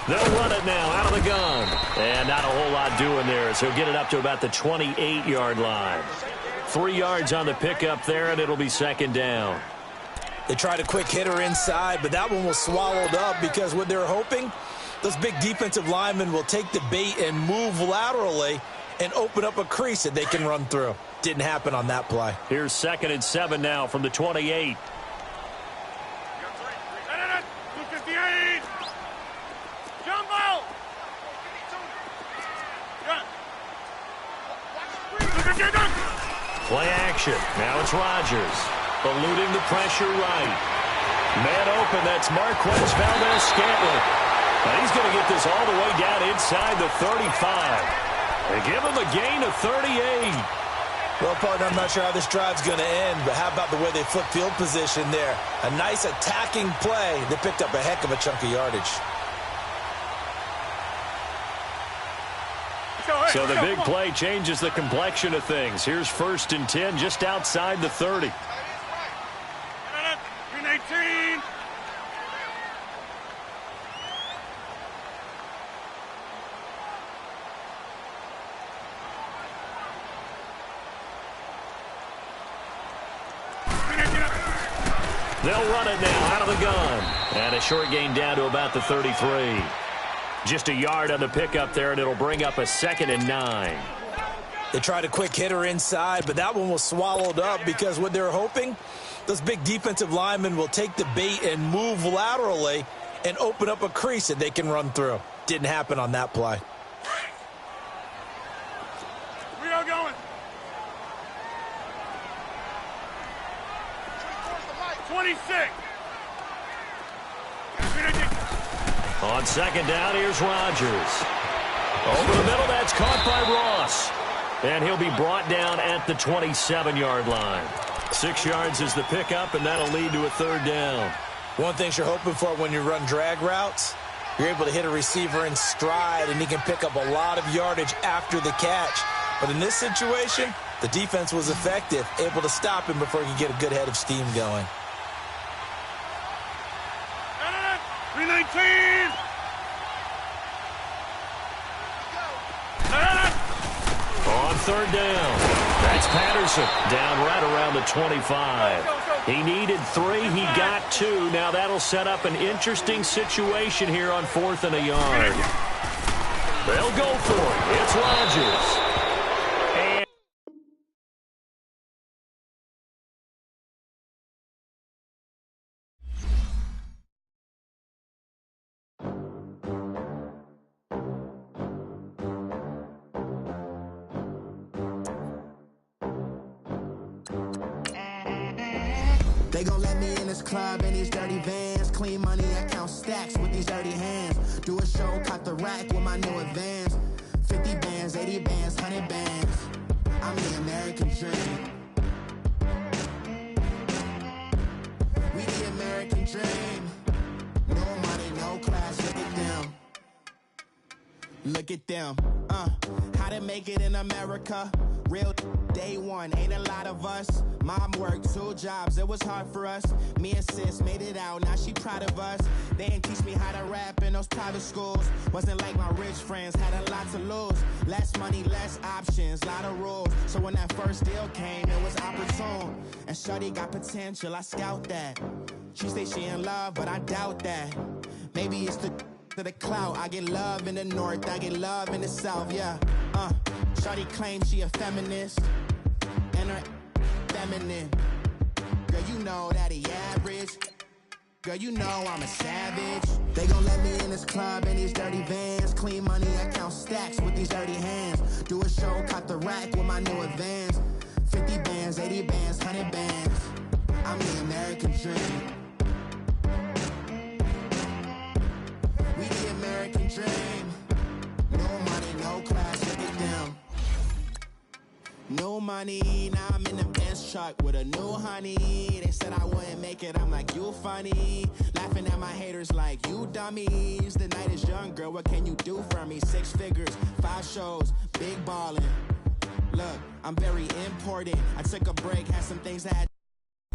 They'll run it now out of the gun. And not a whole lot doing there, as he'll get it up to about the 28-yard line. 3 yards on the pickup there, and it'll be second down. They tried a quick hitter inside, but that one was swallowed up because what they're hoping, those big defensive linemen will take the bait and move laterally and open up a crease that they can run through. Didn't happen on that play. Here's 2nd and 7 now from the 28. Play action. Now it's Rodgers. Eluding the pressure right. Man open. That's Marquez Valdez-Scantling. And he's going to get this all the way down inside the 35. They give him a gain of 38. Well, partner, I'm not sure how this drive's going to end, but how about the way they flip field position there? A nice attacking play. They picked up a heck of a chunk of yardage. So the big play changes the complexion of things. Here's 1st and 10 just outside the 30. 18. They'll run it now out of the gun. And a short gain down to about the 33. Just a yard on the pickup there, and it'll bring up a 2nd and 9. They tried a quick hitter inside, but that one was swallowed up because what they're hoping, those big defensive linemen will take the bait and move laterally and open up a crease that they can run through. Didn't happen on that play. We are going. 26. On 2nd down, here's Rodgers. Over the middle, that's caught by Ross. And he'll be brought down at the 27-yard line. 6 yards is the pickup, and that'll lead to a 3rd down. One thing you're hoping for when you run drag routes, you're able to hit a receiver in stride, and he can pick up a lot of yardage after the catch. But in this situation, the defense was effective, able to stop him before he could get a good head of steam going. 319. On 3rd down, that's Patterson down right around the 25. He needed 3, he got 2. Now that'll set up an interesting situation here on 4th and a yard. They'll go for it. It's Rodgers. And they gon' let me in this club in these dirty vans. Clean money, I count stacks with these dirty hands. Do a show, cut the rack with my new advance. 50 bands, 80 bands, 100 bands. I'm the American dream. We the American dream. No money, no class, look at them. Look at them, how to make it in America. Real day one, ain't a lot of us. Mom worked 2 jobs, it was hard for us. Me and sis made it out, now she proud of us. They didn't teach me how to rap in those private schools. Wasn't like my rich friends, had a lot to lose. Less money, less options, lot of rules. So when that first deal came, it was opportune. And shorty got potential, I scout that. She say she in love, but I doubt that. Maybe it's to the clout. I get love in the north, I get love in the south, yeah. Shorty claims she a feminist, and her feminine. Girl, you know that he average. Girl, you know I'm a savage. They gon' let me in this club in these dirty vans. Clean money, I count stacks with these dirty hands. Do a show, cut the rack with my new advance. 50 bands, 80 bands, 100 bands. I'm the American dream. We the American dream. No money, no class, look at them. No money, now I'm in the Benz truck with a new honey. They said I wouldn't make it, I'm like, you funny. Laughing at my haters like, you dummies. The night is young, girl, what can you do for me? 6 figures, 5 shows, big ballin'. Look, I'm very important. I took a break, had some things that had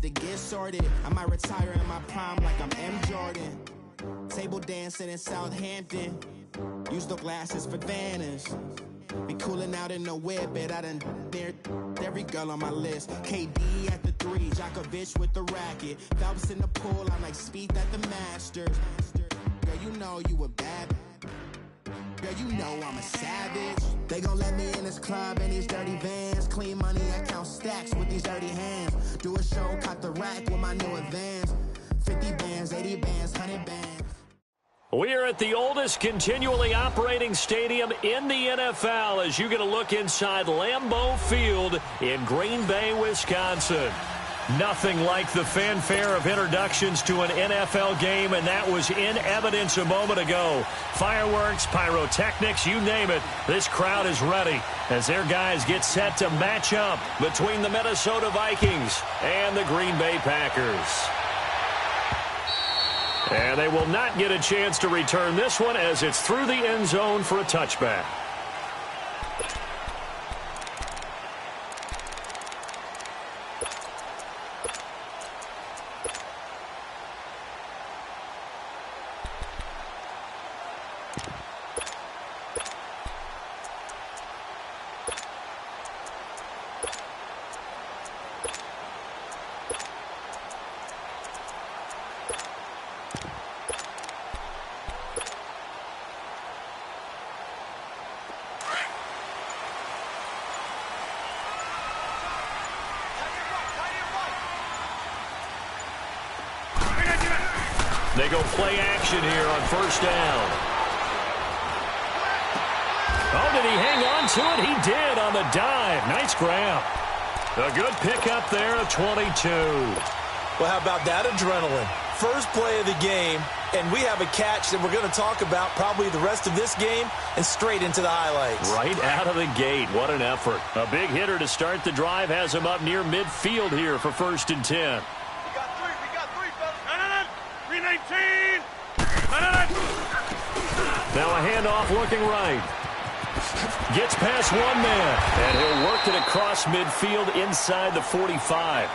to get sorted. I might retire in my prime like I'm M. Jordan. Say table dancing in Southampton. Use the glasses for Vanish. Be cooling out in the whip, but I done there every girl on my list. KD at the 3, Djokovic with the racket. Phelps in the pool, I'm like Speed at the Masters. Girl, you know you a bad. Girl, you know I'm a savage. They gon' let me in this club in these dirty vans. Clean money, I count stacks with these dirty hands. Do a show, cut the rack with my new advance. 50 bands, 80 bands, 100 bands. We're at the oldest continually operating stadium in the NFL as you get a look inside Lambeau Field in Green Bay, Wisconsin. Nothing like the fanfare of introductions to an NFL game, and that was in evidence a moment ago. Fireworks, pyrotechnics, you name it. This crowd is ready as their guys get set to match up between the Minnesota Vikings and the Green Bay Packers. And they will not get a chance to return this one as it's through the end zone for a touchback. They go play action here on first down. Oh, did he hang on to it? He did on the dive. Nice grab. A good pickup there of 22. Well, how about that adrenaline? First play of the game, and we have a catch that we're going to talk about probably the rest of this game and straight into the highlights. Right out of the gate. What an effort. A big hitter to start the drive has him up near midfield here for 1st and 10. Now a handoff looking right. Gets past one man, and he'll work it across midfield inside the 45.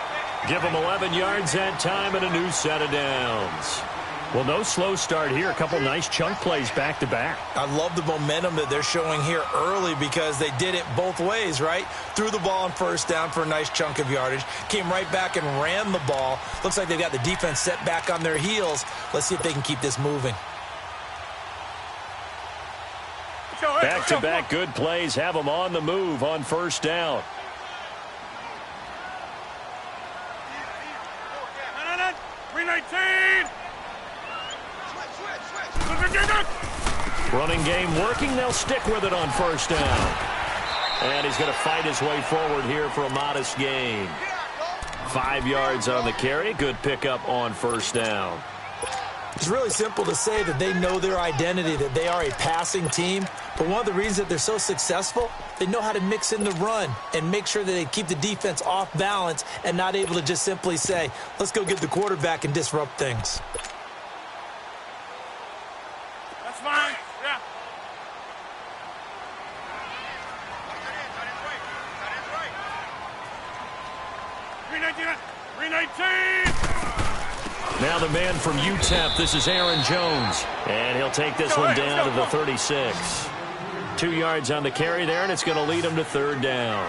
Give him 11 yards that time and a new set of downs. Well, no slow start here. A couple nice chunk plays back-to-back. I love the momentum that they're showing here early because they did it both ways, right? Threw the ball on first down for a nice chunk of yardage. Came right back and ran the ball. Looks like they've got the defense set back on their heels. Let's see if they can keep this moving. Back-to-back good plays have them on the move on first down. Running game working. They'll stick with it on first down. And he's going to fight his way forward here for a modest gain. 5 yards on the carry. Good pickup on first down. It's really simple to say that they know their identity, that they are a passing team. But one of the reasons that they're so successful, they know how to mix in the run and make sure that they keep the defense off balance and not able to just simply say, let's go get the quarterback and disrupt things. That's fine. Yeah. Now the man from UTEP, this is Aaron Jones. And he'll take this one down to the 36. 2 yards on the carry there, and it's going to lead him to third down.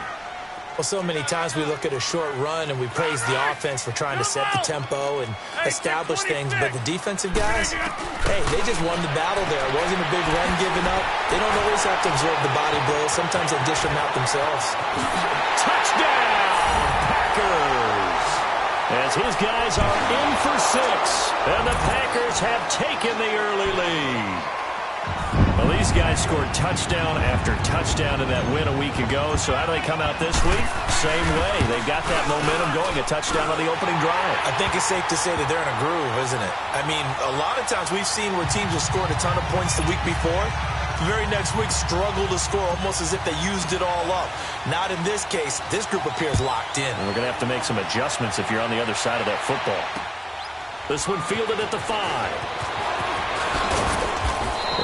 Well, so many times we look at a short run and we praise the offense for trying to set the tempo and establish things, but the defensive guys, hey, they just won the battle there. It wasn't a big run given up. They don't always have to absorb the body blows. Sometimes they dish them out themselves. Touchdown, Packers! As his guys are in for 6, and the Packers have taken the early lead. Well, these guys scored touchdown after touchdown in that win a week ago. So how do they come out this week? Same way. They've got that momentum going, a touchdown on the opening drive. I think it's safe to say that they're in a groove, isn't it? I mean, a lot of times we've seen where teams have scored a ton of points the week before. The very next week struggle to score almost as if they used it all up. Not in this case. This group appears locked in. And we're going to have to make some adjustments if you're on the other side of that football. This one fielded at the 5.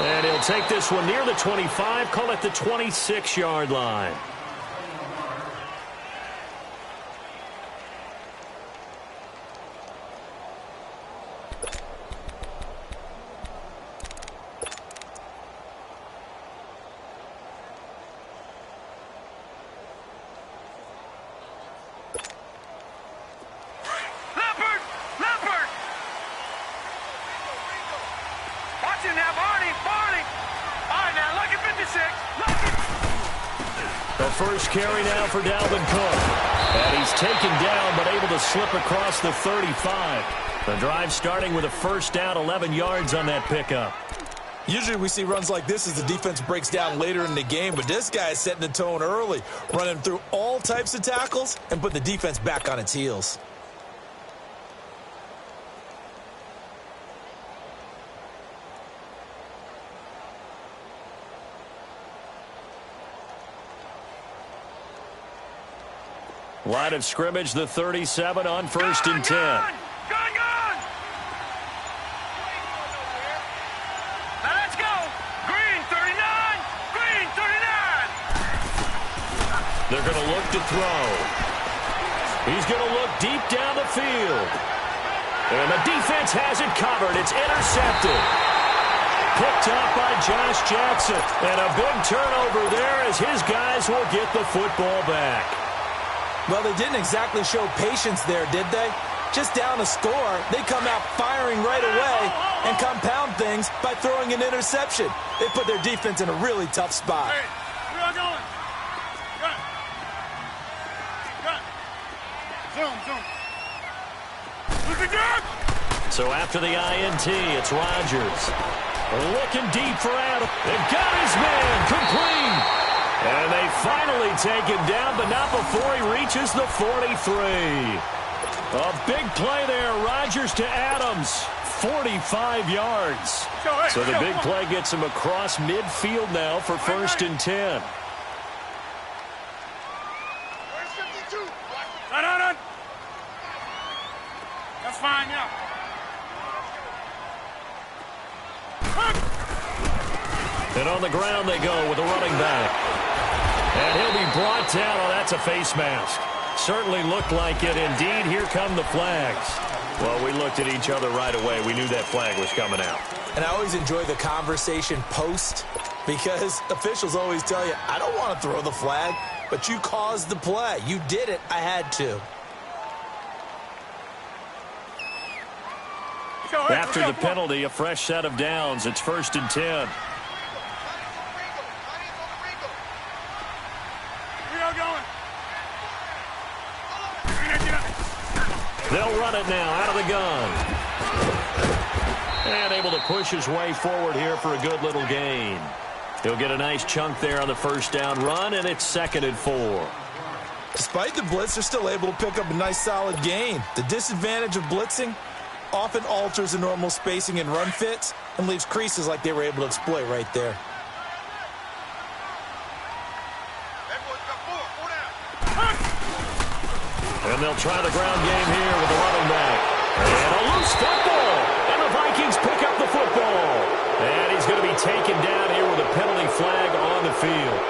And he'll take this one near the 25, call it the 26-yard line. Watch it now, Barney. All right, now, lucky 56. Lucky. The first carry now for Dalvin Cook. And he's taken down, but able to slip across the 35. The drive starting with a first down, 11 yards on that pickup. Usually we see runs like this as the defense breaks down later in the game, but this guy is setting the tone early, running through all types of tackles and put the defense back on its heels. Line of scrimmage, the 37 on first and 10. Gun! Now let's go. Green 39. Green 39. They're going to look to throw. He's going to look deep down the field. And the defense has it covered. It's intercepted. Picked up by Josh Jackson. And a big turnover there as his guys will get the football back. Well, they didn't exactly show patience there, did they? Just down a score, they come out firing right away and compound things by throwing an interception. They put their defense in a really tough spot. Hey, where are going? Gun. Zoom. Look at that! So after the INT, it's Rodgers. Looking deep for Adam. They've got his man complete. And they finally take him down, but not before he reaches the 43. A big play there. Rodgers to Adams. 45 yards. So the big play gets him across midfield now for first and 10. No. That's fine, yeah. And on the ground they go with the running back. And he'll be brought down. Oh, that's a face mask. Certainly looked like it. Indeed, here come the flags. Well, we looked at each other right away. We knew that flag was coming out. And I always enjoy the conversation post because officials always tell you, I don't want to throw the flag, but you caused the play. You did it. I had to. After the penalty, a fresh set of downs. It's first and 10. They'll run it now out of the gun. And able to push his way forward here for a good little gain. He'll get a nice chunk there on the first down run, and it's 2nd and 4. Despite the blitz, they're still able to pick up a nice solid gain. The disadvantage of blitzing often alters the normal spacing and run fits and leaves creases like they were able to exploit right there. And they'll try the ground game here with the running back. And a loose football. And the Vikings pick up the football. And he's going to be taken down here with a penalty flag on the field.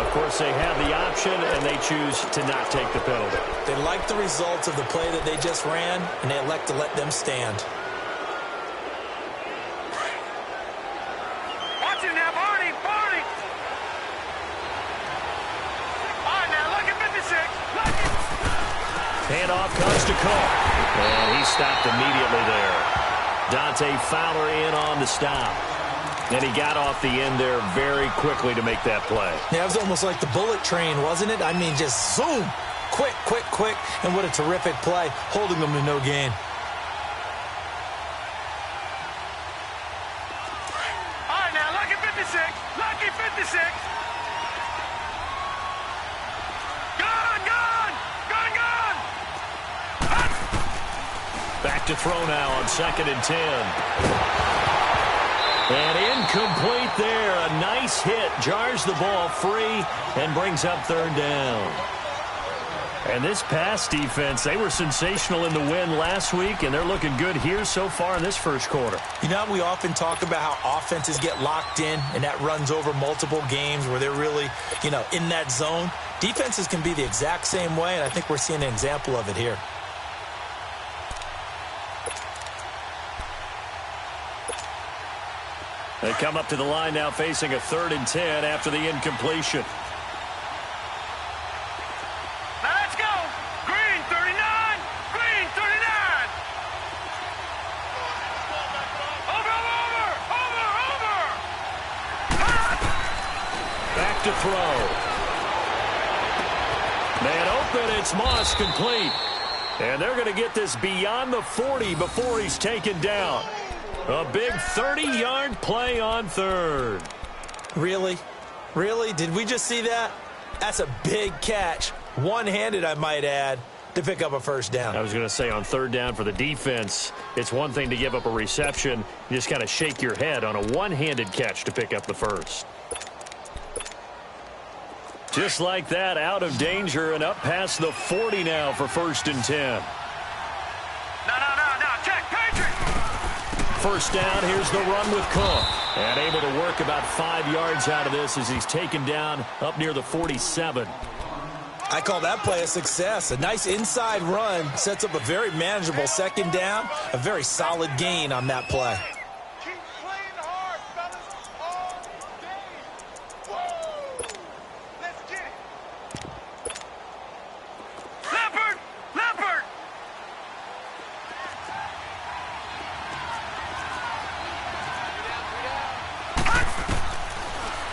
Of course, they have the option, and they choose to not take the penalty. They like the results of the play that they just ran, and they elect to let them stand. Watch it now, Barney. All right, now, look at 56. Handoff comes to Cook. And he stopped immediately there. Dante Fowler in on the stop. And he got off the end there very quickly to make that play. Yeah, it was almost like the bullet train, wasn't it? I mean, just zoom. Quick. And what a terrific play, holding them to no gain. All right, now, lucky 56. Lucky 56. Back to throw now on 2nd and 10. And incomplete there. A nice hit. Jars the ball free and brings up 3rd down. And this pass defense, they were sensational in the win last week, and they're looking good here so far in this first quarter. You know, we often talk about how offenses get locked in, and that runs over multiple games where they're really, in that zone. Defenses can be the exact same way, and I think we're seeing an example of it here. They come up to the line now facing a 3rd and 10 after the incompletion. Now let's go. Green 39. Green 39. Over. to throw. Man open, it's Moss, complete. And they're going to get this beyond the 40 before he's taken down. A big 30-yard play on third. Really? Really? Did we just see that? That's a big catch. One-handed, I might add, to pick up a first down. I was going to say on third down for the defense, it's one thing to give up a reception. You just kind of shake your head on a one-handed catch to pick up the first. Just like that, out of danger and up past the 40 now for 1st and 10. No, check, Patriot! First down, here's the run with Cook. And able to work about 5 yards out of this as he's taken down up near the 47. I call that play a success. A nice inside run sets up a very manageable second down. A very solid gain on that play. Keep playing hard, fellas, all day. Whoa! Let's get it. Leopard!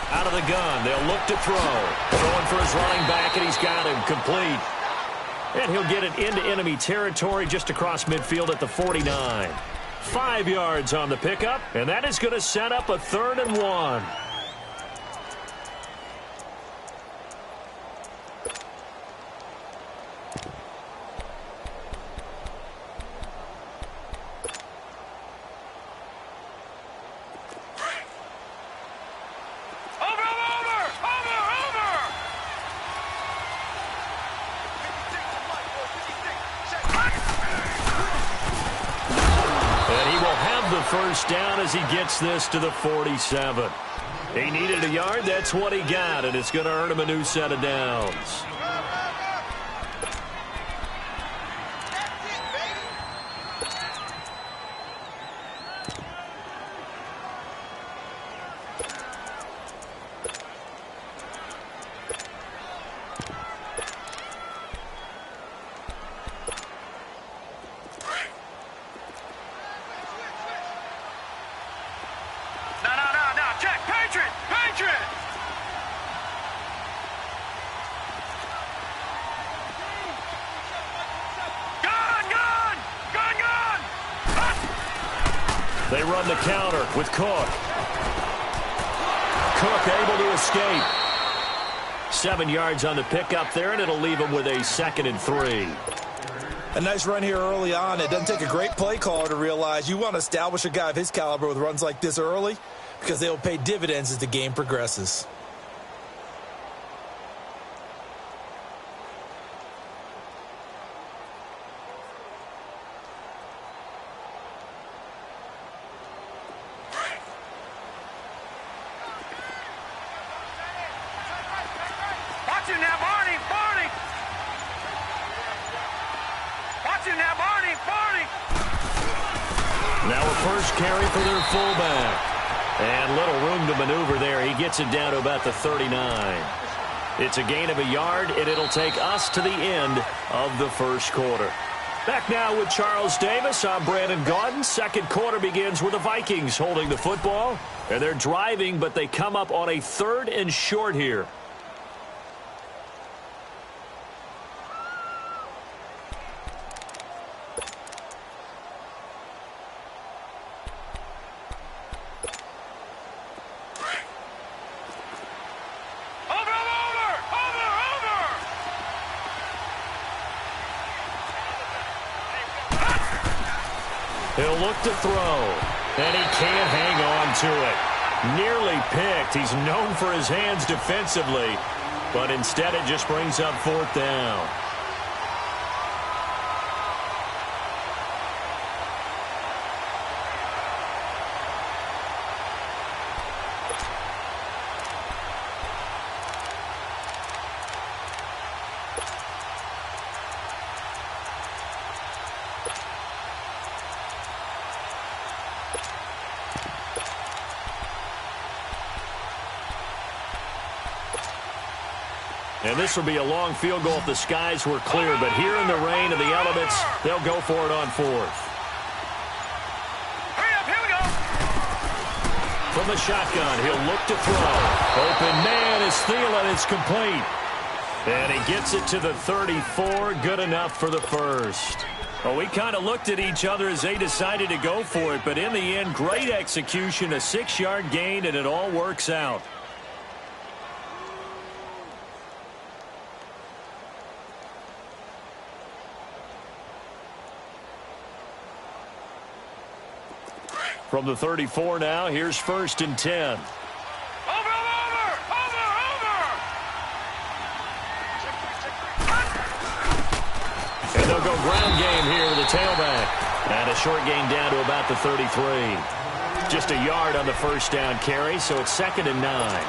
Out of the gun, they'll look to throw. Throwing for his running back, and he's got him complete. And he'll get it into enemy territory just across midfield at the 49. 5 yards on the pickup, and that is going to set up a 3rd and 1. First down as he gets this to the 47. He needed a yard. That's what he got, and it's going to earn him a new set of downs. They run the counter with Cook. Cook able to escape. 7 yards on the pickup there, and it'll leave him with a 2nd and 3. A nice run here early on. It doesn't take a great play caller to realize you want to establish a guy of his caliber with runs like this early because they will pay dividends as the game progresses. Now a first carry for their fullback. And little room to maneuver there. He gets it down to about the 39. It's a gain of a yard, and it'll take us to the end of the first quarter. Back now with Charles Davis. I'm Brandon Gaudin. Second quarter begins with the Vikings holding the football. And they're driving, but they come up on a 3rd and short here. He'll look to throw, and he can't hang on to it. Nearly picked. He's known for his hands defensively, but instead it just brings up 4th down. And this will be a long field goal if the skies were clear. But here in the rain of the elements, they'll go for it on 4th. Hurry up, here we go. From from the shotgun. He'll look to throw. Open man is Thielen. It's complete. And he gets it to the 34. Good enough for the first. Well, we kind of looked at each other as they decided to go for it. But in the end, great execution, a 6-yard gain, and it all works out. From the 34 now, here's 1st and 10. Over! And they'll go ground game here with the tailback. And a short gain down to about the 33. Just a yard on the first down carry, so it's 2nd and 9.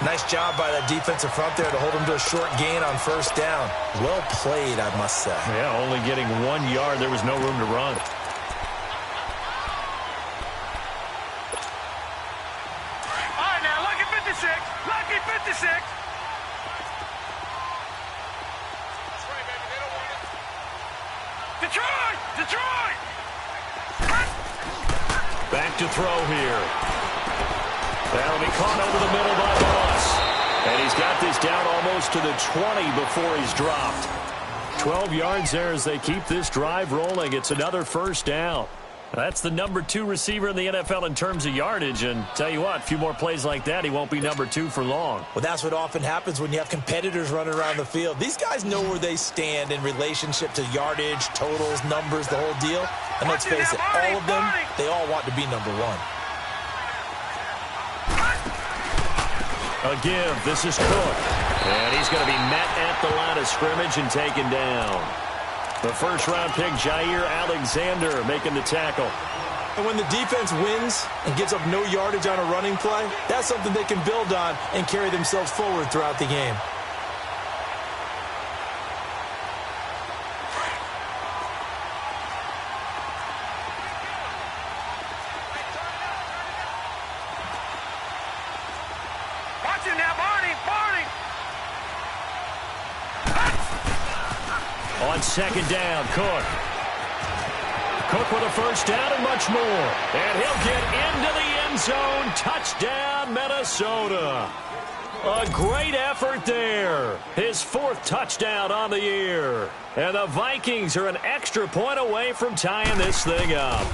Nice job by that defensive front there to hold him to a short gain on 1st down. Well played, I must say. Yeah, only getting 1 yard. There was no room to run. Lucky 56. That's right, baby. They don't want it. Detroit! Back to throw here. That'll be caught over the middle by Moss. And he's got this down almost to the 20 before he's dropped. 12 yards there as they keep this drive rolling. It's another 1st down. That's the number 2 receiver in the NFL in terms of yardage. And tell you what, a few more plays like that, he won't be number 2 for long. Well, that's what often happens when you have competitors running around the field. These guys know where they stand in relationship to yardage, totals, numbers, the whole deal. And let's face it, all of them, they all want to be number 1. A give. This is Cook. And he's going to be met at the line of scrimmage and taken down. The 1st-round pick, Jair Alexander, making the tackle. And when the defense wins and gives up no yardage on a running play, that's something they can build on and carry themselves forward throughout the game. Watch him now, Barney! On 2nd down, Cook. Cook with a 1st down and much more. And he'll get into the end zone. Touchdown, Minnesota. A great effort there. His 4th touchdown on the year. And the Vikings are an extra point away from tying this thing up.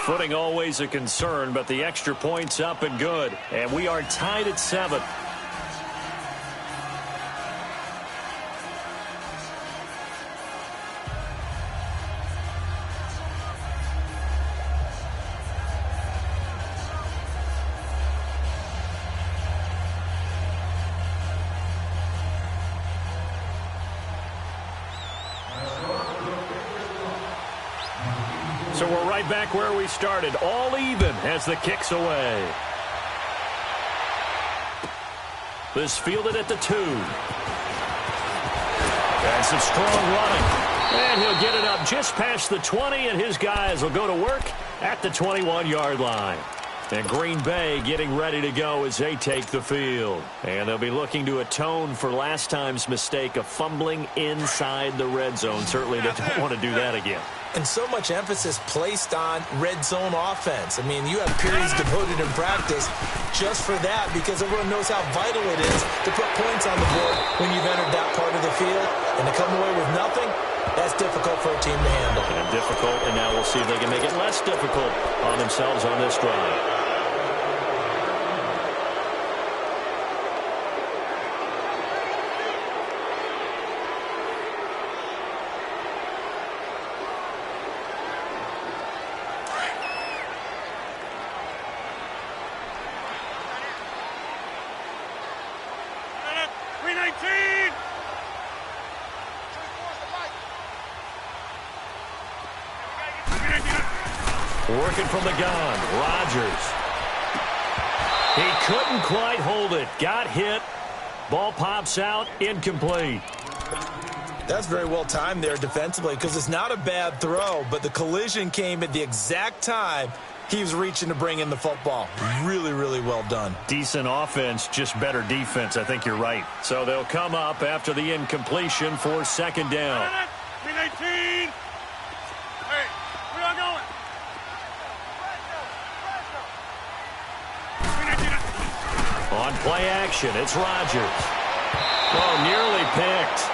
Footing always a concern, but the extra point's up and good. And we are tied at 7. So we're right back where we started, all even as the kick's away. This fielded at the 2. And some strong running. And he'll get it up just past the 20, and his guys will go to work at the 21-yard line. And Green Bay getting ready to go as they take the field. And they'll be looking to atone for last time's mistake of fumbling inside the red zone. Certainly they don't want to do that again. And so much emphasis placed on red zone offense. I mean, you have periods devoted in practice just for that because everyone knows how vital it is to put points on the board when you've entered that part of the field. And to come away with nothing, that's difficult for a team to handle. And difficult, and now we'll see if they can make it less difficult on themselves on this drive. Working from the gun, Rodgers. He couldn't quite hold it. Got hit. Ball pops out, incomplete. That's very well timed there defensively because it's not a bad throw, but the collision came at the exact time he was reaching to bring in the football. Really, really well done. Decent offense, just better defense. I think you're right. So they'll come up after the incompletion for 2nd down. 18. Hey, we are going. On play action, it's Rodgers. Oh, nearly picked.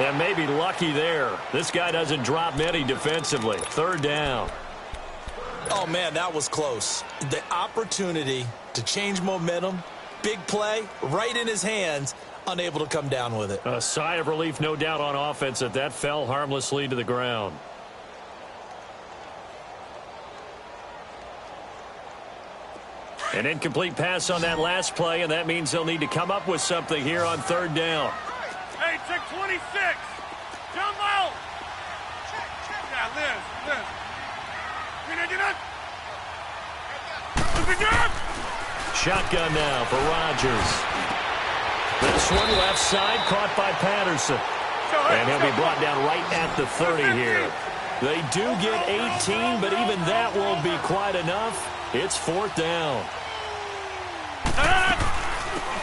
And maybe lucky there. This guy doesn't drop many defensively. Third down. Oh, man, that was close. The opportunity to change momentum, big play, right in his hands, unable to come down with it. A sigh of relief, no doubt, on offense that fell harmlessly to the ground. An incomplete pass on that last play, and that means they'll need to come up with something here on third down. Hey, check 26. Jump out. Yeah, Liz. Get up. Shotgun now for Rodgers. This one left side caught by Patterson. And he'll be brought down right at the 30 here. They do get 18, but even that won't be quite enough. It's fourth down.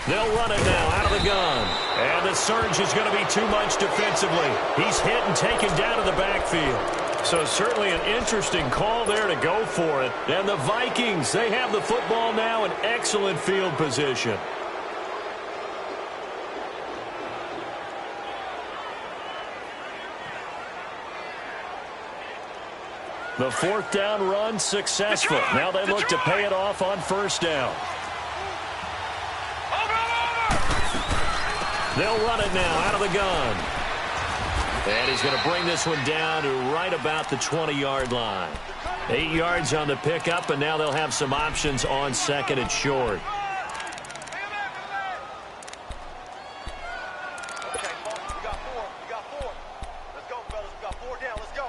They'll run it now out of the gun. And the surge is going to be too much defensively. He's hit and taken down to the backfield. So certainly an interesting call there to go for it. And the Vikings, they have the football now in excellent field position. The fourth down run successful. Now they look to pay it off on first down. They'll run it now out of the gun. And he's going to bring this one down to right about the 20-yard line. 8 yards on the pickup, and now they'll have some options on second and short. Okay, we got four. Let's go, fellas. We got 4 down. Let's go.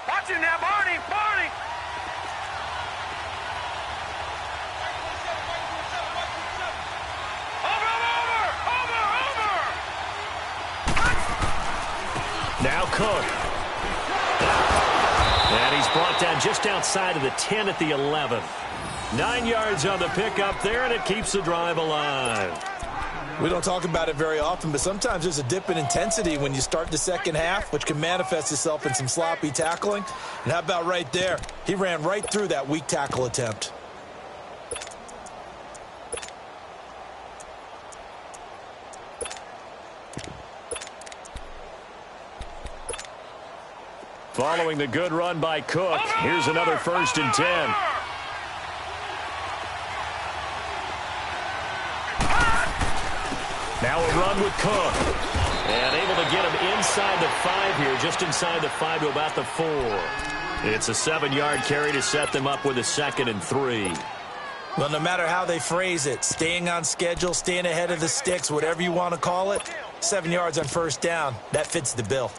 Watch it now, Barney. Now Cook. And he's brought down just outside of the 10 at the 11. 9 yards on the pickup there, and it keeps the drive alive. We don't talk about it very often, but sometimes there's a dip in intensity when you start the second half, which can manifest itself in some sloppy tackling. And how about right there? He ran right through that weak tackle attempt. Following the good run by Cook, here's another 1st and 10. Now a run with Cook. And able to get him inside the 5 here, just inside the 5 to about the 4. It's a 7-yard carry to set them up with a 2nd and 3. Well, no matter how they phrase it, staying on schedule, staying ahead of the sticks, whatever you want to call it, 7 yards on first down, that fits the bill.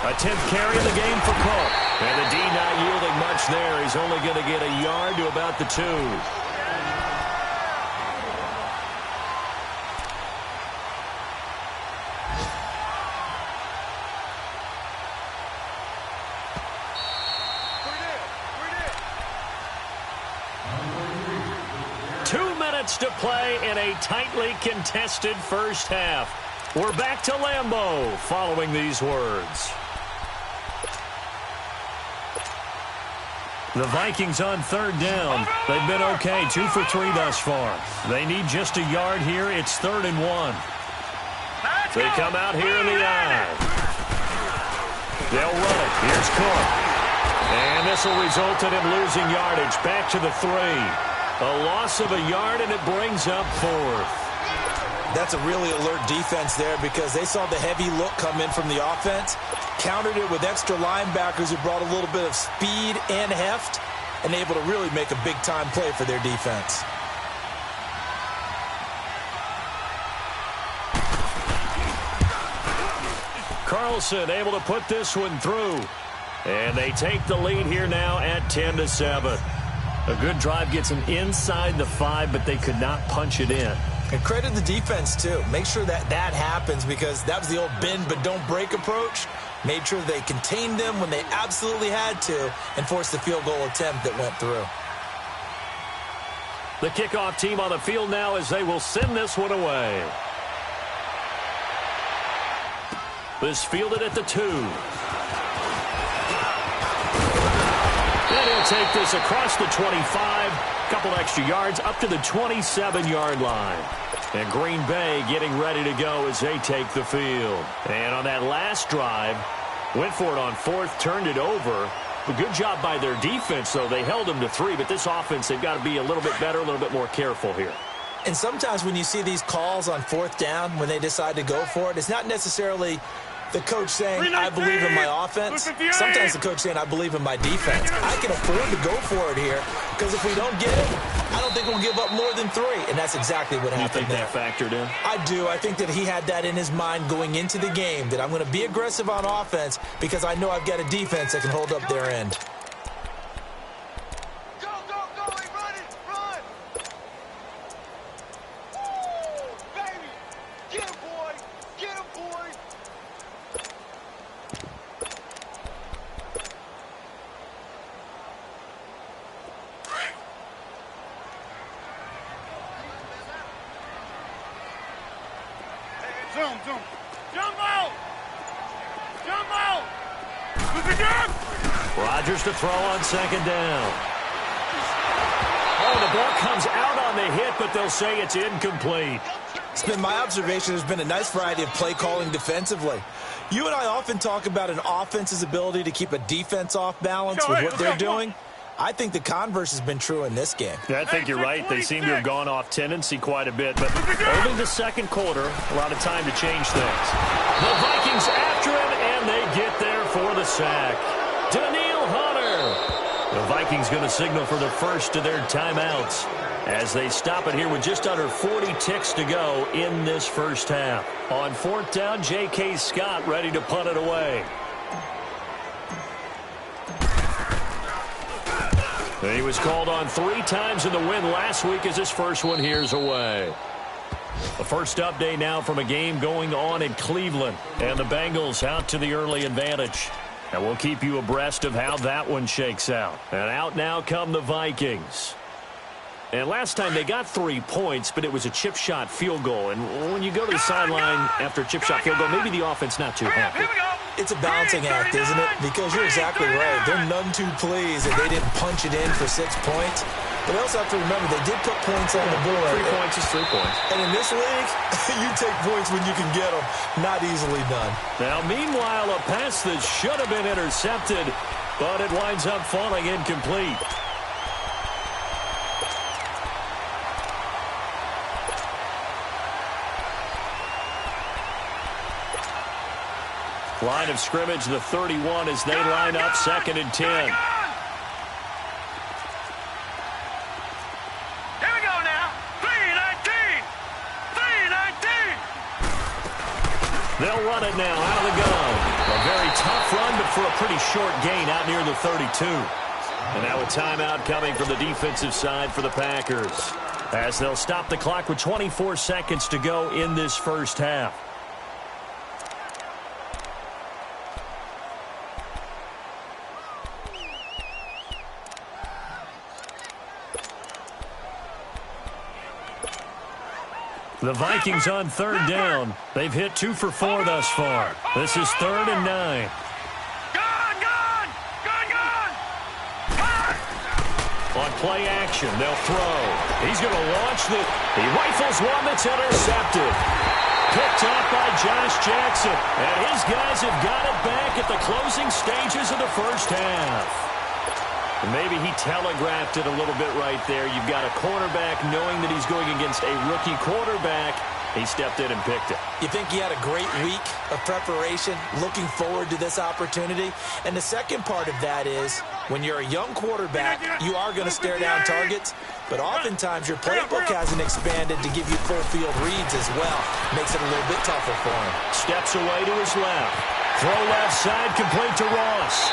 A 10th carry of the game for Cook. And the D not yielding much there. He's only going to get a yard to about the 2. To play in a tightly contested first half. We're back to Lambeau following these words. The Vikings on third down. They've been okay, 2 for 3 thus far. They need just a yard here. It's 3rd and 1. They come out here in the eye. They'll run it. Here's Cook. And this will result in him losing yardage. Back to the 3. A loss of a yard, and it brings up 4th. That's a really alert defense there because they saw the heavy look come in from the offense, countered it with extra linebackers who brought a little bit of speed and heft, and able to really make a big-time play for their defense. Carlson able to put this one through. And they take the lead here now at 10-7. A good drive gets them inside the 5, but they could not punch it in. And credit the defense, too. Make sure that happens because that was the old bend but don't break approach. Made sure they contained them when they absolutely had to and forced the field goal attempt that went through. The kickoff team on the field now as they will send this one away. This fielded at the 2. And he'll take this across the 25. Couple extra yards up to the 27-yard line. And Green Bay getting ready to go as they take the field. And on that last drive, went for it on 4th, turned it over. A good job by their defense, though. They held them to 3, but this offense, they've got to be a little bit better, a little bit more careful here. And sometimes when you see these calls on 4th down, when they decide to go for it, it's not necessarily the coach saying, I believe in my offense. Sometimes the coach saying, I believe in my defense. I can afford to go for it here because if we don't get it, I don't think we'll give up more than 3. And that's exactly what happened there. You think that factored in? I do. I think that he had that in his mind going into the game, that I'm going to be aggressive on offense because I know I've got a defense that can hold up their end. Rodgers to throw on 2nd down. Oh, the ball comes out on the hit, but they'll say it's incomplete. It's been my observation there's been a nice variety of play calling defensively. You and I often talk about an offense's ability to keep a defense off balance with what they're doing. I think the converse has been true in this game. Yeah, I think you're right. They seem to have gone off tendency quite a bit, but only the 2nd quarter, a lot of time to change things. The Vikings after him, and they get there for the sack. Daniil Hunter. The Vikings going to signal for the first of their timeouts as they stop it here with just under 40 ticks to go in this first half. On 4th down, J.K. Scott ready to punt it away. He was called on 3 times in the win last week as his first one here's away. The first update now from a game going on in Cleveland. And the Bengals out to the early advantage. And we'll keep you abreast of how that one shakes out. And out now come the Vikings. And last time they got 3 points, but it was a chip shot field goal. And when you go to the sideline after a chip shot field goal, maybe the offense not too happy. It's a balancing act, isn't it? Because you're exactly right. They're none too pleased that they didn't punch it in for 6 points. But they also have to remember they did put points on the board. 3 points is 3 points. And in this league, you take points when you can get them. Not easily done. Now, meanwhile, a pass that should have been intercepted, but it winds up falling incomplete. Line of scrimmage, the 31 as they line up 2nd and 10. Here we go now. 3-19. 3-19. They'll run it now out of the gun. A very tough run, but for a pretty short gain out near the 32. And now a timeout coming from the defensive side for the Packers, as they'll stop the clock with 24 seconds to go in this first half. The Vikings on 3rd down. They've hit 2 for 4 thus far. This is 3rd and 9. On play action, they'll throw. He's going to launch the... He rifles one that's intercepted. Picked up by Josh Jackson. And his guys have got it back at the closing stages of the first half. Maybe he telegraphed it a little bit right there. You've got a cornerback knowing that he's going against a rookie quarterback. He stepped in and picked it. You think he had a great week of preparation, looking forward to this opportunity? And the second part of that is, when you're a young quarterback, you are going to stare down targets, but oftentimes your playbook hasn't expanded to give you full field reads as well. Makes it a little bit tougher for him. Steps away to his left. Throw left side, complete to Ross.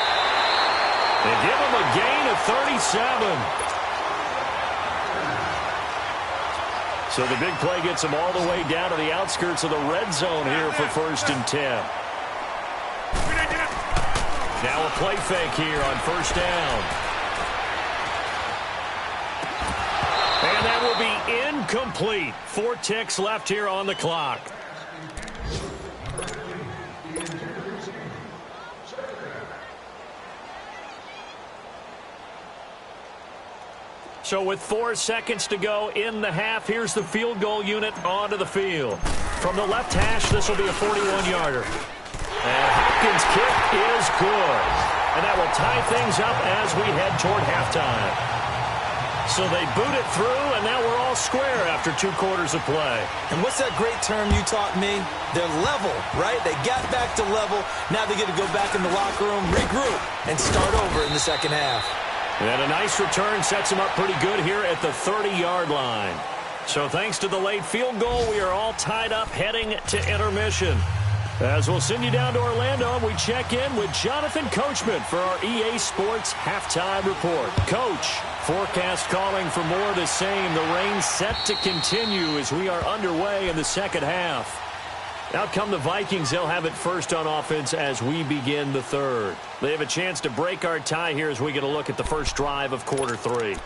They give him a gain of 37. So the big play gets him all the way down to the outskirts of the red zone here for 1st and 10. Now a play fake here on first down. And that will be incomplete. 4 ticks left here on the clock. So with 4 seconds to go in the half, here's the field goal unit onto the field. From the left hash, this will be a 41-yarder. And Hopkins' kick is good. And that will tie things up as we head toward halftime. So they boot it through, and now we're all square after 2 quarters of play. And what's that great term you taught me? They're level, right? They got back to level. Now they get to go back in the locker room, regroup, and start over in the second half. And a nice return sets him up pretty good here at the 30-yard line. So thanks to the late field goal, we are all tied up heading to intermission. As we'll send you down to Orlando, and we check in with Jonathan Coachman for our EA Sports Halftime Report. Coach, forecast calling for more of the same. The rain set to continue as we are underway in the second half. Out come the Vikings. They'll have it first on offense as we begin the third. They have a chance to break our tie here as we get a look at the first drive of quarter 3.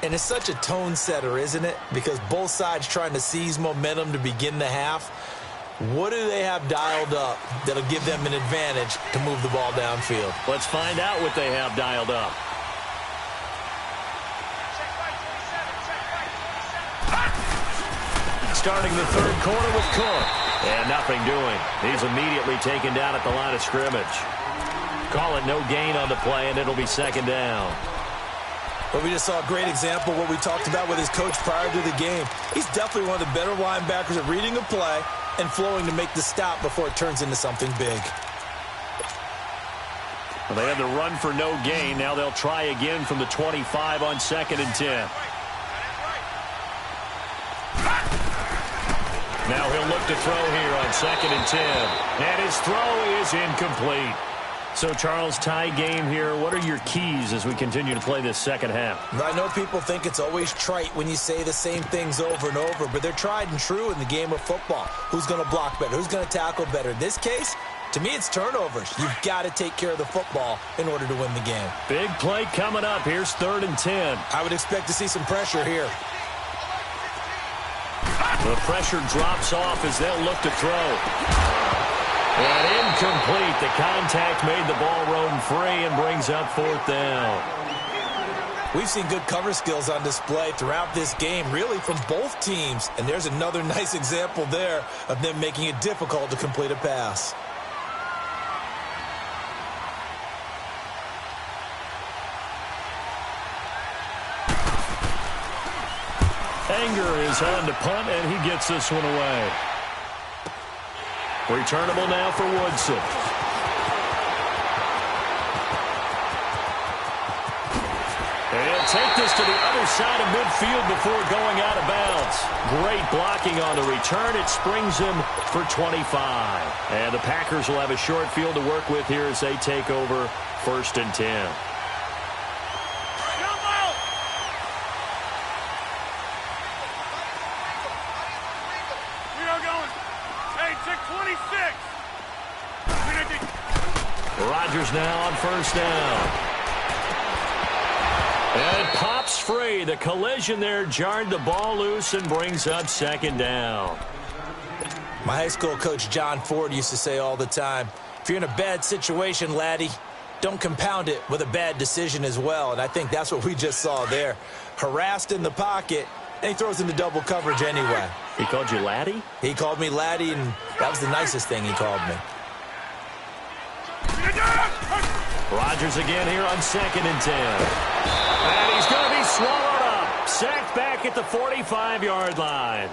And it's such a tone setter, isn't it? Because both sides trying to seize momentum to begin the half. What do they have dialed up that'll give them an advantage to move the ball downfield? Let's find out what they have dialed up. Starting the third quarter with Cook. And nothing doing. He's immediately taken down at the line of scrimmage. Call it no gain on the play, and it'll be second down. But we just saw a great example of what we talked about with his coach prior to the game. He's definitely one of the better linebackers at reading a play and flowing to make the stop before it turns into something big. Well, they had the run for no gain. Now they'll try again from the 25 on 2nd and 10. Now he'll look to throw here on 2nd and 10. And his throw is incomplete. So, Charles, tie game here. What are your keys as we continue to play this second half? I know people think it's always trite when you say the same things over and over, but they're tried and true in the game of football. Who's going to block better? Who's going to tackle better? In this case, to me, it's turnovers. You've got to take care of the football in order to win the game. Big play coming up. Here's 3rd and 10. I would expect to see some pressure here. The pressure drops off as they'll look to throw. And incomplete. The contact made the ball roam free and brings up 4th down. We've seen good cover skills on display throughout this game, really from both teams. And there's another nice example there of them making it difficult to complete a pass. Anger is on to punt, and he gets this one away. Returnable now for Woodson. He'll take this to the other side of midfield before going out of bounds. Great blocking on the return. It springs him for 25. And the Packers will have a short field to work with here as they take over 1st and 10. Rodgers now on 1st down. And it pops free. The collision there jarred the ball loose and brings up 2nd down. My high school coach, John Ford, used to say all the time, if you're in a bad situation, laddie, don't compound it with a bad decision as well. And I think that's what we just saw there. Harassed in the pocket, and he throws into double coverage anyway. He called you laddie? He called me laddie, and that was the nicest thing he called me. Rodgers again here on 2nd and 10. And he's going to be swallowed up. Sacked back at the 45-yard line.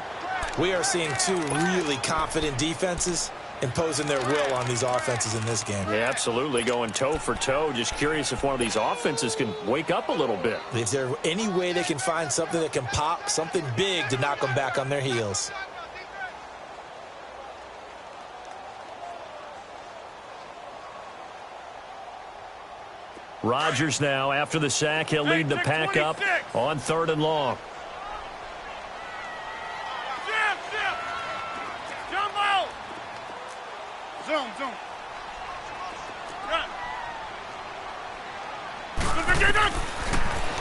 We are seeing 2 really confident defenses imposing their will on these offenses in this game. Yeah, absolutely. Going toe for toe. Just curious if one of these offenses can wake up a little bit. Is there any way they can find something that can pop, something big to knock them back on their heels? Rodgers now, after the sack, he'll lead the pack up on 3rd and long. Zoom.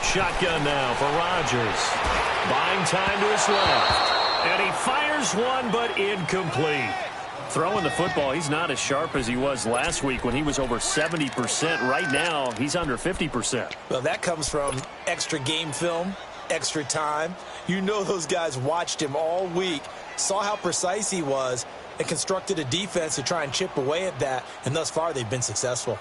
Shotgun now for Rodgers. Buying time to his left. And he fires one, but incomplete. Throwing the football, he's not as sharp as he was last week when he was over 70%. Right now, he's under 50%. Well, that comes from extra game film, extra time. You know those guys watched him all week, saw how precise he was, and constructed a defense to try and chip away at that. And thus far, they've been successful.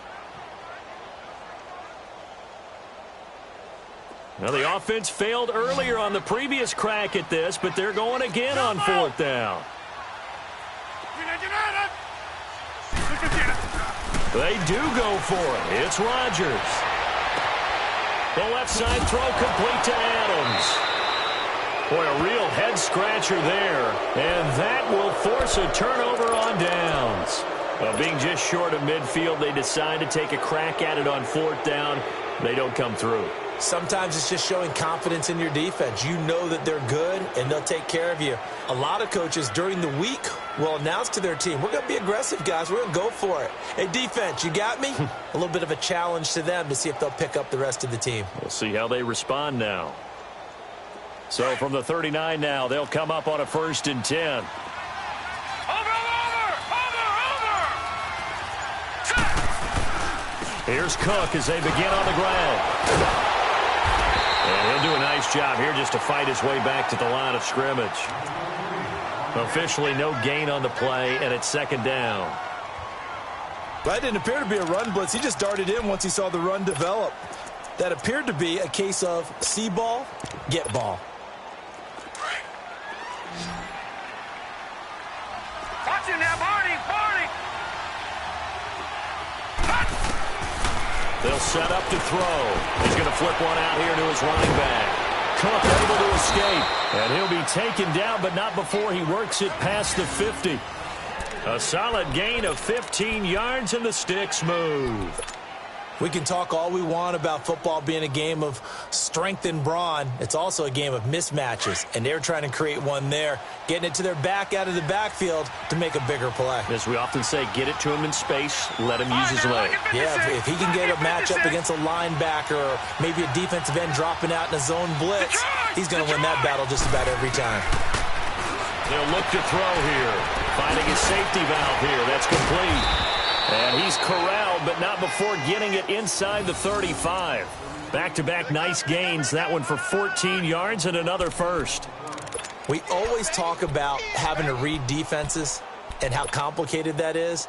Well, the offense failed earlier on the previous crack at this, but they're going again on fourth down. They do go for it. It's Rodgers. The left side throw complete to Adams. Boy, a real head-scratcher there. And that will force a turnover on downs. Being just short of midfield, they decide to take a crack at it on fourth down. They don't come through. Sometimes it's just showing confidence in your defense. You know that they're good, and they'll take care of you. A lot of coaches during the week will announce to their team, we're going to be aggressive, guys. We're going to go for it. Hey, defense, you got me? A little bit of a challenge to them to see if they'll pick up the rest of the team. We'll see how they respond now. So from the 39 now, they'll come up on a 1st and 10. Here's Cook as they begin on the ground. And he'll do a nice job here just to fight his way back to the line of scrimmage. Officially no gain on the play, and it's 2nd down. That didn't appear to be a run blitz. He just darted in once he saw the run develop. That appeared to be a case of see ball, get ball. Watch him now, Barney! They'll set up to throw. He's going to flip one out here to his running back. Cook able to escape. And he'll be taken down, but not before he works it past the 50. A solid gain of 15 yards, and the sticks move. We can talk all we want about football being a game of strength and brawn. It's also a game of mismatches, and they're trying to create one there, getting it to their back out of the backfield to make a bigger play. As we often say, get it to him in space, let him use his leg. Yeah, if he can get a matchup against a linebacker or maybe a defensive end dropping out in a zone blitz, he's going to win that battle just about every time. They'll look to throw here, finding his safety valve here. That's complete. And he's corralled, but not before getting it inside the 35. Back-to-back nice gains. That one for 14 yards and another first. We always talk about having to read defenses and how complicated that is.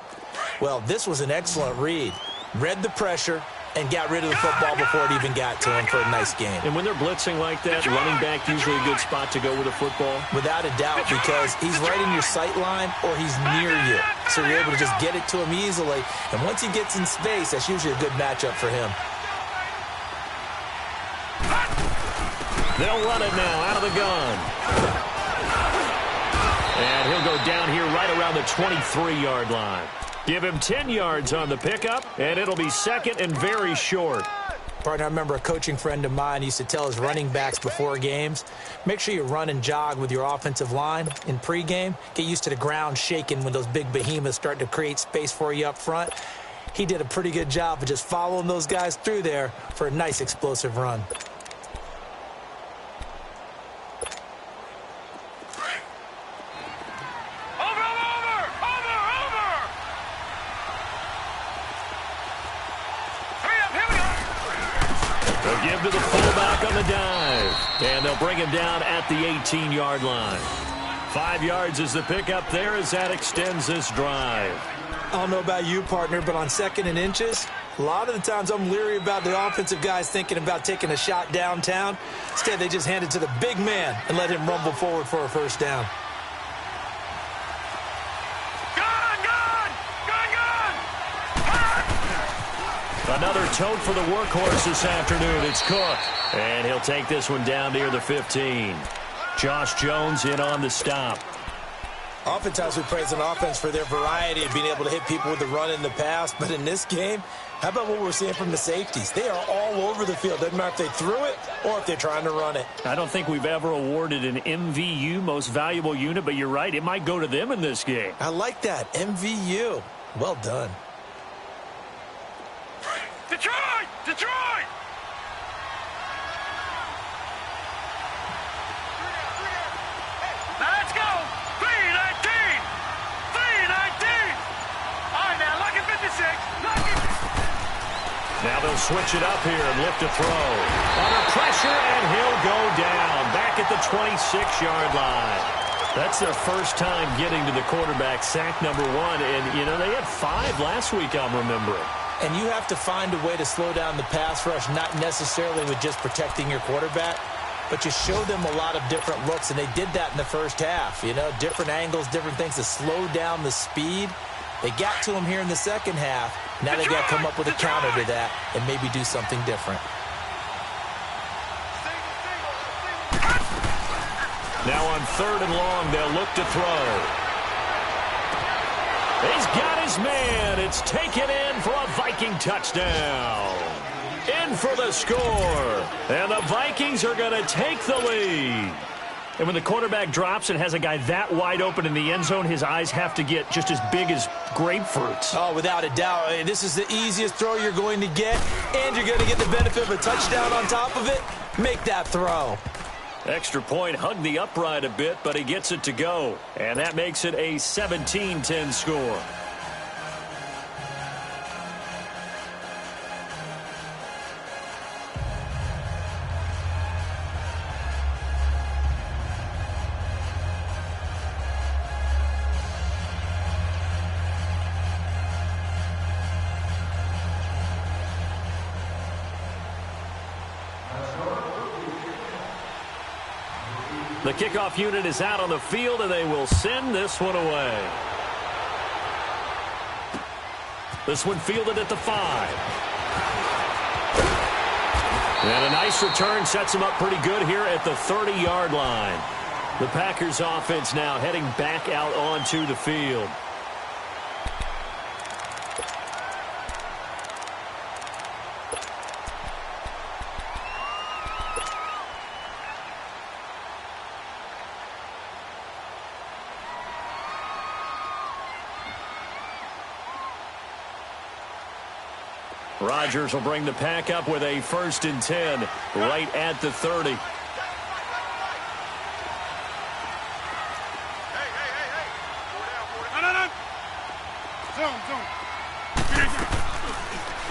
Well, this was an excellent read. Read the pressure and got rid of the football before it even got to him for a nice game. And when they're blitzing like that, running back usually a good spot to go with a football? Without a doubt, because he's right in your sight line or he's near you. So you're able to just get it to him easily. And once he gets in space, that's usually a good matchup for him. They'll run it now out of the gun. And he'll go down here right around the 23-yard line. Give him 10 yards on the pickup, and it'll be 2nd and very short. Partner, I remember a coaching friend of mine used to tell his running backs before games, make sure you run and jog with your offensive line in pregame. Get used to the ground shaking when those big behemoths start to create space for you up front. He did a pretty good job of just following those guys through there for a nice explosive run. Give to the fullback on the dive. And they'll bring him down at the 18-yard line. 5 yards is the pickup there as that extends this drive. I don't know about you, partner, but on 2nd and inches, a lot of the times I'm leery about the offensive guys thinking about taking a shot downtown. Instead, they just hand it to the big man and let him rumble forward for a first down. Another tote for the workhorse this afternoon. It's Cook. And he'll take this one down near the 15. Josh Jones in on the stop. Oftentimes we praise an offense for their variety of being able to hit people with the run in the pass. But in this game, how about what we're seeing from the safeties? They are all over the field. Doesn't matter if they threw it or if they're trying to run it. I don't think we've ever awarded an MVU, most valuable unit, but you're right. It might go to them in this game. I like that. MVU. Well done. Detroit! Detroit! He'll switch it up here and look to throw. Under pressure, and he'll go down. Back at the 26-yard line. That's their first time getting to the quarterback, sack number 1. And, you know, they had 5 last week, I'm remembering. And you have to find a way to slow down the pass rush, not necessarily with just protecting your quarterback, but you show them a lot of different looks, and they did that in the first half. You know, different angles, different things to slow down the speed. They got to him here in the second half. Now they got to come up with a counter to that and maybe do something different. Now on 3rd and long, they'll look to throw. He's got his man. It's taken in for a Viking touchdown. In for the score. And the Vikings are going to take the lead. And when the quarterback drops and has a guy that wide open in the end zone, his eyes have to get just as big as grapefruits. Oh, without a doubt. This is the easiest throw you're going to get, and you're going to get the benefit of a touchdown on top of it. Make that throw. Extra point, hugged the upright a bit, but he gets it to go. And that makes it a 17-10 score. The kickoff unit is out on the field, and they will send this one away. This one fielded at the 5. And a nice return sets him up pretty good here at the 30-yard line. The Packers offense now heading back out onto the field. Rodgers will bring the pack up with a 1st and 10 right at the 30.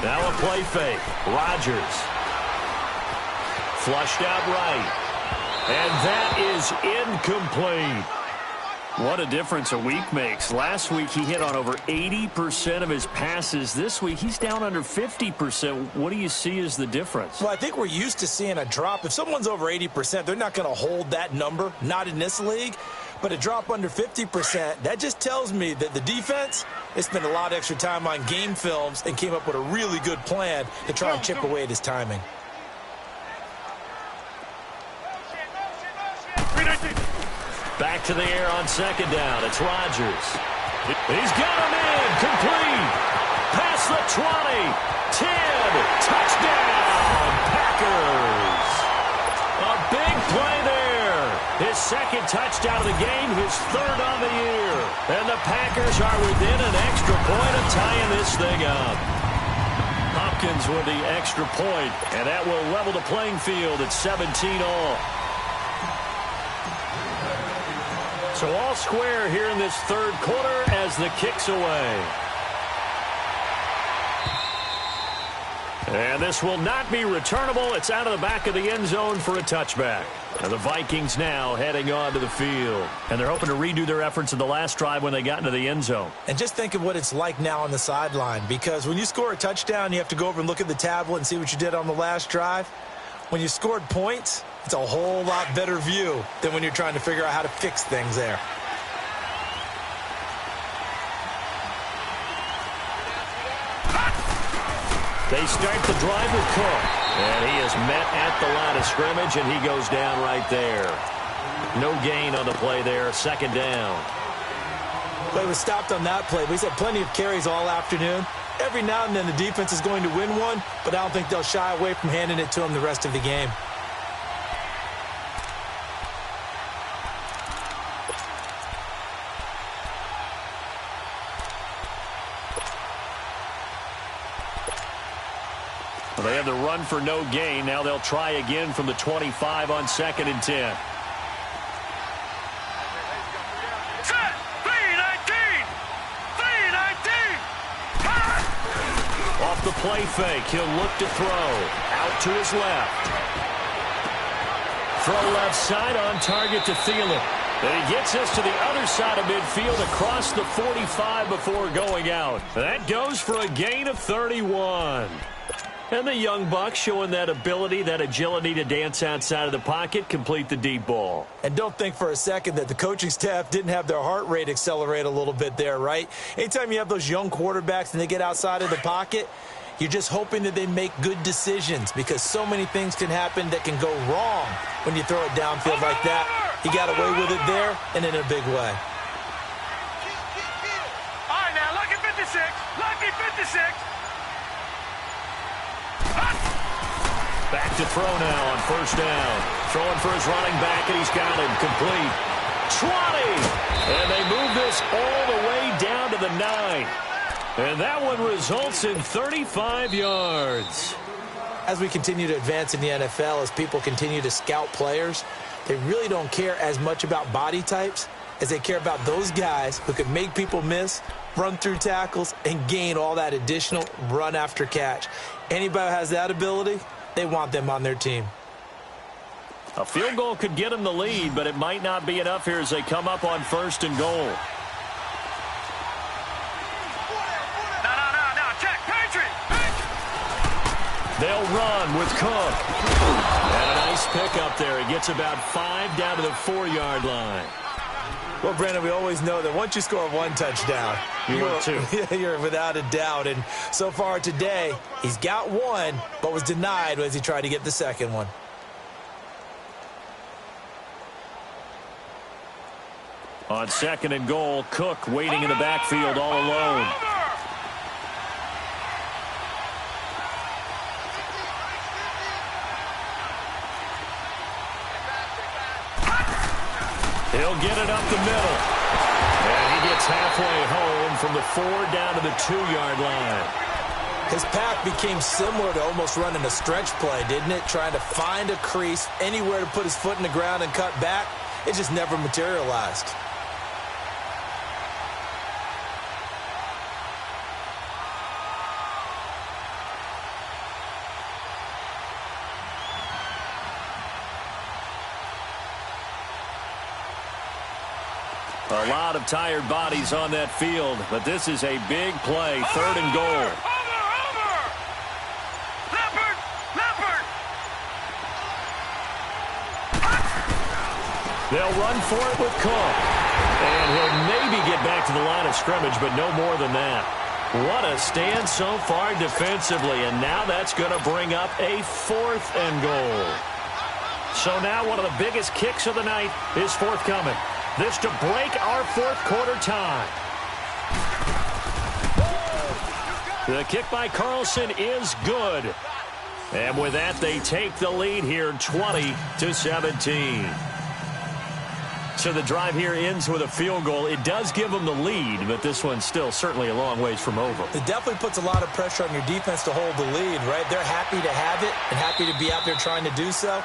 Now a play fake. Rodgers. Flushed out right. And that is incomplete. What a difference a week makes. Last week he hit on over 80% of his passes. This week he's down under 50%. What do you see as the difference? Well, I think we're used to seeing a drop. If someone's over 80%, they're not going to hold that number, not in this league. But a drop under 50%, that just tells me that the defense, they spent a lot of extra time on game films and came up with a really good plan to try and chip away at his timing. Back to the air on 2nd down. It's Rodgers. He's got him in. Complete. Past the 20. 10. Touchdown. Packers. A big play there. His 2nd touchdown of the game. His 3rd on the year. And the Packers are within an extra point of tying this thing up. Hopkins with the extra point. And that will level the playing field at 17-all. So all square here in this 3rd quarter as the kick's away. And this will not be returnable. It's out of the back of the end zone for a touchback. And the Vikings now heading onto the field. And they're hoping to redo their efforts in the last drive when they got into the end zone. And just think of what it's like now on the sideline. Because when you score a touchdown, you have to go over and look at the tablet and see what you did on the last drive. When you scored points, it's a whole lot better view than when you're trying to figure out how to fix things there. They start the drive with Cook. And he is met at the line of scrimmage, and he goes down right there. No gain on the play there. 2nd down. Play was stopped on that play, but he's had plenty of carries all afternoon. Every now and then the defense is going to win one, but I don't think they'll shy away from handing it to him the rest of the game. Well, they have the run for no gain. Now they'll try again from the 25 on 2nd and 10. play fake. He'll look to throw. Out to his left. Throw left side on target to Thielen. And he gets us to the other side of midfield across the 45 before going out. That goes for a gain of 31. And the young buck showing that ability, that agility to dance outside of the pocket, complete the deep ball. And don't think for a second that the coaching staff didn't have their heart rate accelerate a little bit there, right? Anytime you have those young quarterbacks and they get outside of the pocket, you're just hoping that they make good decisions because so many things can happen that can go wrong when you throw it downfield like that. He got away with it there and in a big way. All right, now, lucky 56. Lucky 56. Back to throw now on first down. Throwing for his running back, and he's got him complete. 20! And they move this all the way down to the 9. And that one results in 35 yards. As we continue to advance in the NFL, as people continue to scout players, they really don't care as much about body types as they care about those guys who can make people miss, run through tackles, and gain all that additional run after catch. Anybody who has that ability, they want them on their team. A field goal could get them the lead, but it might not be enough here as they come up on first and goal. They'll run with Cook. And a nice pick up there. He gets about 5 down to the 4-yard line. Well, Brandon, we always know that once you score one touchdown, you're without a doubt. And so far today, he's got one, but was denied as he tried to get the second one. On second and goal, Cook waiting in the backfield all alone. He'll get it up the middle. And he gets halfway home from the 4 down to the 2-yard line. His path became similar to almost running a stretch play, didn't it? Trying to find a crease, anywhere to put his foot in the ground and cut back. It just never materialized. A lot of tired bodies on that field, but this is a big play, third and goal. They'll run for it with Cook. And he'll maybe get back to the line of scrimmage, but no more than that. What a stand so far defensively, and now that's going to bring up a 4th and goal. So now one of the biggest kicks of the night is forthcoming. This to break our 4th quarter tie. The kick by Carlson is good. And with that, they take the lead here 20-17. So the drive here ends with a field goal. It does give them the lead, but this one's still certainly a long ways from over. It definitely puts a lot of pressure on your defense to hold the lead, right? They're happy to have it and happy to be out there trying to do so.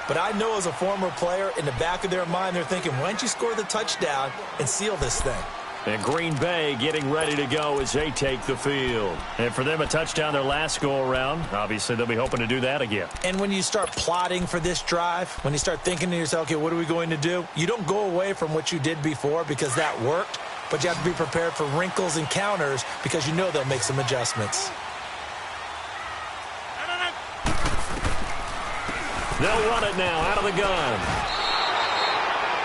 But I know as a former player, in the back of their mind, they're thinking, why don't you score the touchdown and seal this thing? And Green Bay getting ready to go as they take the field. And for them, a touchdown their last go-around. Obviously, they'll be hoping to do that again. And when you start plotting for this drive, when you start thinking to yourself, okay, what are we going to do? You don't go away from what you did before because that worked, but you have to be prepared for wrinkles and counters because you know they'll make some adjustments. They'll run it now out of the gun.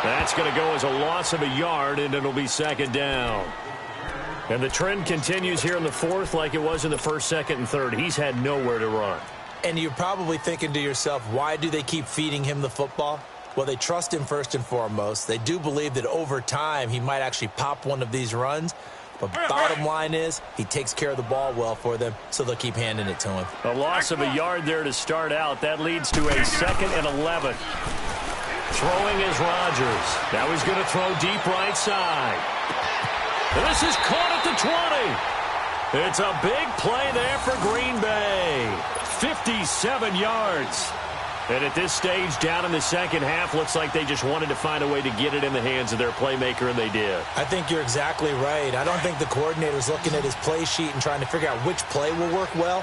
That's going to go as a loss of a yard, and it'll be second down. And the trend continues here in the 4th like it was in the 1st, 2nd, and 3rd. He's had nowhere to run. And you're probably thinking to yourself, why do they keep feeding him the football? Well, they trust him first and foremost. They do believe that over time he might actually pop one of these runs. But bottom line is he takes care of the ball well for them, so they'll keep handing it to him. A loss of a yard there to start out. That leads to a 2nd and 11. Throwing is Rodgers. Now he's going to throw deep right side. This is caught at the 20. It's a big play there for Green Bay. 57 yards. And at this stage, down in the second half, looks like they just wanted to find a way to get it in the hands of their playmaker, and they did. I think you're exactly right. I don't think the coordinator's looking at his play sheet and trying to figure out which play will work well.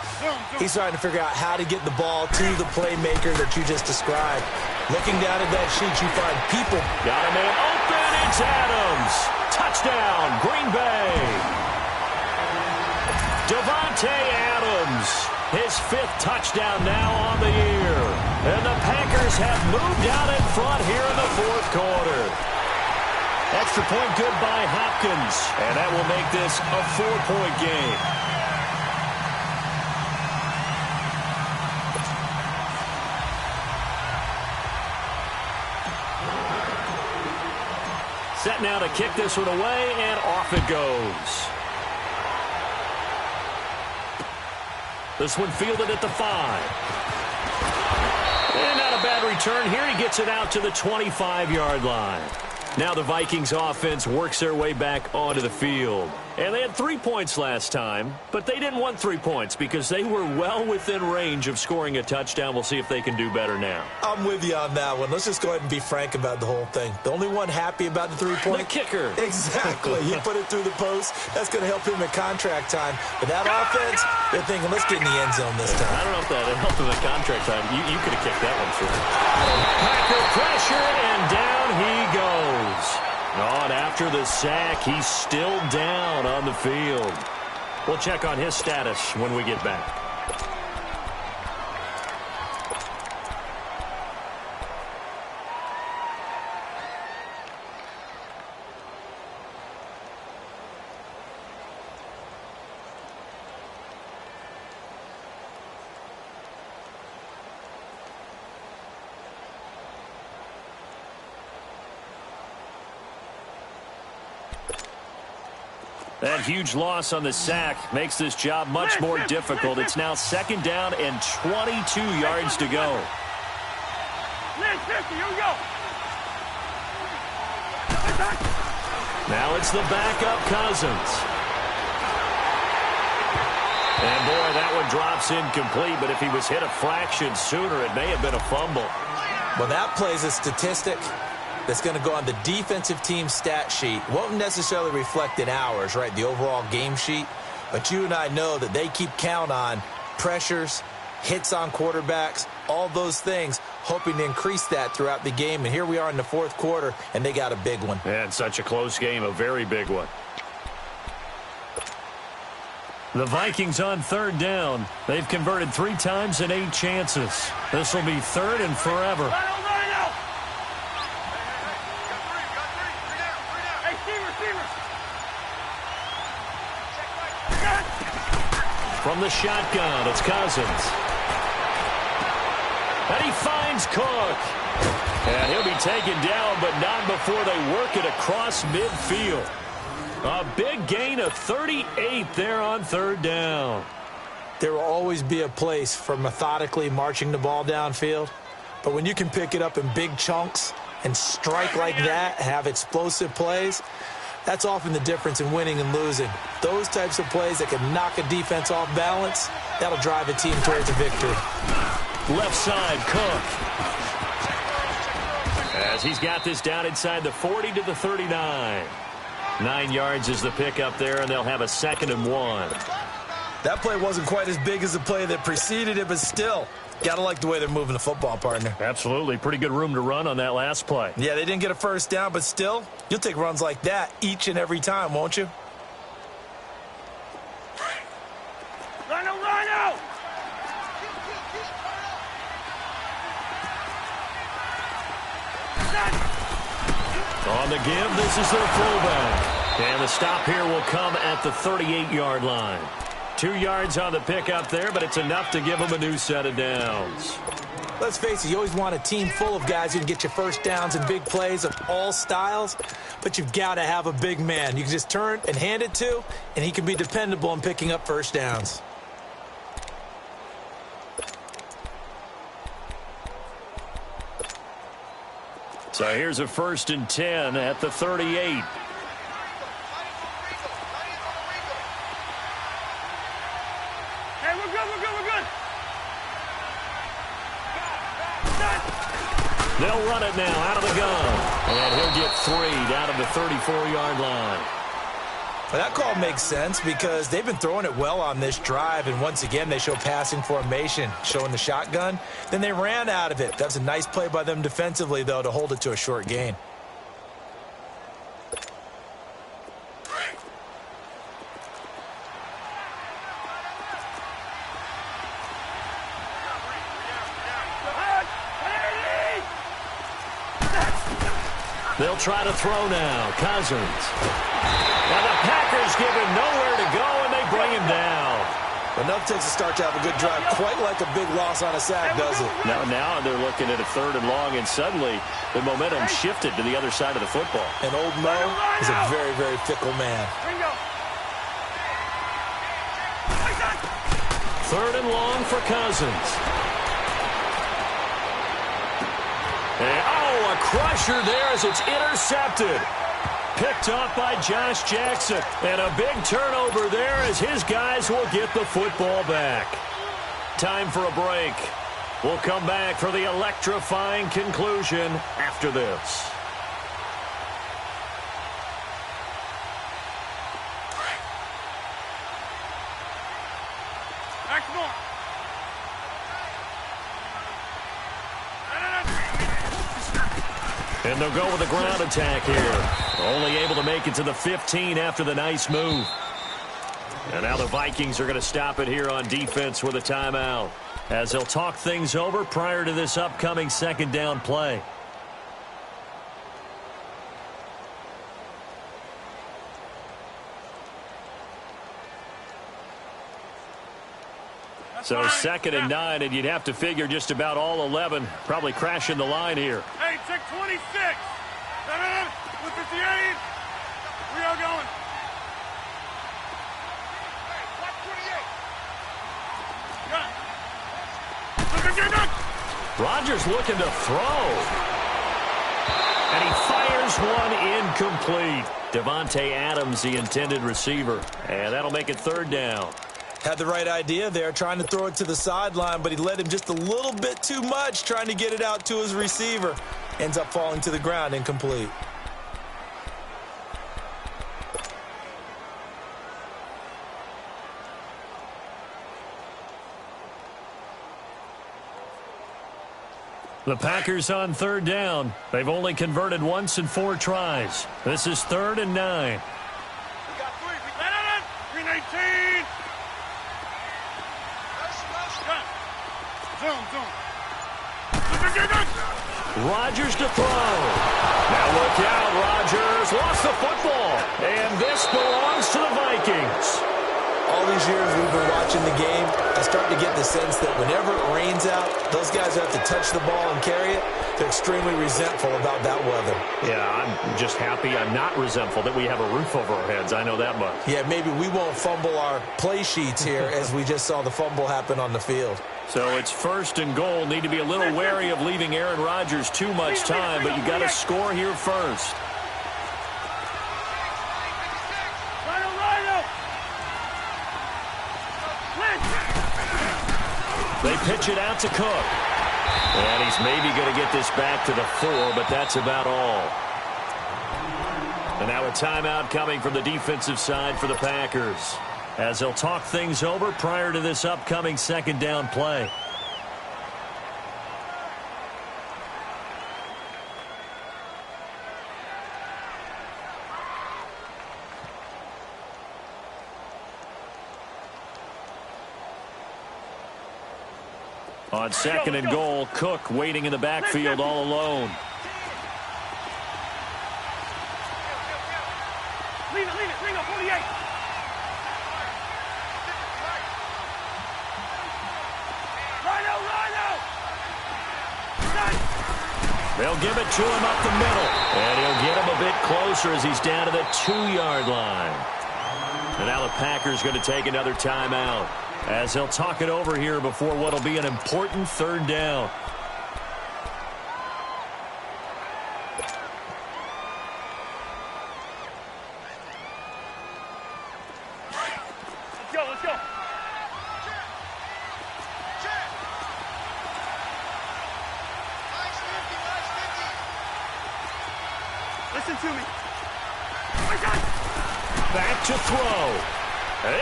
He's trying to figure out how to get the ball to the playmaker that you just described. Looking down at that sheet, you find people. Got a man open. It's Adams. Touchdown, Green Bay. Davante Adams. His 5th touchdown now on the year. And the Packers have moved out in front here in the 4th quarter. Extra point good by Hopkins. And that will make this a 4-point game. Set now to kick this one away, and off it goes. This one fielded at the 5. And not a bad return here. He gets it out to the 25-yard line. Now the Vikings offense works their way back onto the field. And they had 3 points last time, but they didn't want 3 points because they were well within range of scoring a touchdown. We'll see if they can do better now. I'm with you on that one. Let's just go ahead and be frank about the whole thing. The only one happy about the 3-point? The kicker. Exactly. He put it through the post. That's going to help him in contract time. But that offense, they're thinking, let's get in the end zone this time. I don't know if that helped him in contract time. You could have kicked that one through. Packer pressure, and down he goes. On after the sack, he's still down on the field. We'll check on his status when we get back. That huge loss on the sack makes this job much more difficult. It's now 2nd down and 22 yards to go. Now it's the backup Cousins. And boy, that one drops incomplete, but if he was hit a fraction sooner, it may have been a fumble. Well, that plays a statistic that's going to go on the defensive team stat sheet. Won't necessarily reflect in ours, right, the overall game sheet. But you and I know that they keep count on pressures, hits on quarterbacks, all those things, hoping to increase that throughout the game. And here we are in the 4th quarter, and they got a big one. And such a close game, a very big one. The Vikings on 3rd down. They've converted 3 times and 8 chances. This will be 3rd and forever. From the shotgun, it's Cousins. And he finds Cook. And he'll be taken down, but not before they work it across midfield. A big gain of 38 there on 3rd down. There will always be a place for methodically marching the ball downfield. But when you can pick it up in big chunks and strike like that, have explosive plays, that's often the difference in winning and losing. Those types of plays that can knock a defense off balance, that'll drive a team towards a victory. Left side, Cook. As he's got this down inside the 40 to the 39. 9 yards is the pickup there, and they'll have a 2nd and 1. That play wasn't quite as big as the play that preceded it, but still, gotta like the way they're moving the football, partner. Absolutely. Pretty good room to run on that last play. Yeah, they didn't get a first down, but still, you'll take runs like that each and every time, won't you? Rhino! On the give, this is their fullback. And the stop here will come at the 38-yard line. 2 yards on the pickup there, but it's enough to give them a new set of downs. Let's face it, you always want a team full of guys who can get you first downs and big plays of all styles, but you've got to have a big man you can just turn and hand it to, and he can be dependable in picking up first downs. So here's a 1st and 10 at the 38. Hey, we're good. They'll run it now out of the gun. And he'll get 3 down to the 34-yard line. Well, that call makes sense because they've been throwing it well on this drive, and once again they show passing formation, showing the shotgun. Then they ran out of it. That's a nice play by them defensively, though, to hold it to a short gain. They'll try to throw now. Cousins. Now the Packers give him nowhere to go, and they bring him down. Enough takes a start to have a good drive, quite like a big loss on a sack, does it? Now they're looking at a 3rd and long, and suddenly the momentum shifted to the other side of the football. And old Mo is a very, very fickle man. 3rd and long for Cousins. And, a crusher there as it's intercepted. Picked off by Josh Jackson. And a big turnover there as his guys will get the football back. Time for a break. We'll come back for the electrifying conclusion after this. And they'll go with a ground attack here. Only able to make it to the 15 after the nice move. And now the Vikings are going to stop it here on defense with a timeout, as they'll talk things over prior to this upcoming 2nd down play. So 2nd and 9, and you'd have to figure just about all 11 probably crashing the line here. Hey, check 26. With 58. We are going. Rodgers looking to throw. And he fires one incomplete. Devontae Adams, the intended receiver. And that'll make it 3rd down. Had the right idea there, trying to throw it to the sideline, but he led him just a little bit too much, trying to get it out to his receiver. Ends up falling to the ground, incomplete. The Packers on 3rd down. They've only converted once in 4 tries. This is 3rd and 9. We got 3. Green 18. Zoom. Rodgers to throw. Now look out, Rodgers lost the football. And this belongs to the Vikings. All these years we've been watching the game, I start to get the sense that whenever it rains out, those guys have to touch the ball and carry it. They're extremely resentful about that weather. Yeah, I'm just happy I'm not resentful that we have a roof over our heads. I know that much. Yeah, maybe we won't fumble our play sheets here as we just saw the fumble happen on the field. So it's 1st and goal. Need to be a little wary of leaving Aaron Rodgers too much time, but you got to score here first. They pitch it out to Cook. And he's maybe going to get this back to the 4, but that's about all. And now a timeout coming from the defensive side for the Packers, as they'll talk things over prior to this upcoming 2nd down play. On 2nd and goal, Cook waiting in the backfield all alone. Leave it, 48. They'll give it to him up the middle. And he'll get him a bit closer as he's down to the 2-yard line. And now the Packers going to take another timeout, as they'll talk it over here before what will be an important 3rd down. Let's go. Listen to me. Back to throw.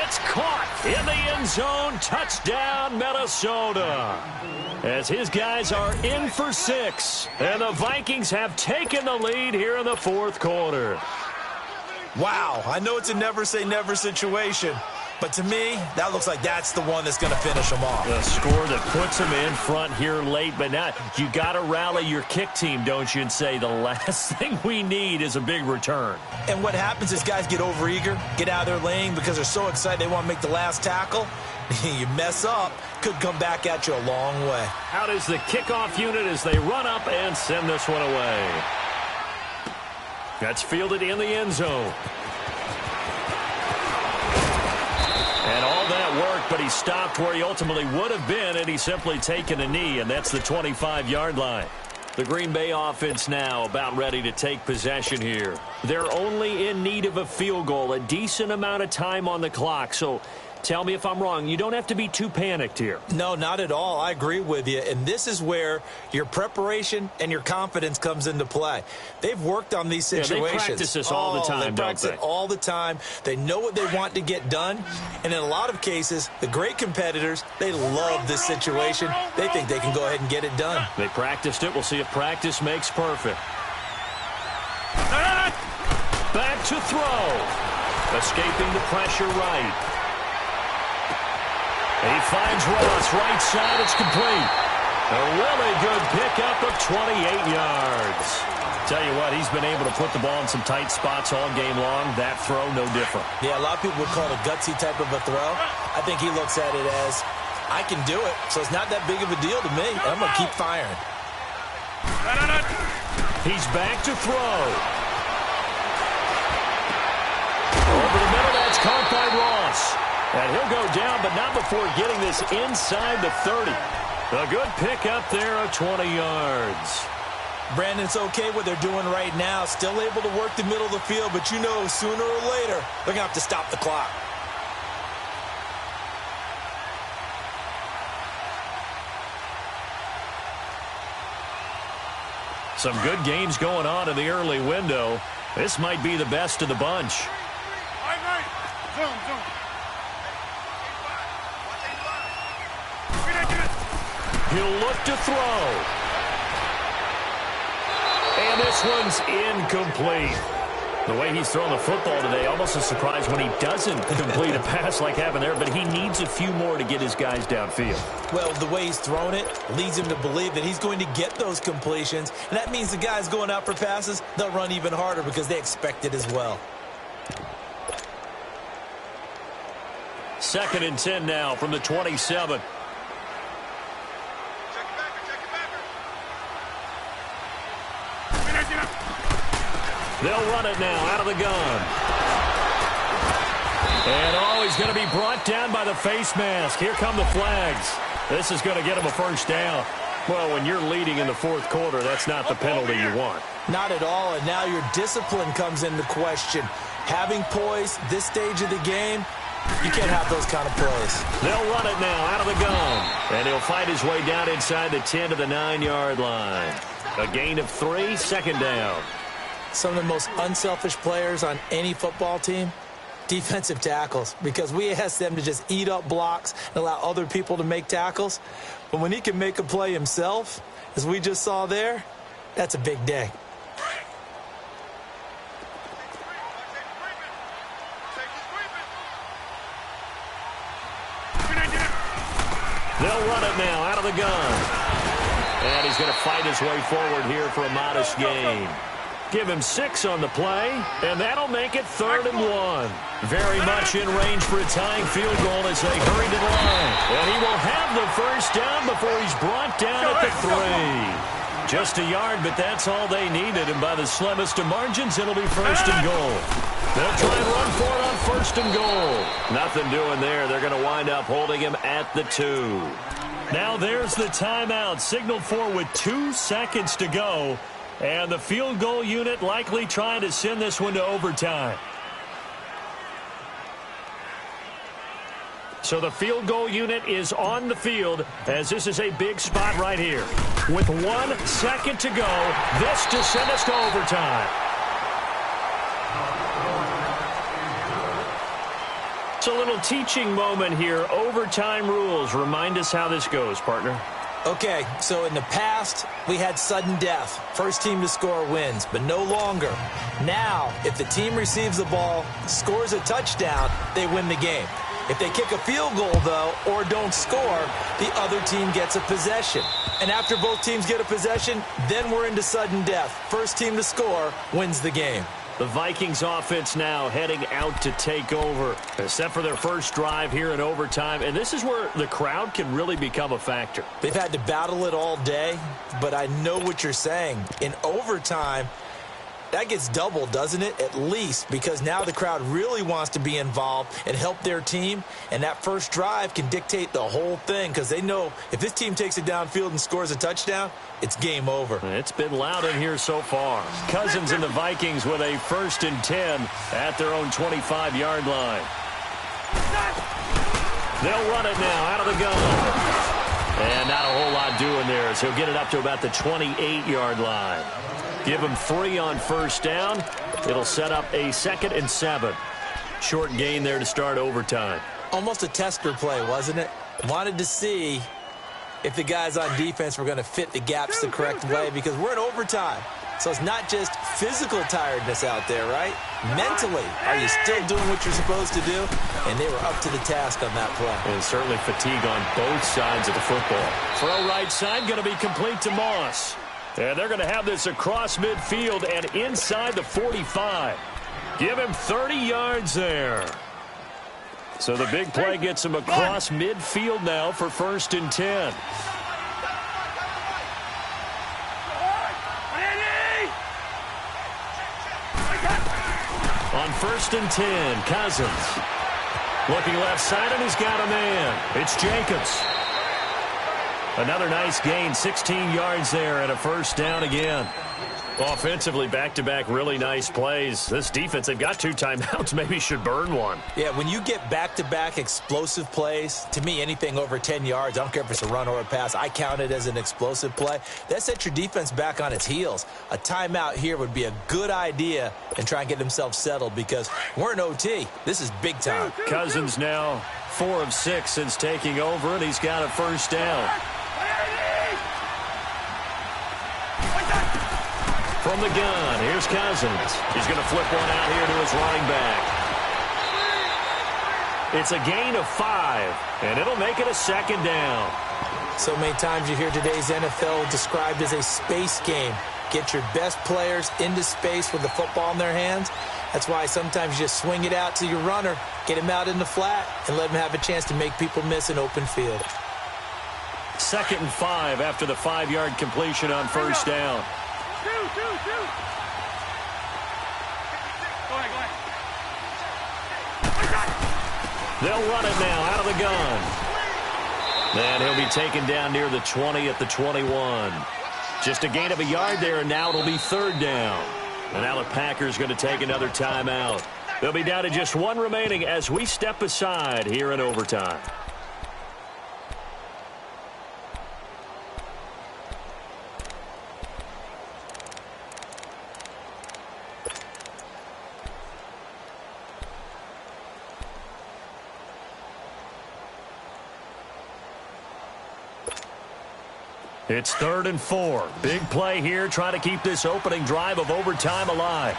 It's caught in the end zone. Touchdown, Minnesota. As his guys are in for 6. And the Vikings have taken the lead here in the fourth quarter. Wow, I know it's a never-say-never situation, but to me, that looks like that's the one that's going to finish them off. A score that puts them in front here late, but now you got to rally your kick team, don't you, and say the last thing we need is a big return. And what happens is guys get overeager, get out of their lane because they're so excited they want to make the last tackle. You mess up, could come back at you a long way. Out is the kickoff unit as they run up and send this one away. That's fielded in the end zone. And all that worked, but he stopped where he ultimately would have been, and he's simply taken a knee, and that's the 25-yard line. The Green Bay offense now about ready to take possession here. They're only in need of a field goal, a decent amount of time on the clock. So tell me if I'm wrong. You don't have to be too panicked here. No, not at all. I agree with you. And this is where your preparation and your confidence comes into play. They've worked on these situations. Yeah, they practice this all the time, They practice it all the time. They know what they want to get done. And in a lot of cases, the great competitors, they love this situation. They think they can go ahead and get it done. They practiced it. We'll see if practice makes perfect. Back to throw. Escaping the pressure right. He finds Ross, right side, it's complete. A really good pickup of 28 yards. Tell you what, he's been able to put the ball in some tight spots all game long. That throw, no different. Yeah, a lot of people would call it a gutsy type of a throw. I think he looks at it as, I can do it, so it's not that big of a deal to me. I'm going to keep firing. He's back to throw. Over the middle, that's caught by Ross. And he'll go down, but not before getting this inside the 30. A good pickup there of 20 yards. Brandon, it's okay what they're doing right now. Still able to work the middle of the field, but you know sooner or later they're going to have to stop the clock. Some good games going on in the early window. This might be the best of the bunch. Zoom. He'll look to throw. And this one's incomplete. The way he's thrown the football today, almost a surprise when he doesn't complete a pass like happened there, but he needs a few more to get his guys downfield. Well, the way he's thrown it leads him to believe that he's going to get those completions, and that means the guys going out for passes, they'll run even harder because they expect it as well. 2nd and 10 now from the 27. They'll run it now out of the gun. And he's going to be brought down by the face mask. Here come the flags. This is going to get him a first down. Well, when you're leading in the fourth quarter, that's not the penalty you want. Not at all, and now your discipline comes into question. Having poise this stage of the game, you can't have those kind of plays. They'll run it now out of the gun. And he'll fight his way down inside the 10 to the 9-yard line. A gain of 3, 2nd down. Some of the most unselfish players on any football team, defensive tackles, because we ask them to just eat up blocks and allow other people to make tackles. But when he can make a play himself, as we just saw there, that's a big day. They'll run it now out of the gun. And he's going to fight his way forward here for a modest gain. Give him 6 on the play, and that'll make it 3rd and 1. Very much in range for a tying field goal as they hurry to the line. And he will have the first down before he's brought down at the 3. Just a yard, but that's all they needed. And by the slimmest of margins, it'll be 1st and goal. They'll try and run for it on 1st and goal. Nothing doing there. They're going to wind up holding him at the 2. Now there's the timeout, signaled for with 2 seconds to go. And the field goal unit likely trying to send this one to overtime. So the field goal unit is on the field as this is a big spot right here. With 1 second to go, this to send us to overtime. a little teaching moment here. Overtime rules. Remind us how this goes, partner. Okay, so in the past, we had sudden death. First team to score wins, but no longer. Now, if the team receives the ball, scores a touchdown, they win the game. If they kick a field goal, though, or don't score, the other team gets a possession. And after both teams get a possession, then we're into sudden death. First team to score wins the game. The Vikings offense now heading out to take over, except for their first drive here in overtime. And this is where the crowd can really become a factor. They've had to battle it all day, but I know what you're saying. In overtime, that gets doubled, doesn't it? At least, because now the crowd really wants to be involved and help their team. And that first drive can dictate the whole thing, because they know if this team takes it downfield and scores a touchdown, it's game over. It's been loud in here so far. Cousins and the Vikings with a 1st and 10 at their own 25-yard line. They'll run it now out of the gun. And not a whole lot doing there as he'll get it up to about the 28-yard line. Give him 3 on first down. It'll set up a 2nd and 7. Short gain there to start overtime. Almost a tester play, wasn't it? Wanted to see if the guys on defense were going to fit the gaps the correct way, because we're in overtime. So it's not just physical tiredness out there, right? Mentally, are you still doing what you're supposed to do? And they were up to the task on that play. And certainly fatigue on both sides of the football. Throw right side going to be complete to Moss. And they're going to have this across midfield and inside the 45. Give him 30 yards there. So the big play gets him across midfield now for 1st and 10. On 1st and 10, Cousins. Looking left side, and he's got a man. It's Jacobs. Another nice gain, 16 yards there, and a 1st down again. Offensively, back-to-back really nice plays. This defense, they've got 2 timeouts, maybe should burn one. Yeah, when you get back-to-back explosive plays, to me, anything over 10 yards, I don't care if it's a run or a pass, I count it as an explosive play. That sets your defense back on its heels. A timeout here would be a good idea and try and get themselves settled, because we're in OT. This is big time. Cousins now 4 of 6 since taking over, and he's got a 1st down. From the gun, here's Cousins. He's going to flip one out here to his running back. It's a gain of 5, and it'll make it a 2nd down. So many times you hear today's NFL described as a space game. Get your best players into space with the football in their hands. That's why sometimes you just swing it out to your runner, get him out in the flat, and let him have a chance to make people miss an open field. 2nd and 5 after the 5-yard completion on 1st down. Go ahead. They'll run it now out of the gun. And he'll be taken down near the 20 at the 21. Just a gain of a yard there, and now it'll be 3rd down. And now the Packers going to take another timeout. They'll be down to just 1 remaining as we step aside here in overtime. It's 3rd and 4. Big play here, trying to keep this opening drive of overtime alive.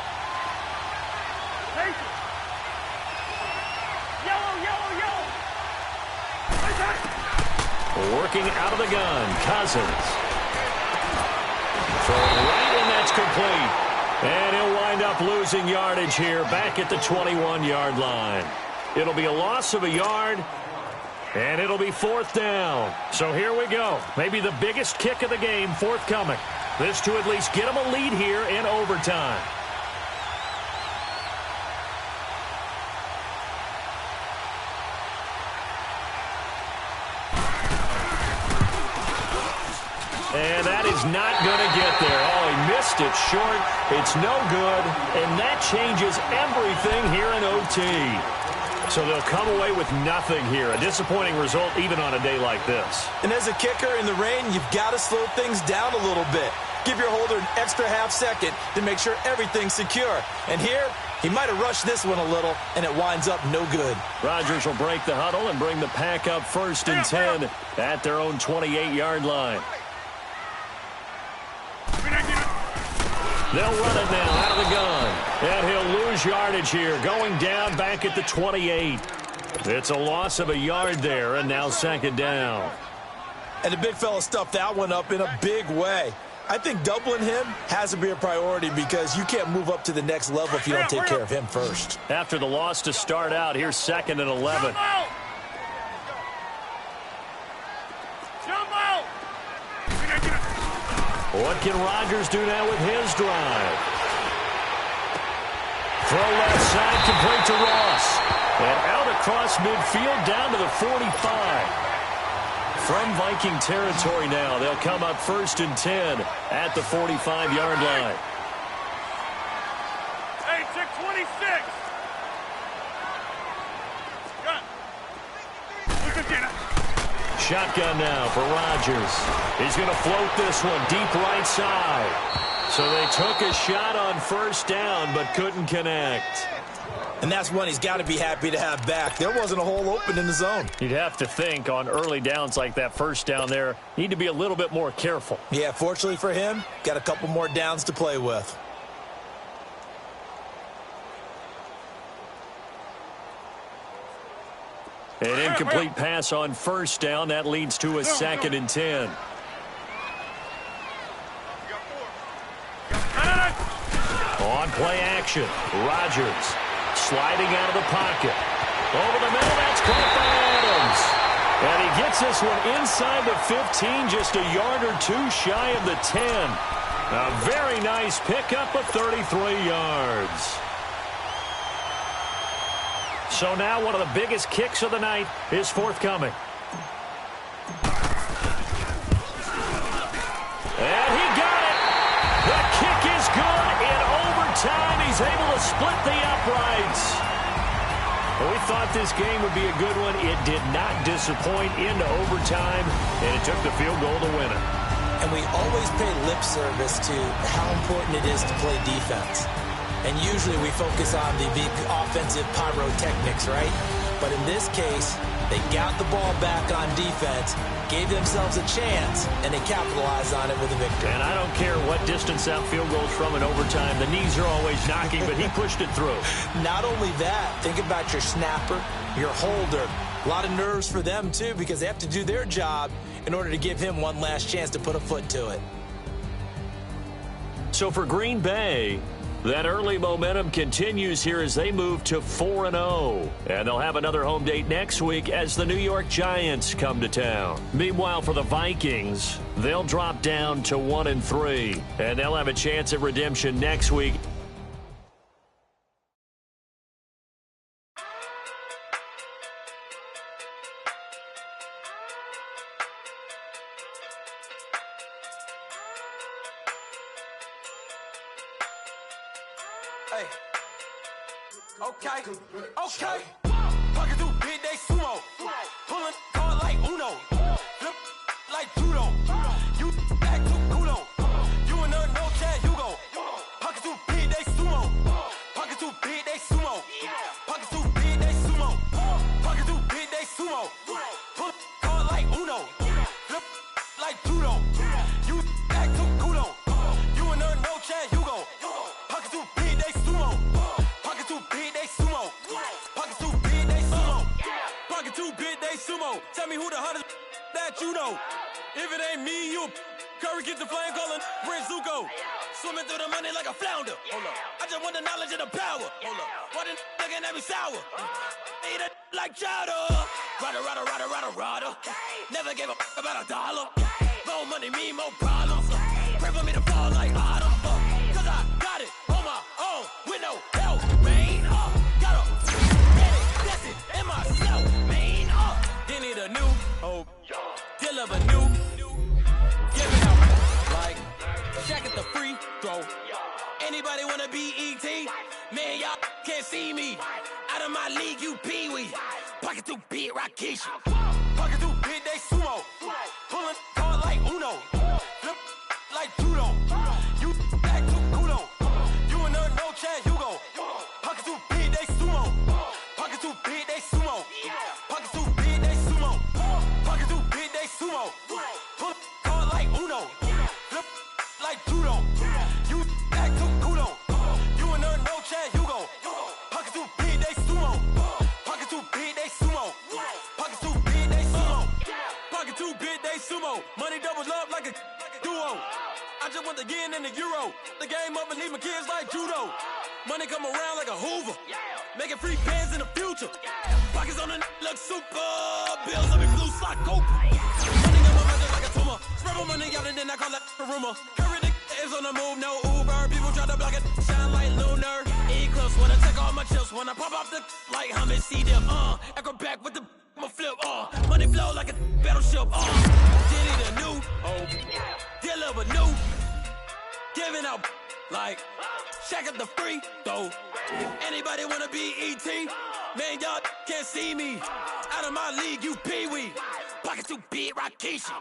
Working out of the gun, Cousins. Throwing right, and that's complete. And he'll wind up losing yardage here back at the 21-yard line. It'll be a loss of a yard. And it'll be 4th down. So here we go. Maybe the biggest kick of the game forthcoming. This to at least get them a lead here in overtime. And that is not going to get there. Oh, he missed it short. It's no good. And that changes everything here in OT. So they'll come away with nothing here. A disappointing result even on a day like this. And as a kicker in the rain, you've got to slow things down a little bit. Give your holder an extra half second to make sure everything's secure. And here, He might have rushed this one a little, and it winds up no good. Rodgers will break the huddle and bring the pack up 1st and 10 at their own 28-yard line. They'll run it now out of the gun. And he'll lose yardage here, going down back at the 28. It's a loss of a yard there, and now 2nd down. And the big fella stuffed that one up in a big way. I think doubling him has to be a priority because you can't move up to the next level if you don't take care of him first. After the loss to start out, here's 2nd and 11. What can Rodgers do now with his drive? Throw left side, complete to Ross. And out across midfield, down to the 45. From Viking territory now, they'll come up 1st and 10 at the 45-yard line. Hey, check 26. Shotgun now for Rodgers. He's going to float this one deep right side. So they took a shot on 1st down, but couldn't connect. And that's one he's got to be happy to have back. There wasn't a hole open in the zone. You'd have to think on early downs like that 1st down there, need to be a little bit more careful. Yeah, fortunately for him, got a couple more downs to play with. An incomplete pass on 1st down. That leads to a 2nd and 10. On play action, Rodgers sliding out of the pocket. Over the middle, that's caught by Adams. And he gets this one inside the 15, just a yard or two shy of the 10. A very nice pickup of 33 yards. So now one of the biggest kicks of the night is forthcoming. And he got it. The kick is good. In overtime, he's able to split the uprights. Well, we thought this game would be a good one. It did not disappoint into overtime, and it took the field goal to win it. And we always pay lip service to how important it is to play defense. And usually we focus on the big offensive pyrotechnics, right? But in this case, they got the ball back on defense, gave themselves a chance, and they capitalized on it with a victory. And I don't care what distance that field goes from in overtime. The knees are always knocking, but he pushed it through. Not only that, think about your snapper, your holder. A lot of nerves for them, too, because they have to do their job in order to give him one last chance to put a foot to it. So for Green Bay, that early momentum continues here as they move to 4-0. And they'll have another home date next week as the New York Giants come to town. Meanwhile, for the Vikings, they'll drop down to 1-3. And they'll have a chance at redemption next week. Hey, okay, Pocket through big day sumo. Pulling card like Uno. Flip like judo. You act too culo. You and her no chance, you go. Pocket through big day sumo. Pocket through big day sumo. Pocket through big day sumo. Pocket through big day sumo. Pull card like Uno. Flip like judo. You act too culo. You and her no chance, you go. Pocket through big day sumo. Pocket too big, they sumo. Pocket too big, they sumo. Pocket too big, they sumo. Tell me who the hottest that you know. If it ain't me, you Curry get the flame calling Prince Zuko. Swimming through the money like a flounder. Hold up. I just want the knowledge and the power. Hold up. Why the looking at me sour? Eat it like chowder. Rada. Never gave a about $1. More money, me, more problems. Pray for me to fall like autumn. Cause I got it on my own with no help, man. Got a blessing in myself, man. They need a new hope, deal of a new. Give it up like Shaq at the free throw. Anybody wanna be ET? Man, y'all can't see me. Out of my league, you pee-wee. Pocket too big, Rakisha. Pocket too big, they sumo. Pulling card like Uno. Flip like judo. You act too culo. You and her no chance, you go. Pocket sumo. Money doubles up like a duo. I just want the yen and the euro. The game up and leave my kids like judo. Money come around like a Hoover. Making free bands in the future. Pockets on the look super. Bills on me blue slot cope. Money got my mother like a tumor. Spread my money out and then I call that a rumor. Curry the is on the move, no Uber. People try to block it, shine like lunar. Eclipse when I take all my chips. When I pop off the like hummus, see them. Echo back with the flip. Money flow like a battleship. Diddy the new. Deliver new. Giving out like Shaq at the free throw. Anybody wanna be ET? Man, y'all can't see me. Out of my league, you pee-wee. Pockets too big, Rakishi.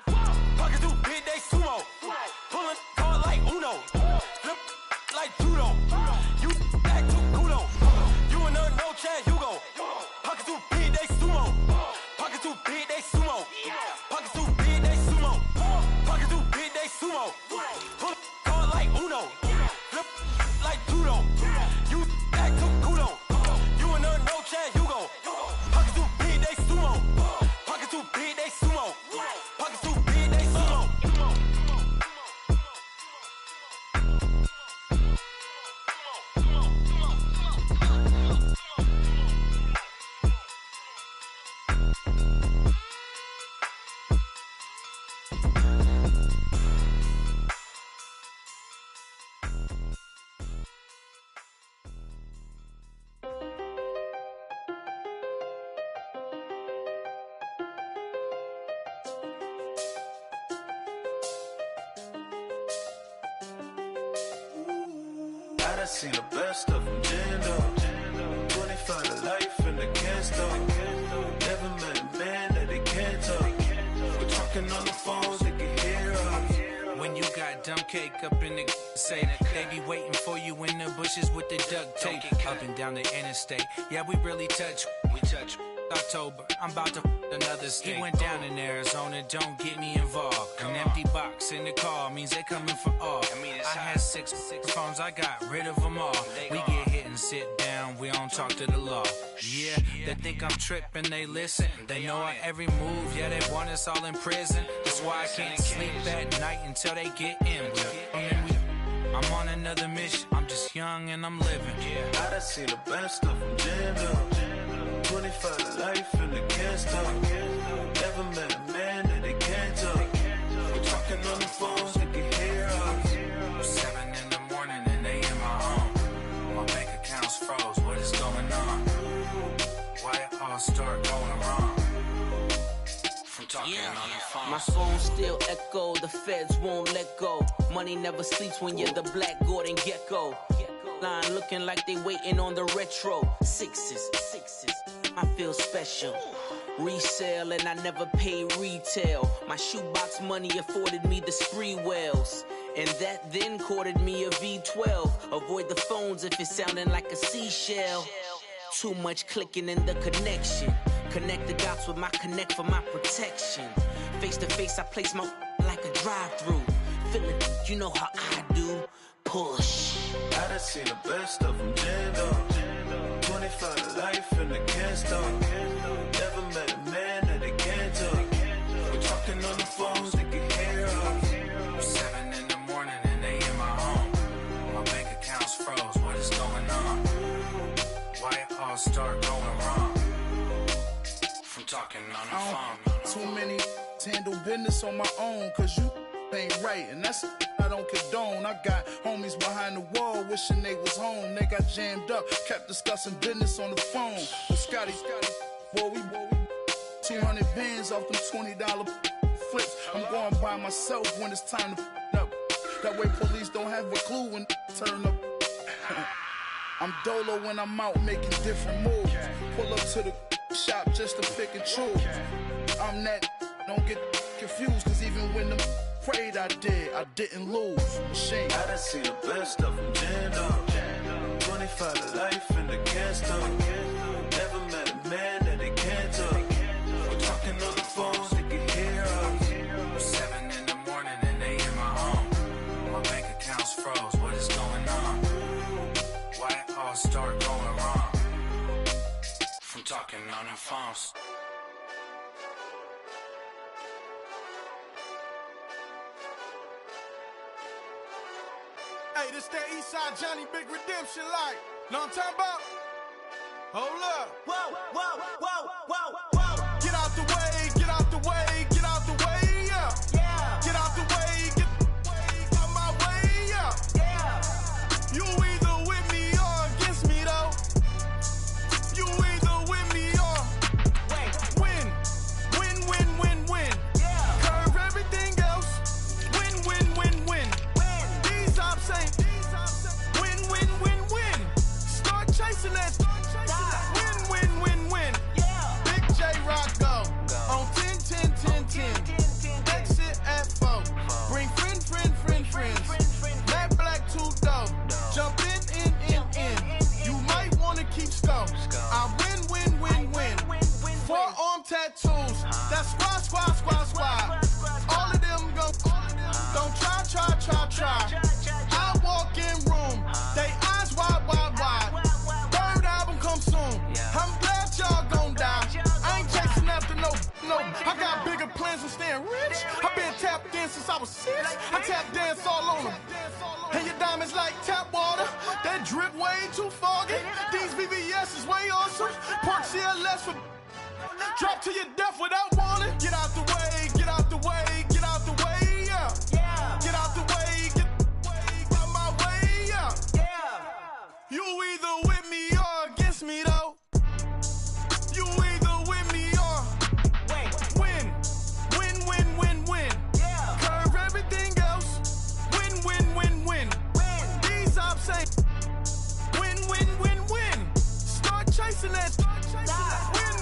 Pockets too big, they sumo. Pulling card like Uno. Flip like judo. You back to kudo. You and her, no Chad Hugo. Pockets too big, they sumo. Pockets too big, they sumo. Pockets too big, they sumo. Pockets too big, they sumo. Pull card like Uno. Flip like judo. You back to kudo. You and her, no Chad Hugo. Pockets too big, they sumo. Pockets too big, they sumo. Pockets too big, they sumo. I seen the best of them jammed up. 25 to life and they can't stop. Never met a man that they can't talk. We're talking on the phones, they can hear us. When you got dumb cake up in the say that they be waiting for you in the bushes with the duct tape up and down the interstate. Yeah, we really touch. We touch. October, I'm about to another state. He went down in Arizona, don't get me involved. An empty box in the car means they coming for all. I had six phones, I got rid of them all. We get hit and sit down, we don't talk to the law. Yeah, they think I'm tripping, they listen. They know our every move, yeah, they want us all in prison. That's why I can't sleep at night until they get in. I'm on another mission, I'm just young and I'm living. I done seen the best of them jammed up. 25 to life and they can't stop. Never met a man that they can't talk. We're talking on the phones, they can hear us. 7 in the morning and they in my home. My bank account's froze, what is going on? Why it all start going wrong? From talking on the phone. My phone still echo, the feds won't let go. Money never sleeps when you're the Black Gordon Gecko. Line looking like they waiting on the retro. Sixes, I feel special. Resale and I never pay retail. My shoebox money afforded me the spree wells. And that then courted me a V12. Avoid the phones if it's sounding like a seashell. Too much clicking in the connection. Connect the dots with my connect for my protection. Face to face, I place my like a drive-through. Feel it, you know how I do. Push. I done seen the best of them jammed up. 25 to life and they can't stop. Never met a man that they can't talk. We're talking on the phones, they can hear us. 7 in the morning and they in my home. My bank account's froze, what is going on? Why it all start going wrong? From talking on the phone. Too many handle business on my own, cause you ain't right, and that's I don't condone. I got homies behind the wall wishing they was home. They got jammed up, kept discussing business on the phone. With Scotty, boy, we 200 bands off them $20 flips. I'm going by myself when it's time to up. That way police don't have a clue when turn up. I'm dolo when I'm out making different moves. Pull up to the shop just to pick and choose. I'm that, don't get confused, cause even when the prayed I didn't lose. Machine. I done seen the best of them jammed up. 25 to life and they can't stop. Never met a man that they can't talk. We're talking on the phones, they can hear us. 7 in the morning and they in my home. My bank account's froze, what is going on? Why it all start going wrong? From talking on the phones. Hey, this that Eastside Johnny Big Redemption like. Know what I'm talking about? Hold up. Whoa, whoa, whoa, whoa, whoa. Get out the way, get out the way, get out the way, yeah. Yeah. Get out the way, get out my way, yeah. Yeah. You either with me or against me, though. You either with me or win. Win, win, win, win. Yeah. Curve everything else. Win, win, win, win. These ops ain't. Win, win, win, win. Start chasing that. Win, win, win, win. Yeah. Big J Rock go. On 10, 10, 10, 10. Exit at 4. Bring friends. Matt Black 2 dough. Jump in. You might wanna keep score. I win. Forearm tattoos. That's squad. All of them go. Don't try. I walk in room. They eyes wide. Third album come soon. I'm glad y'all gon' die. I ain't chasing after no. I got bigger plans than staying rich. I been tapped in since I was 6. I tap dance all on them. And your diamonds like tap water. That drip way too foggy. These VVS is way awesome. Park CLS for drop to your death without warning. Get out the way, get out the way, get out the way, yeah. Yeah. Get out the way, get out my way, yeah. Yeah. You either with me or against me, though. You either with me or win. Win. Yeah. Curve everything else. Win. These ops ain't. Win. Start chasing that.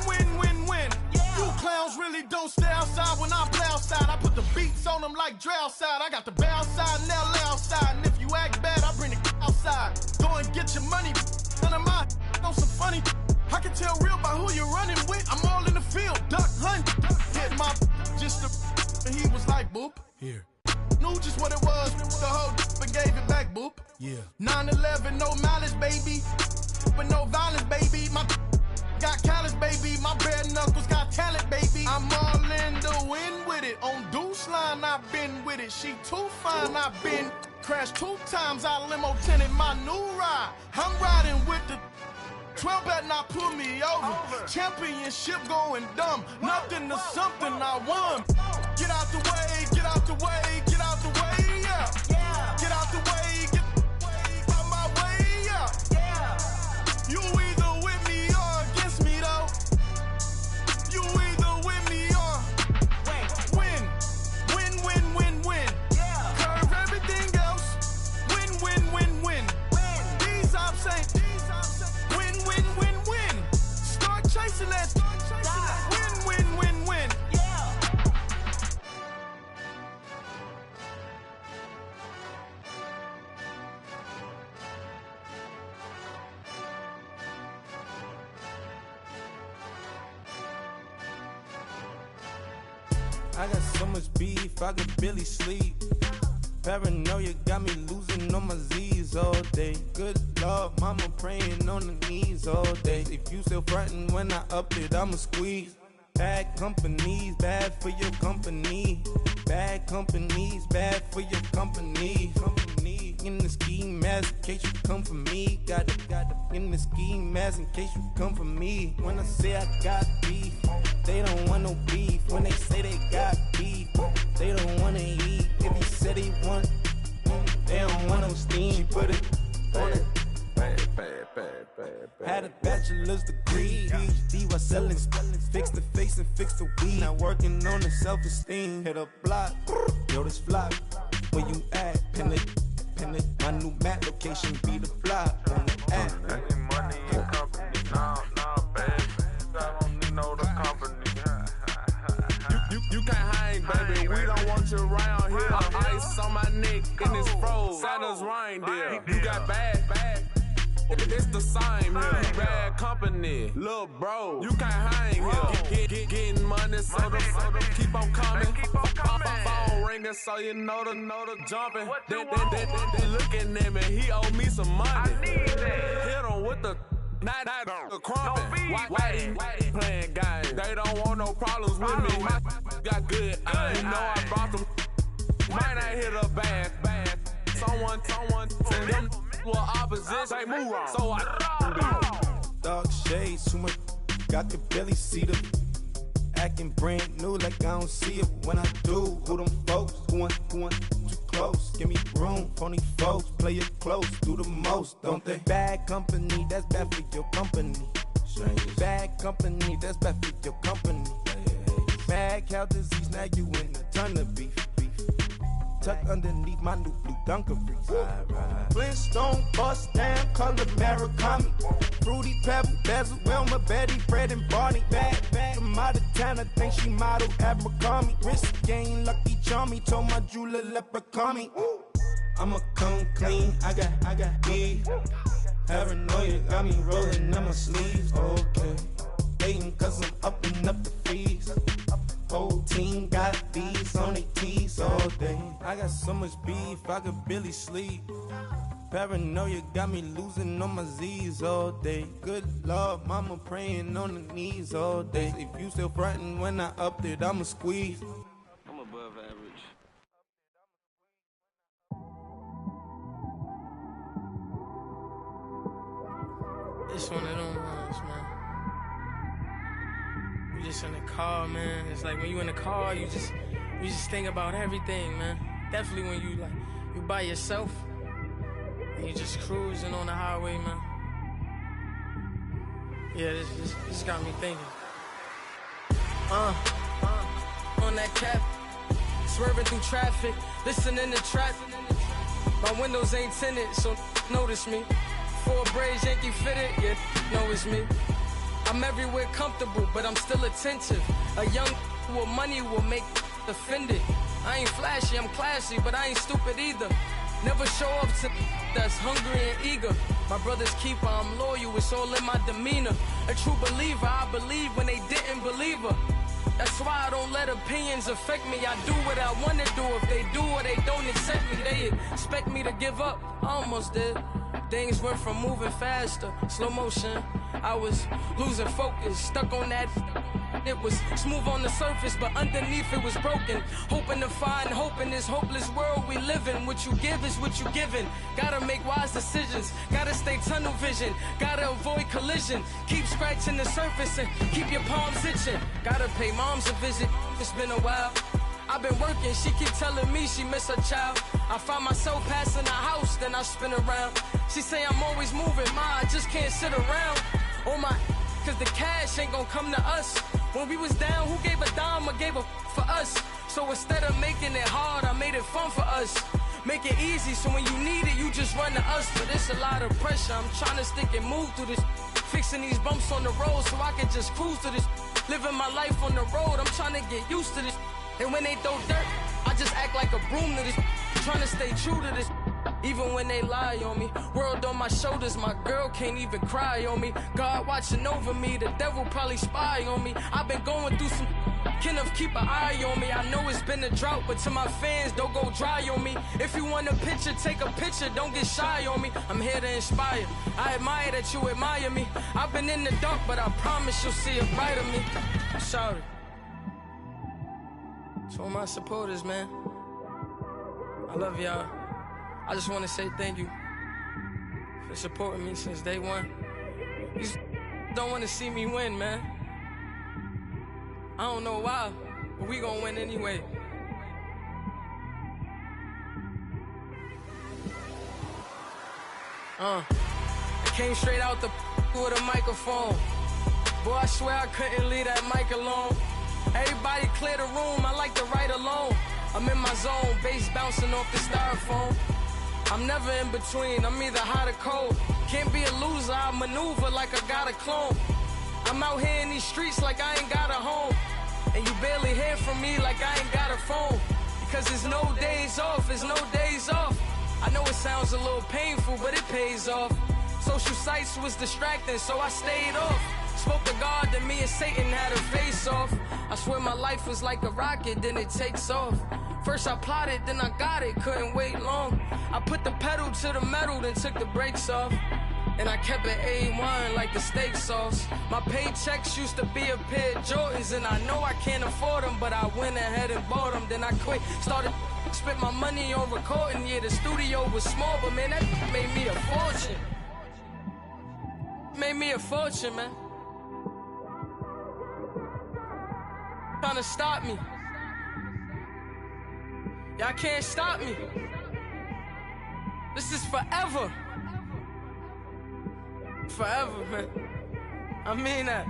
Win. Yeah. You clowns really don't stay outside when I play outside. I put the beats on them like drow side. I got the bounce side and they'll lay outside. And if you act bad, I bring the outside. Go and get your money. None of my know some funny. I can tell real by who you're running with. I'm all in the field. Duck hunt. Hit my just the. And he was like, boop. Here. Knew just what it was. The whole and gave it back, boop. Yeah. 9/11, no malice, baby. But no violence, baby. My got callous, baby. My bare knuckles got talent, baby. I'm all in the wind with it. On Deuce line, I've been with it. She too fine, I've been crashed 2 times. I limo tinted my new ride. I'm riding with the 12 better not pull me over. Championship going dumb. Nothing to something I won. Get out the way, get out the way, get out the way, yeah. Yeah. Get out the way, get out my way, yeah. Yeah. You either with me or against me, though. You either with me or win. Yeah. Curve everything else. Win. These ops ain't. Win. Start chasing that. Win. Yeah. I got so much beef, I could barely sleep. Paranoia got me losing on my Z's all day. Good Lord, mama praying on the knees all day. If you still frontin' when I up it, I'ma squeeze. Bad companies, bad for your company. Bad companies, bad for your company. In the ski mask, in case you come for me. Got it in the ski mask, in case you come for me. When I say I got beef, they don't want no beef. When they say they got beef, they don't wanna eat. If he said he want, they don't want no steam. She put it on it. Had a bachelor's degree, PhD while selling. Fix the face and fix the weed. Now working on the self-esteem. Hit a block, yo this flop. Where you at? Pin it. My new map location be the flop on the app. I need money and company, nah, baby. I don't need no company. You can't hang, baby. We don't want you around here. Ice on my neck in this froze. Santa's reindeer. You got bad. It's the same here. Bad company, little bro. You can't hang here. Getting money, so the keep on coming. Phone ringing, so you know the jumping. They looking at me, he owe me some money. I need that. Hit him with the the crumping. Why they playing games? They don't want no problems with me. My got good. I know I brought them. Might not hit a bad. Some someone, and them were opposites. They move on. So I Dark shades, too much, I could barely see them. Acting brand new like I don't see it when I do. Who them folks? Who want too close? Give me room, phony folks. Play it close, do the most, don't they? Bad company, that's bad for your company. Bad company, that's bad for your company. Mad cow disease, now you in a ton of beef. Tucked underneath my new blue Dunkaroos. Flintstone bust down, color Murakami. Fruity Pebble, Bezel, Wilma, Betty, Fred, and Barney. Bad from out of town, I think she modeled Abercrombie. Wrist game, Lucky Charmy, told my jeweler leprechaun. I'ma come clean, I got beef. Paranoia got me rolling on my sleeves. Okay, hating cause I'm upping up the fees. Whole team got these on their tees all day. I got so much beef, I could barely sleep. Paranoia got me losing on my Z's all day. Good Lord, mama praying on the knees all day. If you still frontin' when I upped it, I'ma squeeze. I'm above average. It's one of them ones, man. You just in the car, man. It's like when you in the car, you just think about everything, man. Definitely when you by yourself and you just cruising on the highway, man. Yeah, this got me thinking. On that cap, swerving through traffic, listening to trap. My windows ain't tinted, so notice me. 4 braids, Yankee fitted, yeah, know it's me. I'm everywhere comfortable, but I'm still attentive. A young with money will make offended. I ain't flashy, I'm classy, but I ain't stupid either. Never show up to that's hungry and eager. My brother's keeper, I'm loyal, it's all in my demeanor. A true believer, I believe when they didn't believe her. That's why I don't let opinions affect me. I do what I want to do. If they do or they don't accept me, they expect me to give up. I almost did. Things went from moving faster, slow motion. I was losing focus, stuck on that. It was smooth on the surface, but underneath it was broken. Hoping to find hope in this hopeless world we live in. What you give is what you given. Gotta make wise decisions, gotta stay tunnel vision, gotta avoid collision. Keep scratching the surface and keep your palms itching. Gotta pay moms a visit, it's been a while. I've been working, she keep telling me she miss her child. I find myself passing the house, then I spin around. She say I'm always moving, ma, I just can't sit around. Oh my, cause the cash ain't gonna come to us. When we was down, who gave a dime or gave a for us? So instead of making it hard, I made it fun for us. Make it easy, so when you need it, you just run to us. But it's a lot of pressure, I'm trying to stick and move through this. Fixing these bumps on the road so I can just cruise to this. Living my life on the road, I'm trying to get used to this. And when they throw dirt, I just act like a broom to this. Trying to stay true to this. Even when they lie on me, world on my shoulders, my girl can't even cry on me. God watching over me, the devil probably spy on me. I've been going through some, Kenneth keep an eye on me. I know it's been a drought, but to my fans, don't go dry on me. If you want a picture, take a picture, don't get shy on me. I'm here to inspire, I admire that you admire me. I've been in the dark, but I promise you'll see a brighter me. I'm sorry. To all my supporters, man, I love y'all. I just want to say thank you for supporting me since day one. You just don't want to see me win, man. I don't know why, but we gonna win anyway. I came straight out the with a microphone. Boy, I swear I couldn't leave that mic alone. Everybody clear the room, I like to write alone. I'm in my zone, bass bouncing off the styrofoam. I'm never in between, I'm either hot or cold. Can't be a loser, I maneuver like I got a clone. I'm out here in these streets like I ain't got a home. And you barely hear from me like I ain't got a phone. Because there's no days off, there's no days off. I know it sounds a little painful, but it pays off. Social sites was distracting, so I stayed off. Spoke to God, then me and Satan had a face off. I swear my life was like a rocket, then it takes off. First I plotted, then I got it, couldn't wait long. I put the pedal to the metal, then took the brakes off. And I kept it A1 like the steak sauce. My paychecks used to be a pair of Jordans, and I know I can't afford them, but I went ahead and bought them. Then I quit, started spent my money on recording. Yeah, the studio was small, but man, that made me a fortune. Made me a fortune, man. Trying to stop me. Y'all can't stop me. This is forever. Forever, man. I mean that.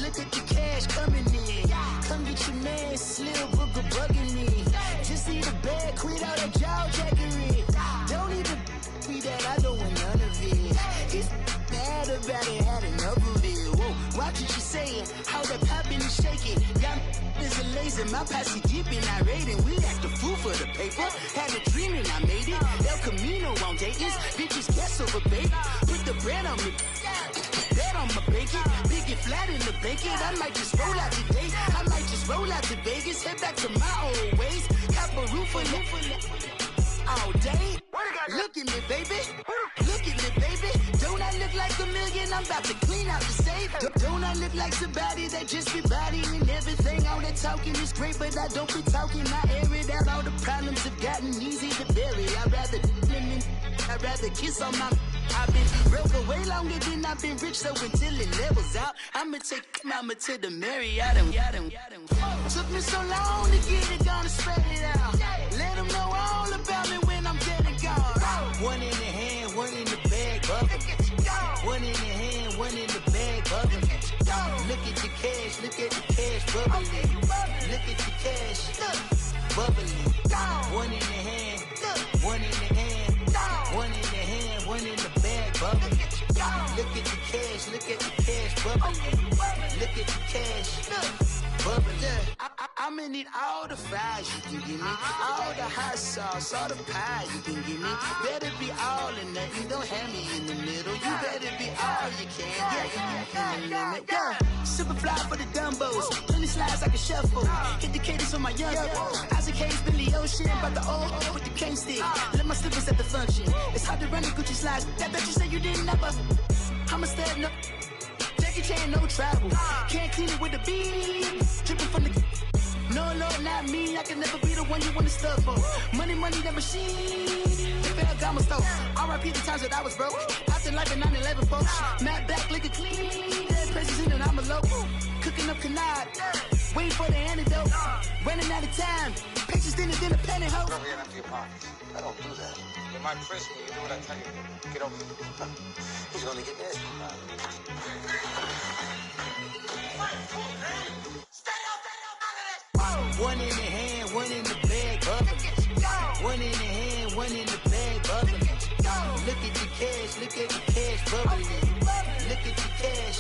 Look at the cash coming in. Come get your man, Slim Booger bugging me. Just need a bag, quit all that jaw jackery. Don't even be that, I don't want none of it. It's bad about it, had enough of it. Whoa, watch what you saying, how that poppin' and shaking. Y'all is a laser, my posse deep and I raiding. We act a fool for the paper, had a dream and I made it. El Camino on Dayton's, bitches guess over bait. Put the bread on me. Bet on my bacon, big and flat in the bacon. I might just roll out today. I might just roll out to Vegas, head back to my old ways. Cop a roof for all day. Look at me, baby. Look at me, baby. Don't I look like a million? I'm about to clean out the safe. Don't I look like somebody that just be bodying everything? All that talking is great, but I don't be talking. I air it out. All the problems have gotten easy to bury. I'd rather kiss on my. I've been broke for way longer than I've been rich, so until it levels out, I'ma take mama to the Marriott. Took me so long to get it, gonna spread it out. Let them know all about me when I'm dead and gone. One in the hand, one in the bag, bubble. One in the hand, one in the bag, bubble. Look at the cash, look at the cash, bubbling. Look at the cash, bubbling. One in the hand, one in the hand, one in the hand, one in the bag, bubbling. Look at the cash, look at the cash, bubbling. Look at the cash, bubbling. I'ma need all the fries you can give me, all the hot sauce, all the pie you can give me. Better be all or nothing, don't have me in the middle. You better be all you can, yeah. Super fly for the Dumbos, plenty slides I can shuffle. Hit the cadence on my young Isaac Hayes, Billy Ocean, about the old with the cane stick. Let my slippers at the function. It's hard to run the Gucci slides. That bet you say you didn't never. I'm a stab, no. Jackie Chan, no travel. Can't clean it with the beat. Dripping from the. No, not me. I can never be the one you want to stuff for. Money, the machine. Ferragamo stove. R.I.P. the times that I was broke. Acting like a 9/11 folks. Matte back, liquor clean. Dead places in and I'm a local. Cooking up canard. Waiting for the antidote. Running out of time. Pictures in the penny hoe. Rub your hand up your pockets. I don't do that. You might press me. You do what I tell you. Get over here. He's gonna get nasty. One in the hand, one in the bag, bubbling. One in the hand, one in the bag, bubbling. Look at the cash, look at the cash, bubbling. Look at the cash,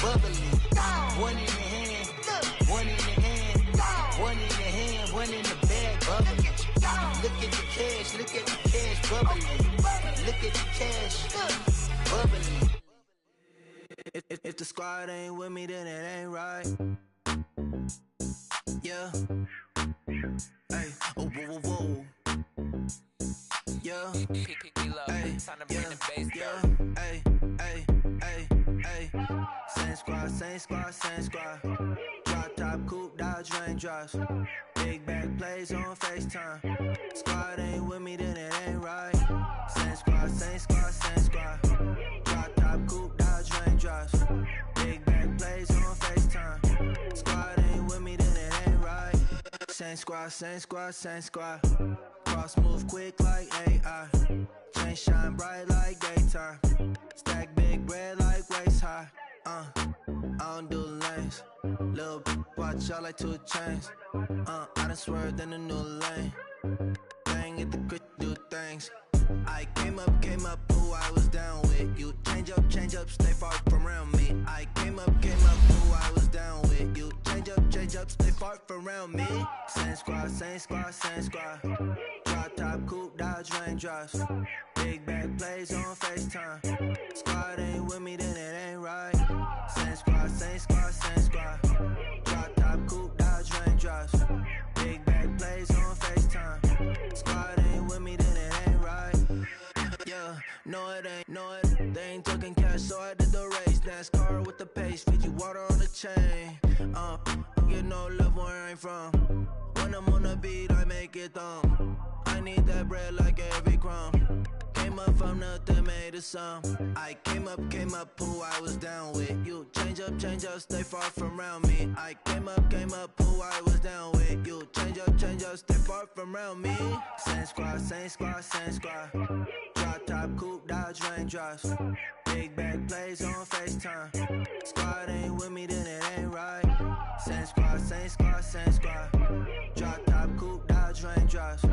bubbling. One in the hand, one in the hand, one in the hand, one in the bag, bubbling. Look at the cash, look at the cash, bubbling. Look at the cash, bubbling. If the squad ain't with me, then it ain't right. Yeah. Hey. Oh, whoa, whoa, whoa. Yeah. Hey. Yeah. Hey. Hey. Hey. Hey. Same squad, same squad, same squad. Drop top, coupe, Dodge raindrops. Big back plays on FaceTime. Squad ain't with me, then it ain't right. Same squad, same squad, same squad. Drop top, coupe, Dodge raindrops. Big back plays on FaceTime. Squad ain't with me, then it ain't right. Same squad, same squad, same squad. cross move quick like AI. Chain shine bright like daytime. Stack big bread like waist high. I don't do lanes. Little watch out like 2 chains. I done swerved in a new lane. Bang at the crit, do things. I came up, who I was down with. You change up, stay far from around me. I came up, who I was down with. You change up, stay far from around me. Same squad. Drop top, coupe, Dodge raindrops. Big bag plays on FaceTime. Squad ain't with me, then it ain't right. Same squad. Drop top, coupe, Dodge raindrops. Big bag plays on FaceTime. Squad ain't with me, then it ain't right. Yeah, no it ain't. They ain't talking cash, so I did the race. NASCAR with the pace, feed you water on the chain. Get no love where I'm from. When I'm on the beat, I make it thumb. I need that bread like every crumb. Came up from nothing, made a sum. I came up, who I was down with. You change up, stay far from around me. I came up, who I was down with. You change up, stay far from around me. Same squad. Drop top, coupe, Dodge raindrops. Big bag plays on FaceTime. Squad ain't with me, then it ain't right. Same squad. Drop top, coupe, Dodge raindrops.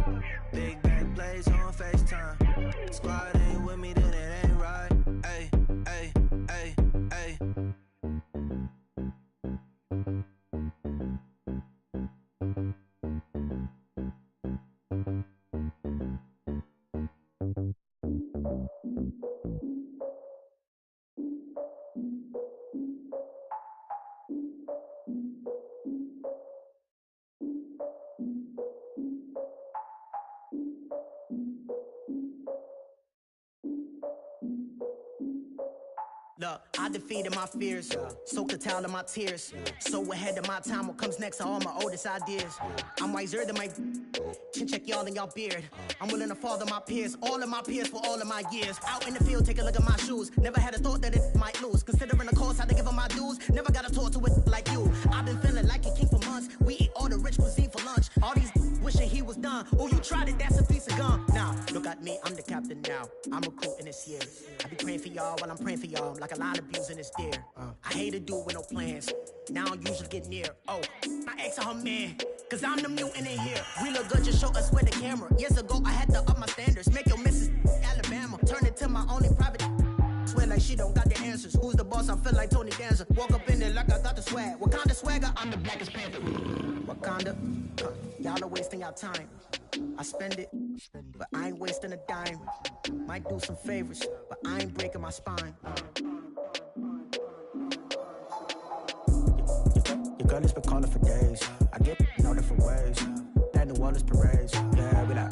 Big bag plays on FaceTime. Squad ain't with me, then it ain't right. Ay. Look, I defeated my fears, soaked the towel in my tears. So ahead of my time, what comes next are all my oldest ideas. I'm wiser than my chin check y'all in y'all beard. I'm willing to father my peers, all of my peers for all of my years. Out in the field, take a look at my shoes. Never had a thought that it might lose. Considering the cost, had to give them my dues. Never got a talk to it like you. I've been feeling like a king for months. We eat all the rich cuisine for lunch. All these wishing he was done. Oh, you tried it, that's a piece of gum. Now, look at me, I'm the captain now. I'm recruiting this year. I be praying for y'all while I'm praying for y'all. Like a line abusing this deer. I hate a dude with no plans. Now I usually get near. Oh, my ex her man. Cause I'm the mutant in here. We look good, just show us with the camera. Years ago, I had to up my standards. Make your missus Alabama. Turn it to my only private. Swear like she don't got the answers. Who's the boss? I feel like Tony Danza. Walk up in there like I got the swag. What kind of swagger? I'm the blackest panther. Wakanda. Y'all are wasting your time. I spend it, but I ain't wasting a dime. Might do some favors, but I ain't breaking my spine. Your girl has been calling for days. I get in all different ways. That New Orleans parades. Yeah, we like,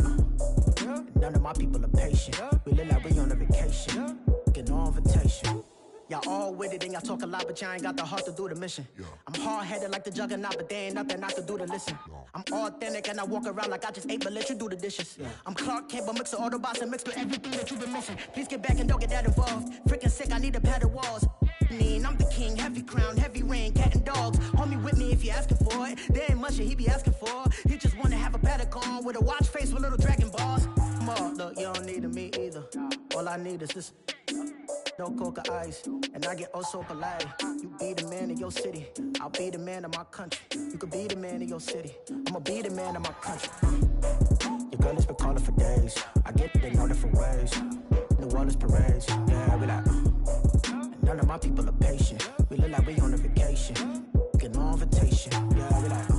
none of my people are patient. We look like we on a vacation. Get no invitation. Y'all all with it and y'all talk a lot, but y'all ain't got the heart to do the mission. I'm hard-headed like the juggernaut, but there ain't nothing I can do to listen. I'm authentic and I walk around like I just ate, but let you do the dishes. I'm Clark Kent, but mix the Autobots and mixed with everything that you've been missing. Please get back and don't get that involved. Freaking sick, I need to pad the walls. I'm the king, heavy crown, heavy rain, cat and dogs. Homie with me if you're asking for it. There ain't much that he be asking for. He just wanna have a paddock on with a watch face with little dragon balls. Look, you don't need me either. All I need is this. No coca ice, and I get oh so polite. You be the man of your city, I'll be the man of my country. You could be the man of your city, I'ma be the man of my country. Your girl has been calling for days. I get it in all different ways. New Orleans parades, yeah, we like. None of my people are patient. We look like we on a vacation. Get no invitation, yeah, we like.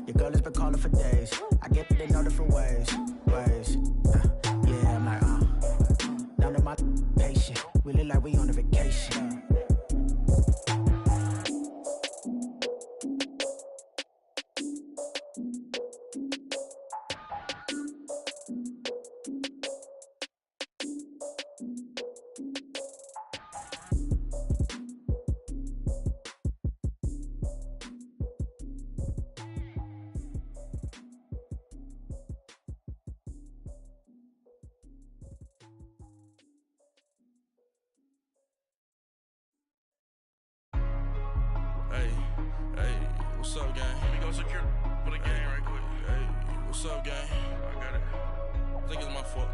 Your girl has been calling for days. I get it in all different ways. Yeah, I'm like, none of my patient. We look like we on a vacation. What's up, gang? Let me go secure for the game right quick. Hey, What's up, gang? I got it. I think it's my fault.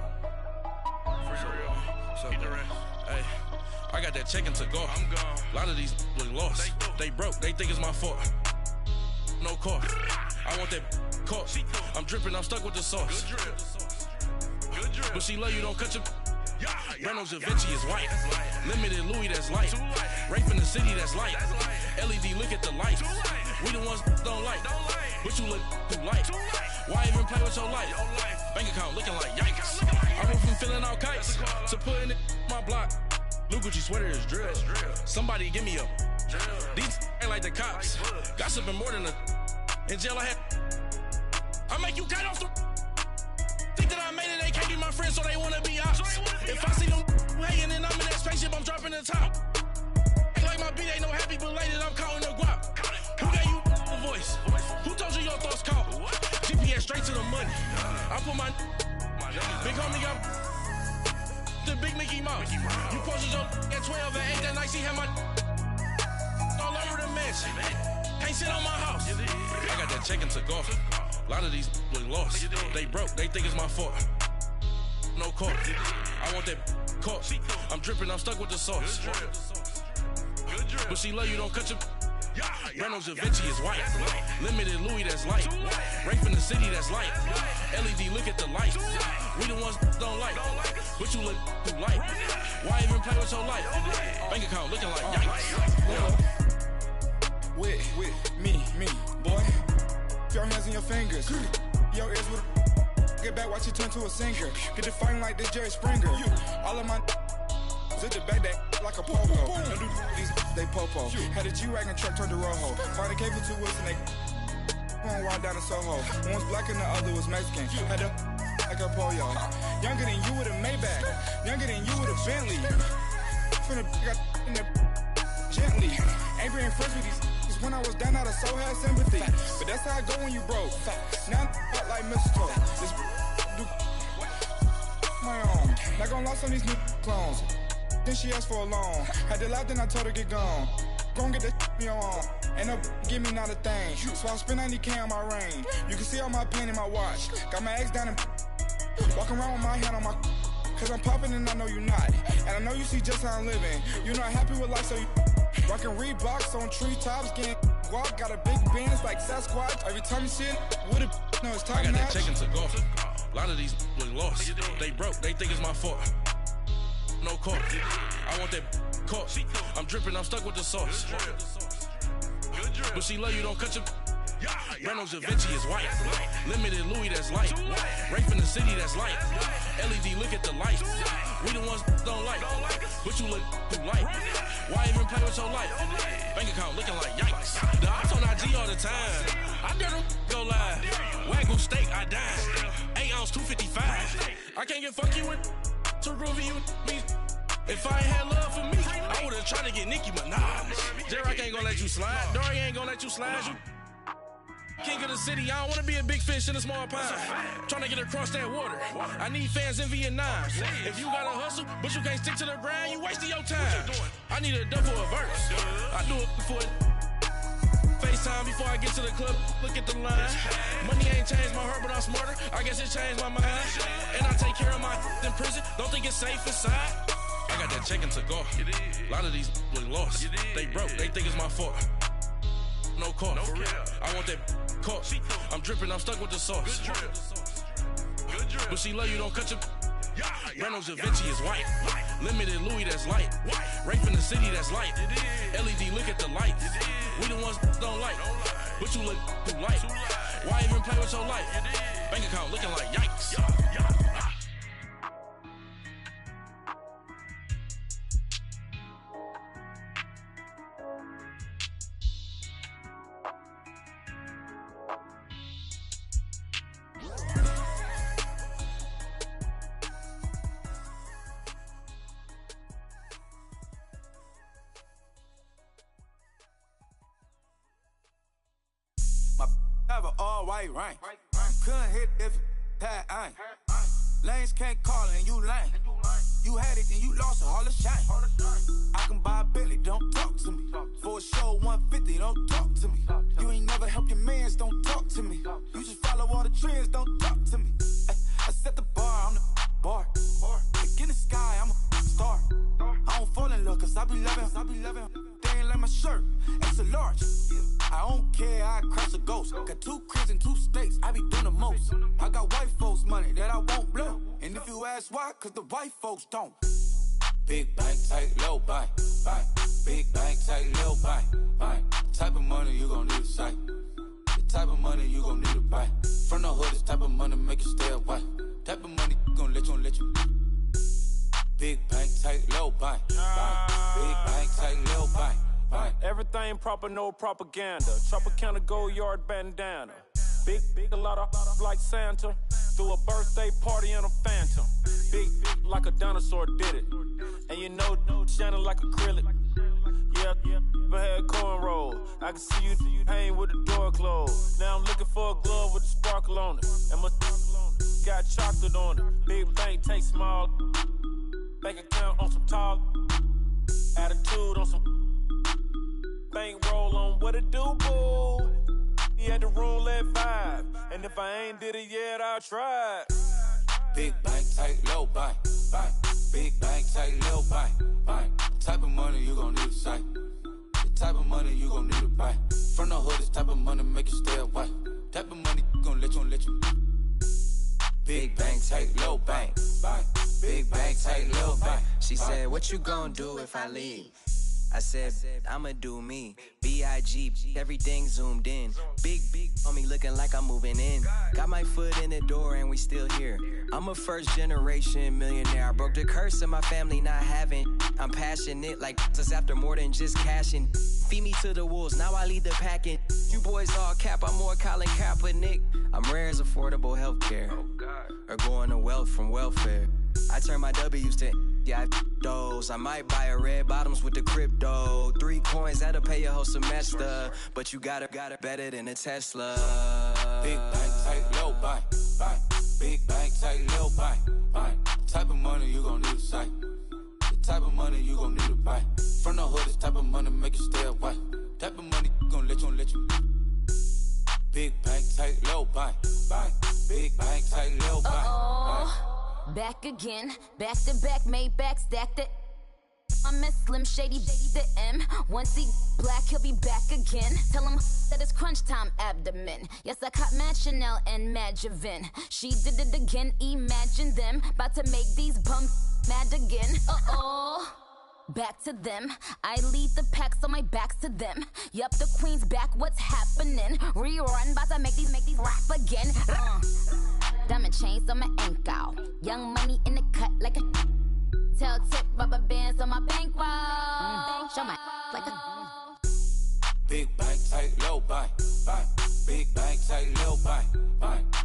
For real. What's up, man? Hey, I got that chicken to go. I'm gone. A lot of these look lost. They broke. They think it's my fault. No car. I want that caught. I'm dripping. I'm stuck with the sauce. Good drip. But she love you. Don't cut your. Reynolds Da Vinci is white. Limited Louis, that's light. Rape in the city, that's light. LED, look at the lights. We the ones don't like. But you look too light. Why even play with your life? Bank account looking like yikes. I went from filling out kites to putting it in my block. New Gucci sweater is drill. Somebody give me a. These ain't like the cops. Gossiping more than a. In jail I had. I make you cut off the. Think that I made it, they can't be my friends, so they wanna be ops. If I see them hating and I'm in that spaceship, I'm dropping the top. Ain't like my beat ain't no happy belated, I'm counting the guap. Who gave you a voice? Who told you your thoughts count? GPS straight to the money. I put my big homie got the big Mickey Mouse. You posted your at 12 and 8 that night, she had my all over the mansion. Can't sit on my house. I got that chicken to go. A lot of these look lost. They broke, they think it's my fault. No car. I want that caught. I'm dripping, I'm stuck with the sauce. But she love you, don't cut your. Reynolds Da Vinci is white. Limited Louis, that's light. Rape in the city, that's light. LED, look at the lights. We the ones don't like. But you look too light. Why even play with your life? Bank account looking like yikes. With me, boy. Your hands and your fingers. Your ears with a. Get back, watch you turn to a singer. Get the fighting like this Jerry Springer. All of my. Zit the back that like a popo. No do these they popo. Had a G-Wagon truck turned to Rojo. Find a cable 2 wheels and they. Going wild down in Soho. One was black and the other was Mexican. Had a. Like a pollo. Younger than you with a Maybach. Younger than you with a Bentley. From the. Got in the. Gently. Ain't being friends with these. When I was down, I so had sympathy. But that's how I go when you broke. Now I'm like mistletoe. This do my own. Not gonna lost on these new clones. Then she asked for a loan. Had to laugh, then I told her get gone. Gon' get that me on. Ain't no give me not a thing. So I spend 90K on my range. You can see all my pain in my watch. Got my ex down and walking around with my hand on my. Cause I'm popping and I know you not. And I know you see just how I'm living. You're not happy with life, so you. Rockin' Reeboks on treetops, getting guap, got a big Benz like Sasquatch. Every time you see it, with it, no, it's time I got match. that chicken to go. A lot of these look lost. They broke, they think it's my fault. No car. I want that caught. I'm dripping, I'm stuck with the sauce. But she love you, don't cut your. Reynolds Da Vinci is white. Limited Louis, that's light. Rape in the city, that's light. LED, look at the lights. We the ones don't like. But you look too light. Why even play with your life? Bank account looking like yikes. The ops on IG all the time. I dare them go live. Wagyu steak, I dine. 8 ounce, 255. I can't get fuck you with too groovy you me. If I ain't had love for me, I would've tried to get Nicki Minaj. J-Rock ain't gonna let you slide. Dory ain't gonna let you slide. You king of the city, I don't wanna be a big fish in a small pond. Trying to get across that water. I need fans in Vietnam. If you gotta hustle, but you can't stick to the grind, you wasting your time. I need a double a verse. I do it before FaceTime before I get to the club. Look at the line. Money ain't changed my heart, but I'm smarter. I guess it changed my mind. And I take care of my in prison. Don't think it's safe inside. I got that chicken to go. A lot of these look lost. They broke. They think it's my fault. No car. I want that caught. I'm dripping, I'm stuck with the sauce. But she love you, don't cut your. Reynolds Da Vinci is white. Limited Louis, that's light. Rape in the city, that's light. LED, look at the lights. We the ones don't like. But you look too light. Why even play with your life? Bank account looking like yikes. Have an all-white rank. Couldn't hit if it had ain't. Lanes can't call it and you lame. You had it and you lost it, all the shame. I can buy a Billy, don't talk to me. For a show 150, don't talk to me. You ain't never helped your mans, don't talk to me. You just follow all the the trends, don't talk to me. Ay, I set the bar, I'm the bar. Look in the sky, I'm a star. I don't fall in love, cause I be loving. They ain't like my shirt, extra large. I don't care, I cross a ghost. Got 2 cribs in 2 states, I be doing the most. I got white folks' money that I won't blow. And if you ask why, cause the white folks don't. Big bank, tight, low buy. Big bank, tight, low buy. Type of money you gon' need a sight. The type of money you gon' need to buy. From the hood, this type of money make you stay away. Type of money gon' let you. Big bank, tight, low buy. Big bank, tight, low buy. Everything proper, no propaganda. Tropicana gold yard bandana. Big, a lot of like Santa. Threw a birthday party in a phantom. Big like a dinosaur did it. And you know, shining like acrylic. Yeah, but had cornrow. I can see you hang with the door closed. Now I'm looking for a glove with a sparkle on it. And my got chocolate on it. Big bank, take small. Bank account on some talk. Attitude on some. Bank roll on what it do, boo. He had the roulette vibe. And if I ain't did it yet, I'll try. Big bank, tight, low buy. Big bank, tight, low buy. Type of money you gon' need a sight. The type of money you gon' need to buy. From the hood, this type of money make you stay away. Type of money gon' let you. Big bank, tight, low buy. Big bank, tight, low buy. She said, what you gon' do if I leave? I said, I'ma do me. B.I.G. Everything zoomed in. Big on me looking like I'm moving in. Got my foot in the door and we still here. I'm a first generation millionaire. I broke the curse of my family not having. I'm passionate like just after more than just cashing. Feed me to the wolves, now I lead the packing. You boys all cap, I'm more Colin Kaepernick. I'm rare as affordable healthcare. Or going to wealth from welfare. I turn my W's to those. I might buy a red bottoms with the crypto. 3 coins, that'll pay your whole semester. But you got it better than a Tesla. Big bank, tight, low buy. Big bank, tight, low buy. Type of money you gon' need a sight. The type of money you gon' need to buy. From the hood, this type of money make you stay away. Type of money gon' let you. Big bank, tight, low buy. Big bank, tight, low buy. Back again, back to back, made back, stacked it. I'm a Slim Shady, the M. Once he black, he'll be back again. Tell him that it's crunch time abdomen. Yes, I caught Mad Chanel and Mad Javin. She did it again, imagine them. About to make these bums mad again. Back to them. I lead the pack, so my back's to them. Yup, the queen's back, what's happening? Rerun, about to make these rap again. Diamond chains on my ankle. Young money in the cut like a tail tip, rubber bands on my bankroll. Show my like a big bank, tight, low buy. Big bank, tight, low buy.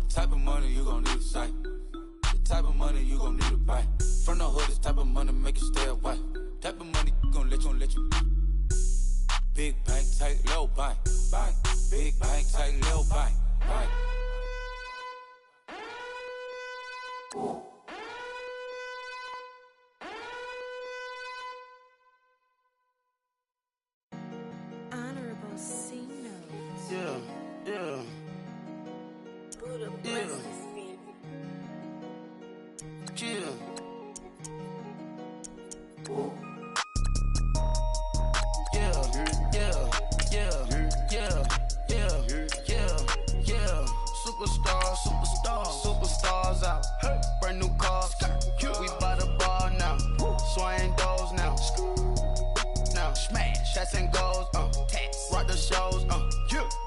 Type of money you gon' need a sight. The type of money you gon' need to buy. From the hood, this type of money make you stay away. Type of money gon' let you. Big bank, tight, low buy. Big bank, tight, low buy. Honorable C notes. Yeah. Buddha blesses me. Chill. Superstars out. Brand new cars. We by the bar now. Swaying doors now. Now smash. Shots and goals. Rock the shows.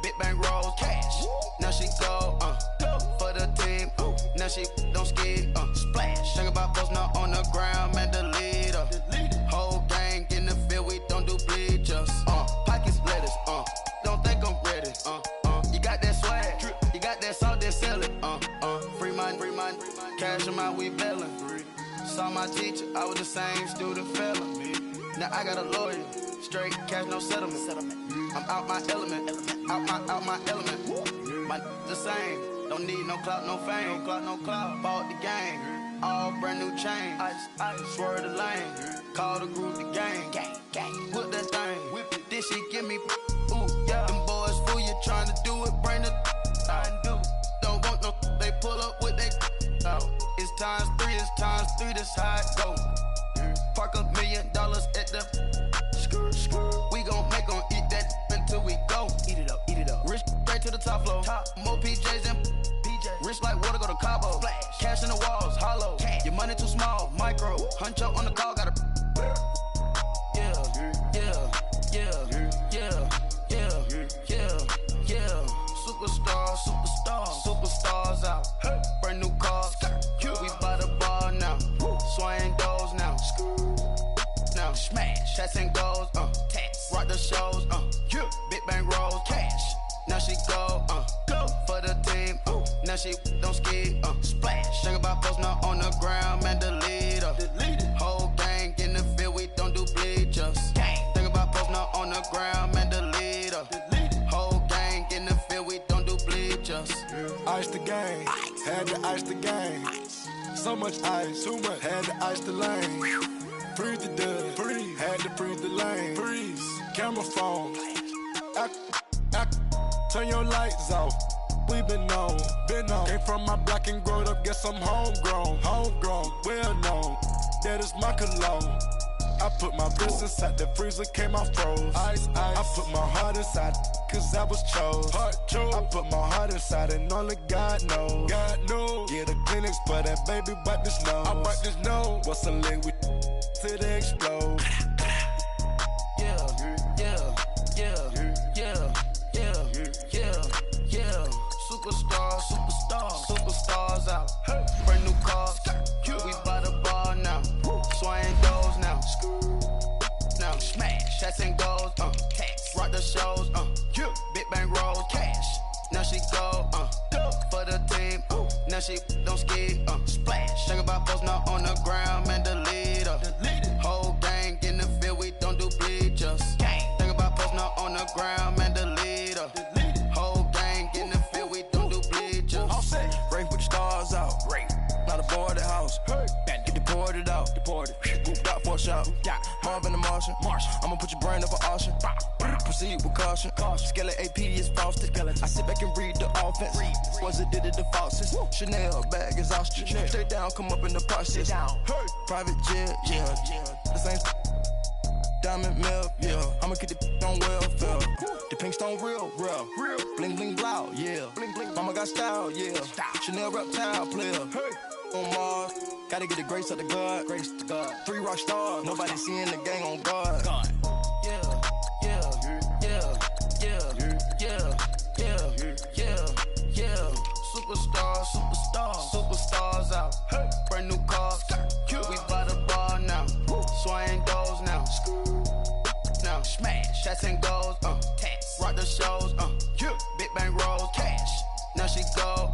Big bang rolls. Cash. Now she go. For the team. Now she don't ski. Splash. Think about post now on the ground. Man, the leader. Whole gang in the field. We don't do bleachers. Pockets letters. Don't think I'm ready. You got that swag. You got that salt, then sell it. Free mind. Cash them out, we bailin'. Saw my teacher, I was the same student fella. Now I got a lawyer. Straight cash, no settlement. I'm out my element. Out my element. My the same. Don't need no clout, no fame. No clout. Bought the game. All brand new chain. Ice. Swerve the lane. Call the group the gang. Whip that thing. Whip it. This shit give me. Ooh, yeah. Them boys fool you trying to do it. Bring the. Don't want no. times 3, that's how it go. Park $1 million at the we gon' make 'em eat that until we go. Eat it up. Rich straight to the top floor. More PJs and rich like water, go to Cabo. Splash. Cash in the walls, hollow. Cash. Your money too small, micro. Hunch up on the call, gotta. Yeah. Superstars out. Brand new cars. We by the bar now. Swaying doors now. Now smash. Chats and goals. Rock the shows. Big bang rolls. Cash. Now she go. For the team. Now she don't ski. Splash. Think about posting up on the ground, man. Delete her. Whole gang in the field. We don't do bleachers. Think about posting up on the ground, man. Delete her. Whole gang in the field. We don't do bleachers. Ice the game. Had to ice the game. So much ice. Too much. Had to ice the lane. Freeze the dud. Freeze. Had to freeze the lane. Freeze. Camera phone. Turn your lights off. We been on. Came from my block and growed up. Guess I'm homegrown. Well known. That is my cologne. I put my wrist inside the freezer, came out froze. Ice. I put my heart inside, cause I was chose. I put my heart inside and only God knows. Yeah, the clinics, but that baby wipe this nose. I wipe this nose. What's a lick with till they explode? Superstars out. Brand new cars. We by the bar now. Swaying doors now. Now smash. Chats and goals. Rock the shows. Big bang rolls. Cash. Now she go. For the team. Now she don't ski. Splash. Think about posting up on the ground, man. Delete her. Whole gang in the field. We don't do bleachers. Think about posting up on the ground, man. Delete her. Whole gang in the field. We don't do bleachers. Rain put the stars out. Not a boarded house. Get deported out. Group got for a shot. Marvin the Martian. I'ma put your brain up for auction. Proceed with caution. Skeleton AP is frosted. I sit back and read the offense. Was it did it the faucets? Chanel bag is ostrich. Stay down, come up in the process. Private jet, yeah. The same diamond milk, yeah. I'ma get the on welfare. The pink stone real. Bling bling blow, yeah. Mama got style, yeah. Chanel reptile player. On Mars, gotta get the grace of the God. 3 rock stars, nobody seeing the gang on guard. Superstars out. Brand new cars. We by the bar now. Swaying doors now. Now smash. Chats and goals. Rock the shows. Big bang rolls. Cash. Now she go.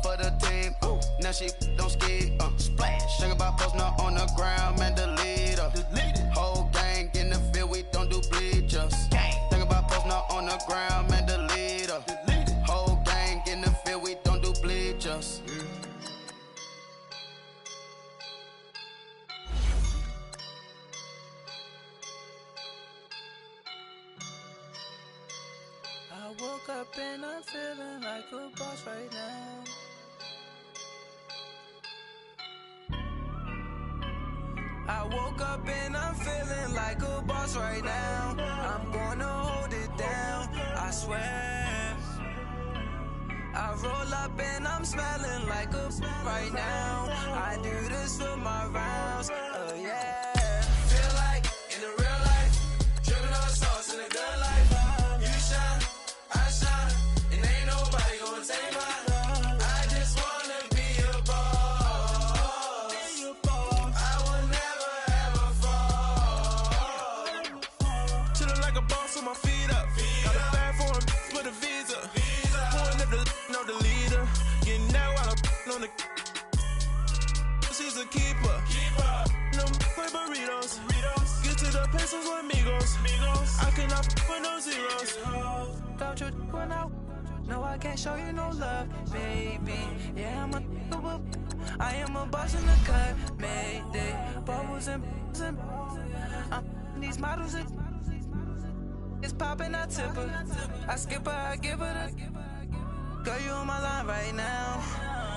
For the team. Now she don't ski. Splash. Think about posting up on the ground, man. Delete her. Whole gang in the field. We don't do bleachers. Think about posting up on the ground, man. Delete her. Whole gang in the field. We don't do bleachers. I woke up and I'm feeling like a boss right now. I woke up and I'm feeling like a boss right now. I'm gonna hold it down, I swear. I roll up and I'm smelling like a right now. I do this for my rounds, oh yeah. Feel like in the real life, dripping on sauce in the good life. You shine, I shine, and ain't nobody gonna take mine. I just wanna be a boss. I will never ever fall. Chillin' like a boss with my feet up. Got a bag for him with a visa. Pulling up the leader. Getting out while I'm on the. She's a keeper. No play burritos. Get to the pesos with amigos. I cannot with no zeros. Don't you run out? No, I can't show you no love, baby. Yeah, I am a boss in the cut. Mayday. Bubbles and these models. It's popping, I tip her. I skip her, I give her the. Girl, you on my line right now.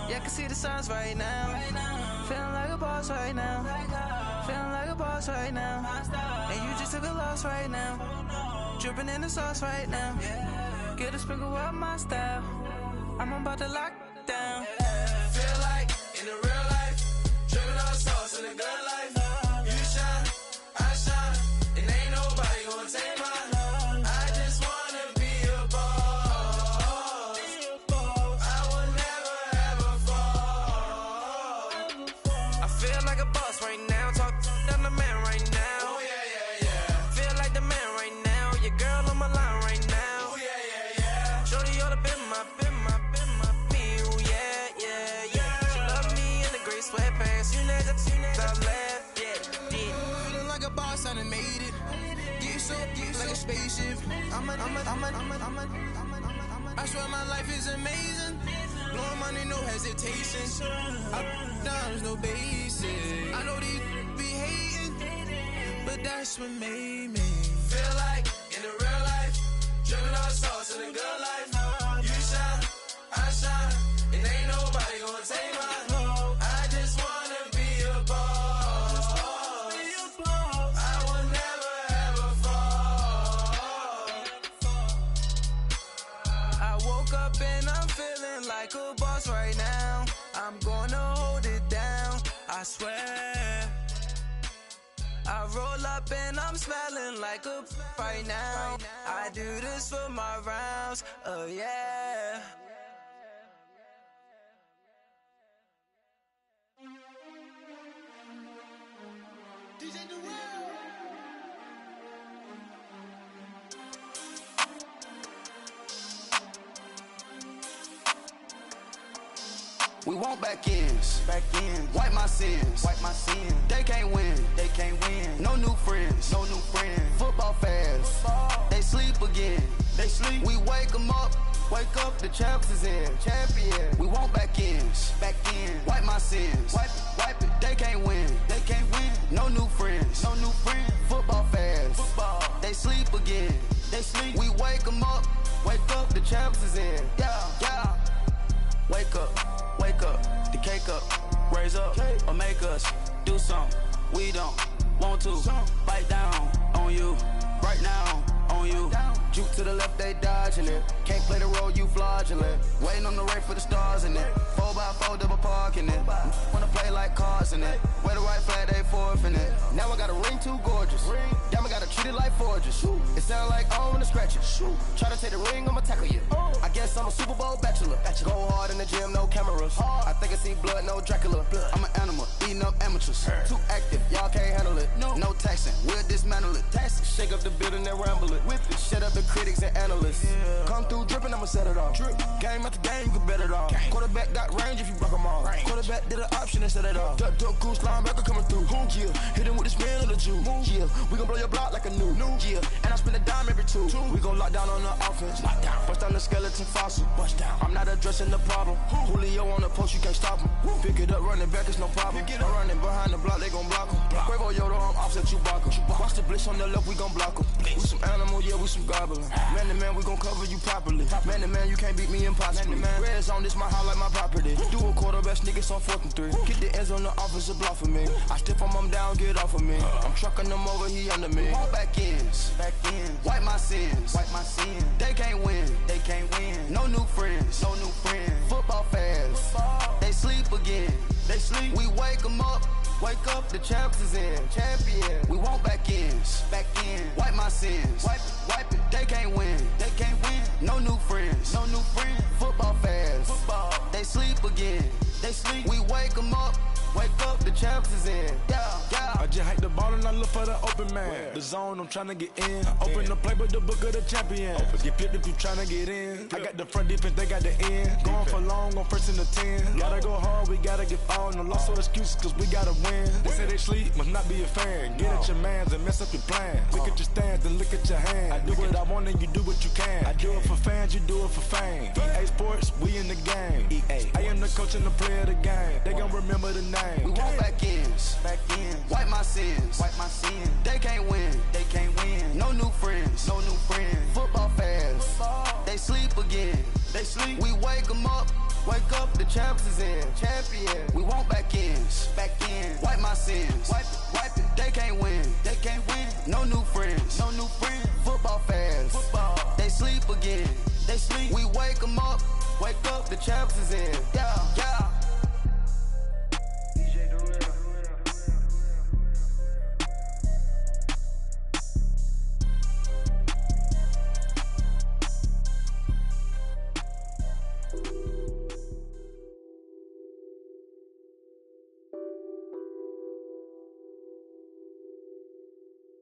Yeah, I can see the signs right now. Feeling like a boss right now. Feeling like a boss right now. And you just took a loss right now. Dripping in the sauce right now. Get a sprinkle up my style. I'm about to lock down. Feel like in the real life, dripping all sauce in the good life. You shine, I shine, and ain't nobody gonna take mine. I just wanna be a boss. I will never ever fall. I feel like a boss right now. Talk to the man right now. Oh yeah, yeah, yeah. Feel like the man right now. Your girl on my line right now. Oh yeah, yeah, yeah. Shorty oughta been my me. Ooh yeah, yeah, yeah. She love me in the gray sweatpants. You never top left, yeah. Feeling like a boss, I done made it. Get so like a spaceship. I swear my life is amazing. Blowing money, no hesitation. Up, downs, no basic. I know these be hating, but that's what made me. Feel like in the real life, dripping all sauce in the good life. You shine, I shine, and ain't nobody gonna take mine. I just wanna be a boss. I will never ever fall. I woke up and I'm feeling like a boss right now. I'm gonna hold it down, I swear. I roll up and I'm smelling like a right now. I do this for my rounds, oh yeah. We want back ends, wipe my sins, They can't win, No new friends, Football fans, they sleep again, We wake 'em up, the champs is in, champion. We want back ends, wipe my sins, wipe it. They can't win, No new friends, Football fans, they sleep again, We wake 'em up, the champs is in, yeah. Wake up, the cake up, raise up, or make us do something we don't want to. Bite down on you, right now on you. Juke to the left, they dodging it. Can't play the role, you fraudulent. Waiting on the race for the stars in it. 4x4 double parking it. Wanna play like cars in it. Wear the right flag, they forfeit it. Now I got a ring too gorgeous. Damn, I gotta treat it like forges. It sound like I wanna scratch it. Try to take the ring, I'ma tackle you. I guess I'm a Super Bowl bachelor. Go hard in the gym, no cameras. I think I see blood, no Dracula. I'm an animal, eating up amateurs. Too active, y'all can't handle it. No taxing, we'll dismantle it. Shake up the building and ramble it. Whip it, shut up the critics and analysts. Come through dripping, I'ma set it off. Game after game, you can bet it off. Quarterback got range if you broke them off. Quarterback did an option and set it off. Duck goose linebacker coming through. Yeah, hit him with the spin of the Jew. Yeah, we gon' blow your block like a new. Yeah, and I spend a dime every two. We gon' lock down on the offense. Bust down the skeleton fossil. I'm not addressing the problem. Julio on the post, you can't stop him. Pick it up, running back, it's no problem. I'm running behind the block, they gon' block him. Quavo Yoda, I'm offset Chewbacca. Watch the blitz on the left, we gon' block him. We some animal, yeah, we some goblin. Man to man, we gon' cover you properly. Man to man, you can't beat me impossibly. Red zone, this my house like my property. Do a quarterback sneakers on 4th and 3. Get the ends on the offensive block for me. I stiff him, I'm down, get off of me. I'm trucking them over, he under me. Back ends, wipe my sins, They can't win, No new friends, Football fans, they sleep again, We wake 'em up, the champs is in, champion. We want back ends, wipe my sins, wipe it. They can't win, No new friends, Football fans, they sleep again, We wake 'em up, the champs is in, yeah. I just hike the ball and I look for the open man. The zone, I'm tryna get in. Open the playbook, the book of the champion. Get flipped if you tryna get in. I got the front defense, they got the end. Going for long, on 1st and the 10. Gotta go hard, we gotta get all. No loss or excuses, cause we gotta win. They say they sleep, must not be a fan. Get at your mans and mess up your plans. Look at your stands and look at your hands. I do what I want and you do what you can. I do it for fans, you do it for fame. EA Sports, we in the game. I am the coach and the player of the game. They gon' remember the name. We want back ends, wipe my sins, They can't win, No new friends, Football fans, they sleep again, they sleep. We wake them up. Wake up, the champs is in. Champion. We want back ends. Back in. Wipe my sins. Wipe it. They can't win. They can't win. No new friends. No new friends. Football fans. Football. They sleep again. They sleep. We wake them up. Wake up, the champs is in. Yeah, yeah.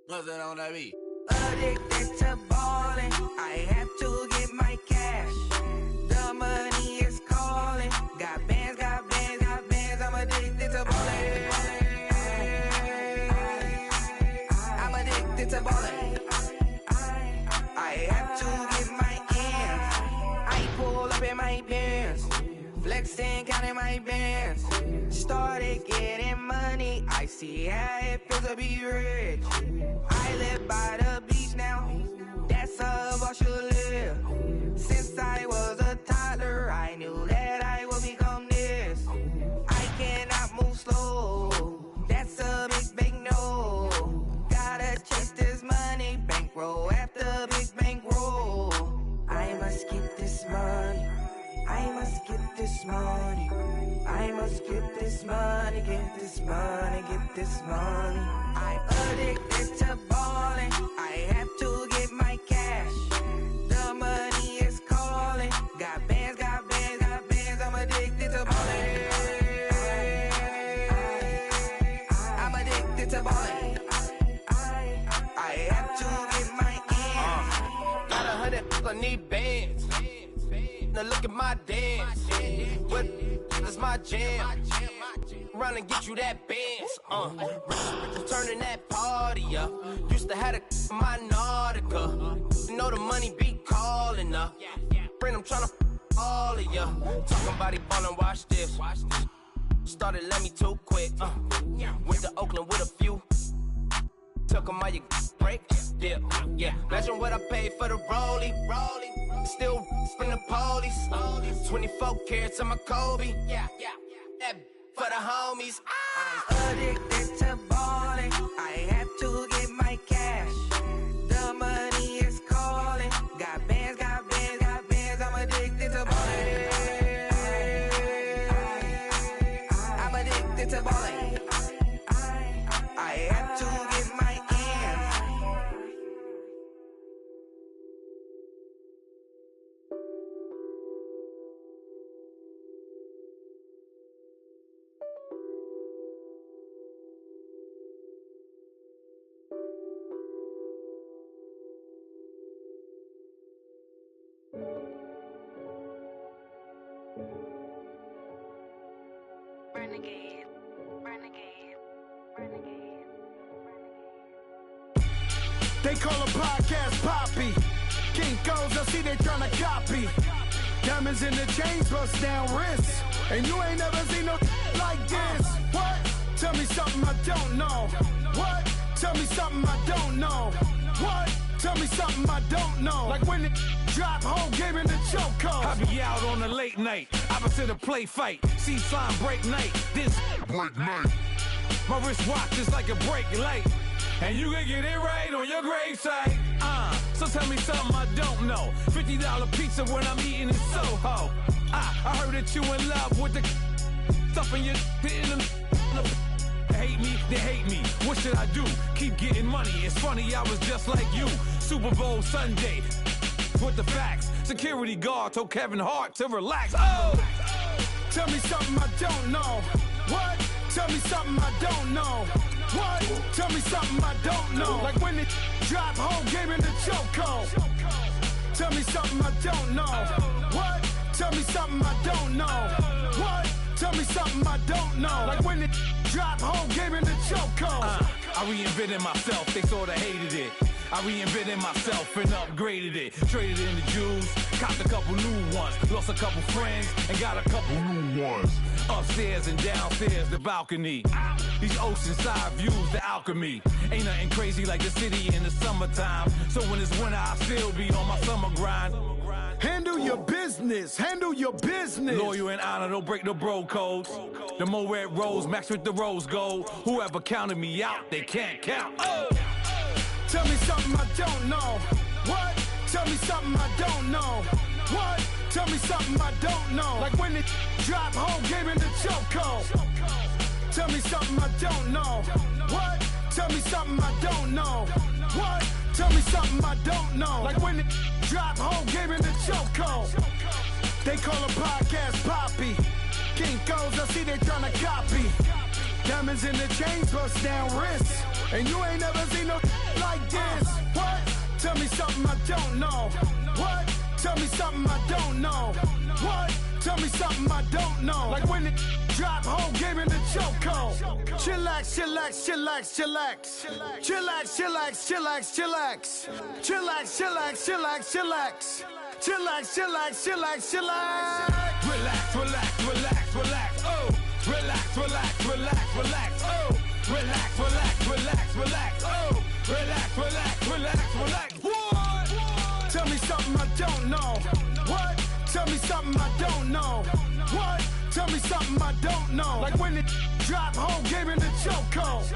What's that on that beat? Addicted to ballin', I have to get my cash. The money is calling. Got bands, got bands, got bands. I'm addicted to ballin'. I'm addicted to ballin'. I have to get my ends. I pull up in my pants, flexing, counting my bands. Started getting money. I see how it feels to be rich. I live by the beach now. That's how I should live. Since I was a toddler, I knew that I would become this. I cannot move slow. That's a big no. Gotta chase this money, bankroll after big bankroll. I must get this money. I must get this money. I must get this money, get this money, get this money. I'm addicted to ballin'. I have to get my cash. The money is calling. Got bands, got bands, got bands. I'm addicted to ballin'. I'm addicted to ballin'. I have to get my ends. Got 100, I need bands. Now look at my dance. What is my jam? Run and get you that Benz. Turning that party up. Used to have a my Nautica. You know the money be calling up. Friend, I'm tryna all of ya. Talking about he ballin', watch this. Started let me too quick. Went to Oakland with a few. Took 'em all you break. Dip. Yeah. Imagine what I paid for the rollie. Still from the police. 24 carats on my Kobe. Yeah. That for the homies. I'm addicted to ballin'. I have to get my cash. The money is calling. Got bands, got bands, got bands. I'm addicted to ballin'. I'm addicted to ballin'. I have to get my ends. They call a podcast Poppy. Kinkos, I see they tryna copy. Diamonds in the chains, bust down wrists. And you ain't never seen no like this. What? Tell me something I don't know. What? Tell me something I don't know. What? Tell me something I don't know. Like when it drop, whole game in the chokehold. I be out on a late night, opposite a play fight. See sign break night, this break night. My wristwatch is like a break light. And you can get it right on your gravesite. So tell me something I don't know. $50 pizza when I'm eating in Soho. I heard that you in love with the stuff in your in the hate me, they hate me. What should I do? Keep getting money. It's funny, I was just like you. Super Bowl Sunday with the facts. Security guard told Kevin Hart to relax. Oh! Tell me something I don't know. What? Tell me something I don't know. What? Tell me something I don't know. Like when it drop, whole game in the chokehold. Tell me something I don't know. What? Tell me something I don't know. What? Tell me something I don't know. Like when it drop, whole game in the chokehold. I reinvented myself, they sorta hated it. I reinvented myself and upgraded it. Traded in the Jews, copped a couple new ones. Lost a couple friends and got a couple new ones. Upstairs and downstairs, the balcony. These oceanside views, the alchemy. Ain't nothing crazy like the city in the summertime. So when it's winter, I still be on my summer grind. Handle your business, handle your business. Loyal and honor, don't break the bro codes. The more red rose, max with the rose gold. Whoever counted me out, they can't count. Oh! Tell me something I don't know. What? Tell me something I don't know. What? Tell me something I don't know. Like when it drop home, game in the chokehold. Tell me something I don't know. What? Tell me something I don't know. What? Tell me something I don't know. Like when it drop home, game in the chokehold. They call a podcast Poppy. Kinkos, I see they tryna copy. Diamonds in the chains, bust down wrists. And you ain't never seen no like this. What? Tell me something I don't know. What? Tell me something I don't know. What? Tell me something I don't know. Like when it drop home, game in the chokehold. Chillax, chillax, chillax, chillax. Chillax, chillax, chillax, chillax. Chillax, chillax, chillax, chillax. Chillax, chillax, chillax, chillax. Relax, relax, relax, relax. Oh! Relax, relax, relax, relax. Oh! Relax, relax, relax, relax. Oh! Relax, relax, relax, relax. What? Tell me something I don't know. What? Tell me something I don't know. What? Tell me something I don't know. Like when it drop home, game in the chokehold.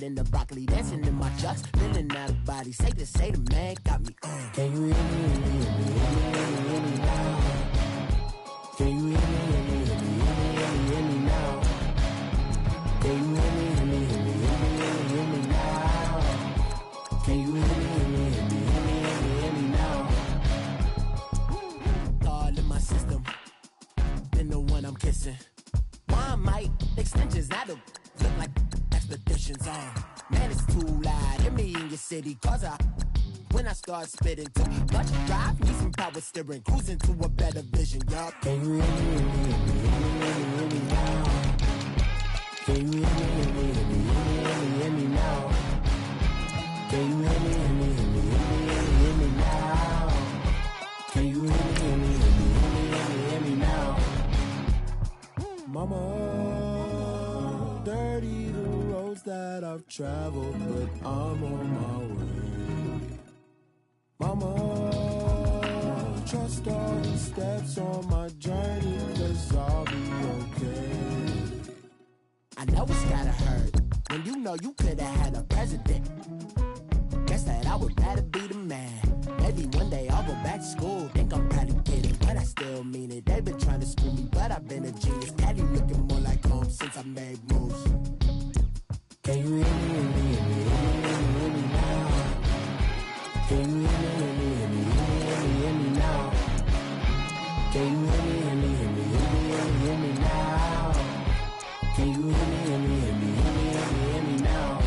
In the broccoli, dancing in my chucks, feeling out of body. Say the man got me on. Can you hear me, hear me, hear me, hear me now? Can you hear me, hear me, hear me, hear me now? Can you hear me, hear me, hear me, hear me now? Can you hear me, hear me, hear me, hear me now? All in my system, been the one I'm kissing. One mic extensions, that'll look like expeditions on. Man, it's too loud. Hear me in your city, cause when I start spitting too much drive, need some power steering, cruising to a better vision, y'all. Can you hear me, hear me, hear me, hear me now? Can you hear me, hear me, hear me, hear me now? Can you hear me, hear me, hear me, hear me now? Can you hear me, hear me, hear me, hear me now? Mama, dirty the roads that I've traveled, but I'm on my way. Mama, trust all the steps on my journey, cause I'll be okay. I know it's gotta hurt when you know you could've had a president. Guess that I would rather be the man. Maybe one day I'll go back to school. Think I'm probably kidding, but I still mean it. They've been trying to school me, but I've been a genius. Daddy looking more like home since I made moves. Can you hear me, hear me, hear me, hear me now? Can you hear me, hear me, hear me, hear me now? Can you hear me, hear me, hear me, hear me now? Can you hear me, hear me, hear me, hear me now?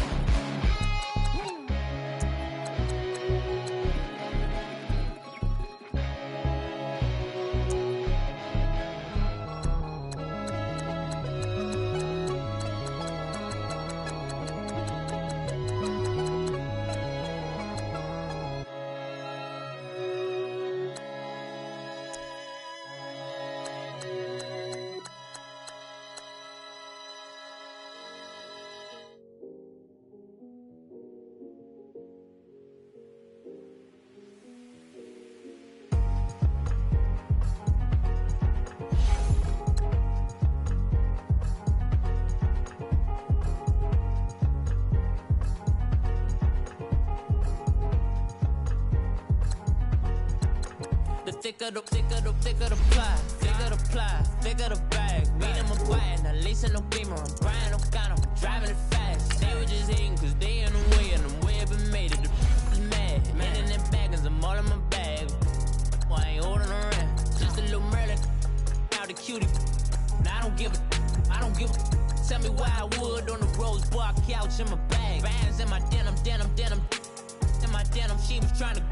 thick of the pie, thick of the pie, thick of the bag. Meet him a buying, at least in no beamer. I'm Brian O'Connor, driving it fast. They were just hating cause they in the way, and I'm way up and made it. The is mad, in them baggins, I'm all in my bag. Well, I ain't holding around, just a little Merlin. Now the cutie, now I don't give a. Tell me why I would on the rose bar couch in my bag. Bands in my denim. In my denim, she was trying to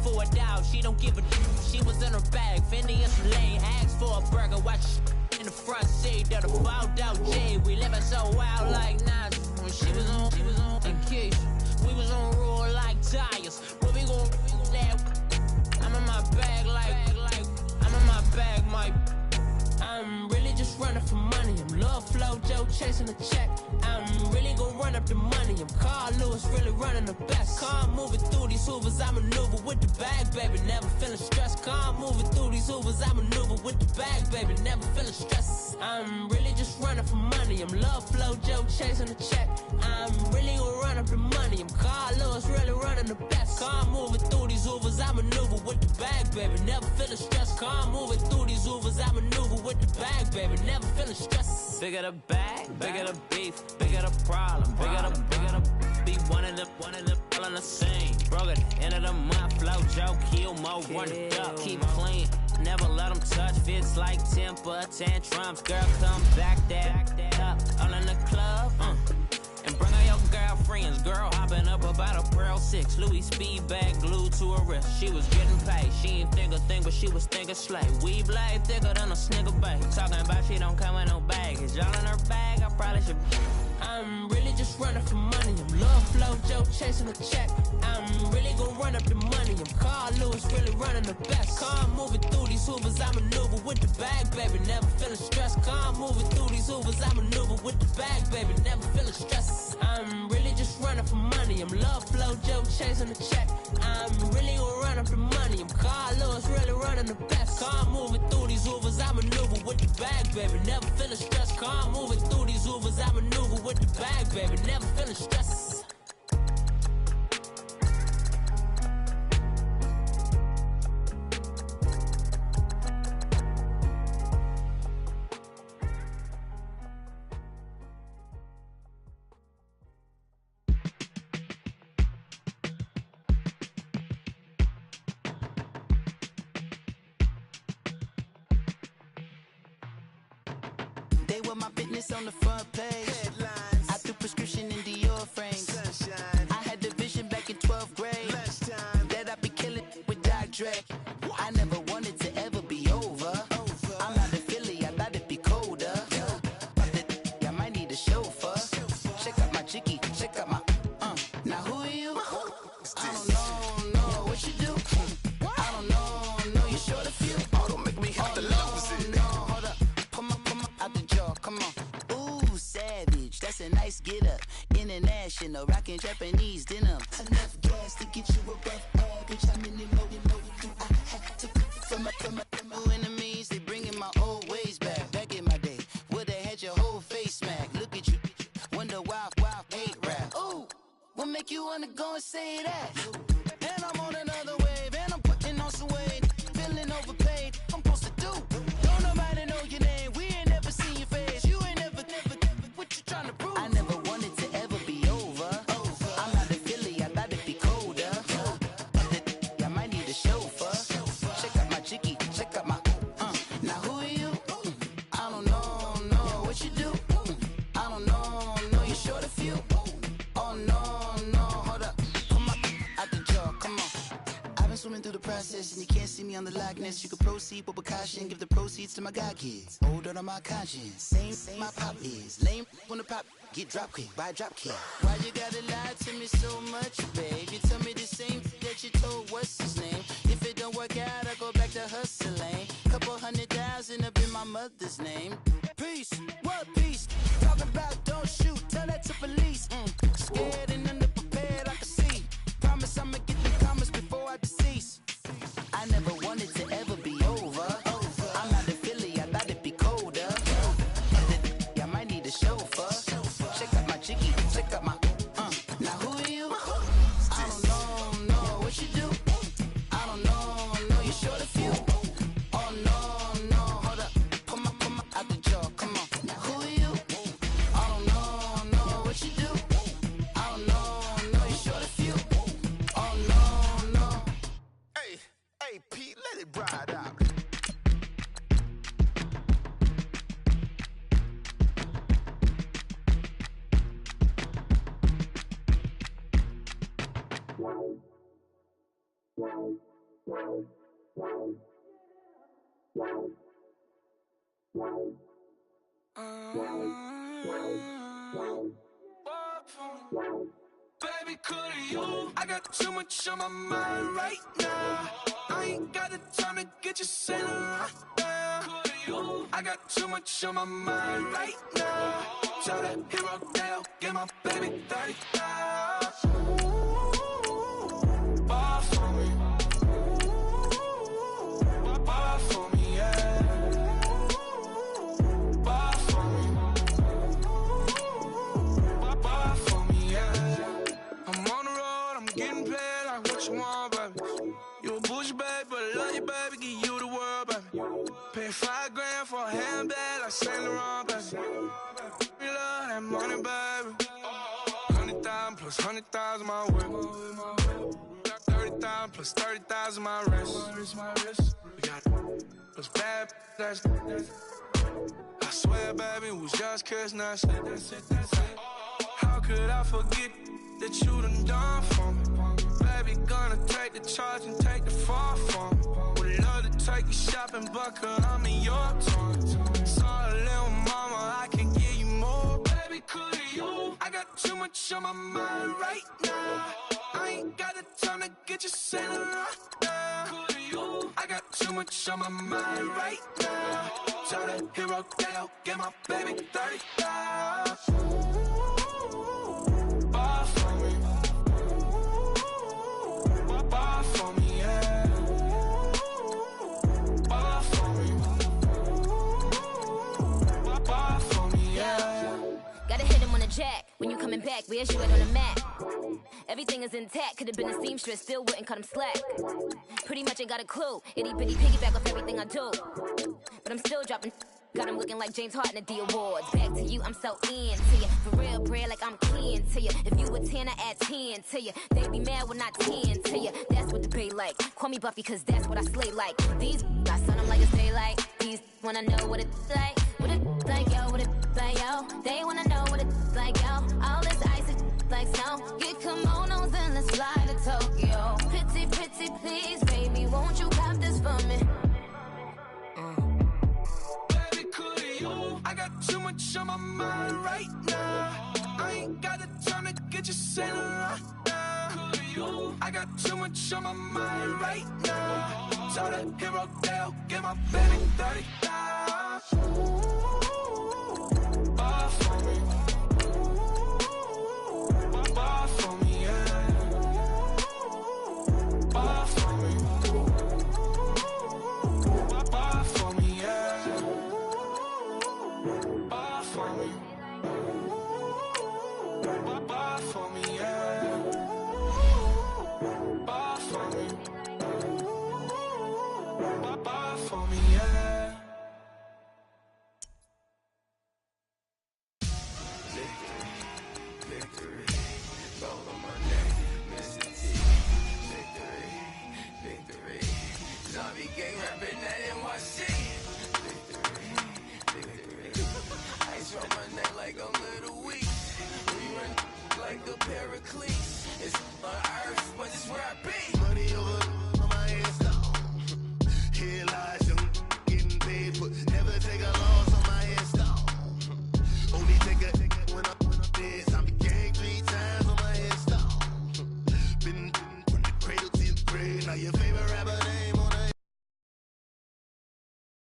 for a $1. She don't give a. She was in her bag. Fendi in some lane, asked for a burger. Watch in the front seat of the fouled out J. We living so wild like Nas. When she was on vacation, we was on roll like tires. What we gon' laugh? I'm in my bag like I'm in my bag, Mike. I'm really just running for money. I'm Love Flow Joe chasing the check. I'm really gonna run up the money. I'm Carl Lewis, really running the best. Car moving through these hoovers, I maneuver with the bag, baby. Never feeling stressed. Car moving through these hoovers, I maneuver with the bag, baby. Never feeling stressed. I'm really just running for money. I'm Love Flow Joe chasing the check. I'm really gonna run up the money. I'm Carl Lewis, really running the best. Car moving through these hoovers, I maneuver with the bag, baby. Never feeling stressed. Car moving through these hoovers, I maneuver with the bag, baby. Never feeling stressed. Bigger the bag, bigger the beef, bigger the problem, bigger the be one of the all in the same. Broke at the end of the month, flow Joe, kill mo, run it up, keep clean. Never let them touch, fits like temper tantrums. Girl, come back that up, all in the club, and bring all your girlfriends. Girl hopping up about a Pearl 6, Louis speed bag glued to her wrist. She was getting paid, she ain't think a thing, but she was thinking slay. We blade thicker than a snigger bag. Talking about she don't come with no baggage. Y'all in her bag, I probably should. I'm really just running for money. I'm Love Flow Joe chasing the check. I'm really gonna run up the money. I'm Carl Lewis, really running the best. Car moving through these hoovers, I maneuver with the bag, baby. Never feeling stressed. Car moving through these hoovers, I maneuver with the bag, baby. Never feeling stressed. I'm really just running for money. I'm Love Flow Joe chasing the check. I'm really gonna run up the money. I'm Carl Lewis, really running the best. Car moving through these hoovers, I maneuver with the bag, baby. Never feeling stressed. Car moving through these hoovers, I maneuver with the bag, baby. Never feeling stressed. They were my business on the front page. Headlines. I threw prescription in Dior frames. Sunshine. I had the vision back in 12th grade. Lunchtime. That I'd be killing with Dr. Dre. I never wanted to ever be over. I'm not a Philly, I thought it'd be colder. I might need a chauffeur. Check out my chicky, check out my Now who are you? I don't know what you do. I don't know you short a few. Oh, don't make me hit the lose it. No, hold up. Pull my out the jaw, come on. Ooh, savage, that's a nice get up. International, rockin' Japanese denim. Enough gas to get you above average. I'm in it, know you do. I have to from my enemies, they bringing my old ways back. Back in my day, would've had your whole face smacked. Look at you, wonder why hate rap. Ooh, what make you wanna go and say that? And I'm on another wave, and I'm putting on some weight. Feeling overpaid, I'm supposed to do. Don't nobody know your name, we ain't never seen your face. You ain't never, what you trying to prove? I never wanted to ever be over. I'm not a Philly, I thought it'd be colder. I might need a chauffeur. Check out my chicky, check out my Now who are you? I don't know what you do. I don't know you short a few. Oh no, hold up. Come on, out the jaw, come on. I've been swimming through the process and you can't see me on the Loch Ness. You can proceed with precaution, give the proceeds to my god kids. Older on my conscience, same my pop is. Lame when the pop get drop quick, buy drop kick. Why you gotta lie to me so much, babe? You tell me the same that you told what's his name. If it don't work out, I go back to hustling. Couple 100,000 up in my mother's name. Peace, what peace? Talk about don't shoot, tell that to police. Scared and underprepared, I can see. Promise I'ma get the comments before I decease. I never wanted to ever be over. I'm not a Philly, I thought it'd be colder. I might need a chauffeur. Check out my chicky, check out my Now who are you? I don't know what you do. I don't know you short a few. Baby, could you? I got too much on my mind right now. I ain't got the time to get you sailing right now. Could you? I got too much on my mind right now. Tell that hero Dale, get my baby 30,000. Ball for me. Ball for me, yeah. Ball for me. Ball for me, yeah. I'm on the road, I'm getting paid like what you want, baby. You a bougie, baby, but I love you, baby. Give you the world, baby. Pay $5 grand for a handbag like Saint Laurent, baby. We love that money, baby. 100,000 plus 100,000 my whip. 30,000 plus 30,000 my wrist. We got those bad, that's I swear, baby, it was just kiss, that's it. How could I forget that you done for me? Baby, gonna take the charge and take the fall for me. Would love to take you shopping, but I'm in your town. Sorry, little mama, I can give you more. Baby, could you? I got too much on my mind right now. I ain't got the time to get you sailing right now. Could you? I got too much on my mind right now. Tell that hero Dale, get my baby 30,000. Ball for me. Ball for me, yeah. Ball for me. Ball for me, yeah. Gotta hit him on the jack. When you coming back, where's you at on the map? Everything is intact. Could've been a seamstress, still wouldn't cut him slack. Pretty much ain't got a clue. Itty bitty piggyback off everything I do. But I'm still dropping. Got him looking like James Harden at the awards. Back to you, I'm so into you. For real, bread, like I'm kin to you. If you a 10, I add 10 to you. They be mad when I 10 to you. That's what the pay like. Call me Buffy, cause that's what I slay like. These, I son them like it's daylight. These wanna know what it's like. What it like, yo, what it like, yo. They wanna know what it's like, yo. All this ice is like snow. Get kimonos and let's fly to Tokyo. Pretty, pretty, please, baby, won't you cop this for me? I got too much on my mind right now. I ain't got the time to get you sailing right now. I got too much on my mind right now. Tell that hero Dale, get my baby 30,000. Ball for me. Ball for me, yeah. Ball for me. Ball for me, yeah. Ball for me. Ball for me, yeah. Ball for me. Ball for me, yeah. Victory, gold on my neck, Mr. T. Victory, zombie gang rapping that NYC. Victory, ice on my neck like I'm Little Weak. We run like a Pericles. It's on earth, but it's where I be. Money over on my head, stop. Here lies, I'm getting paid, but never take a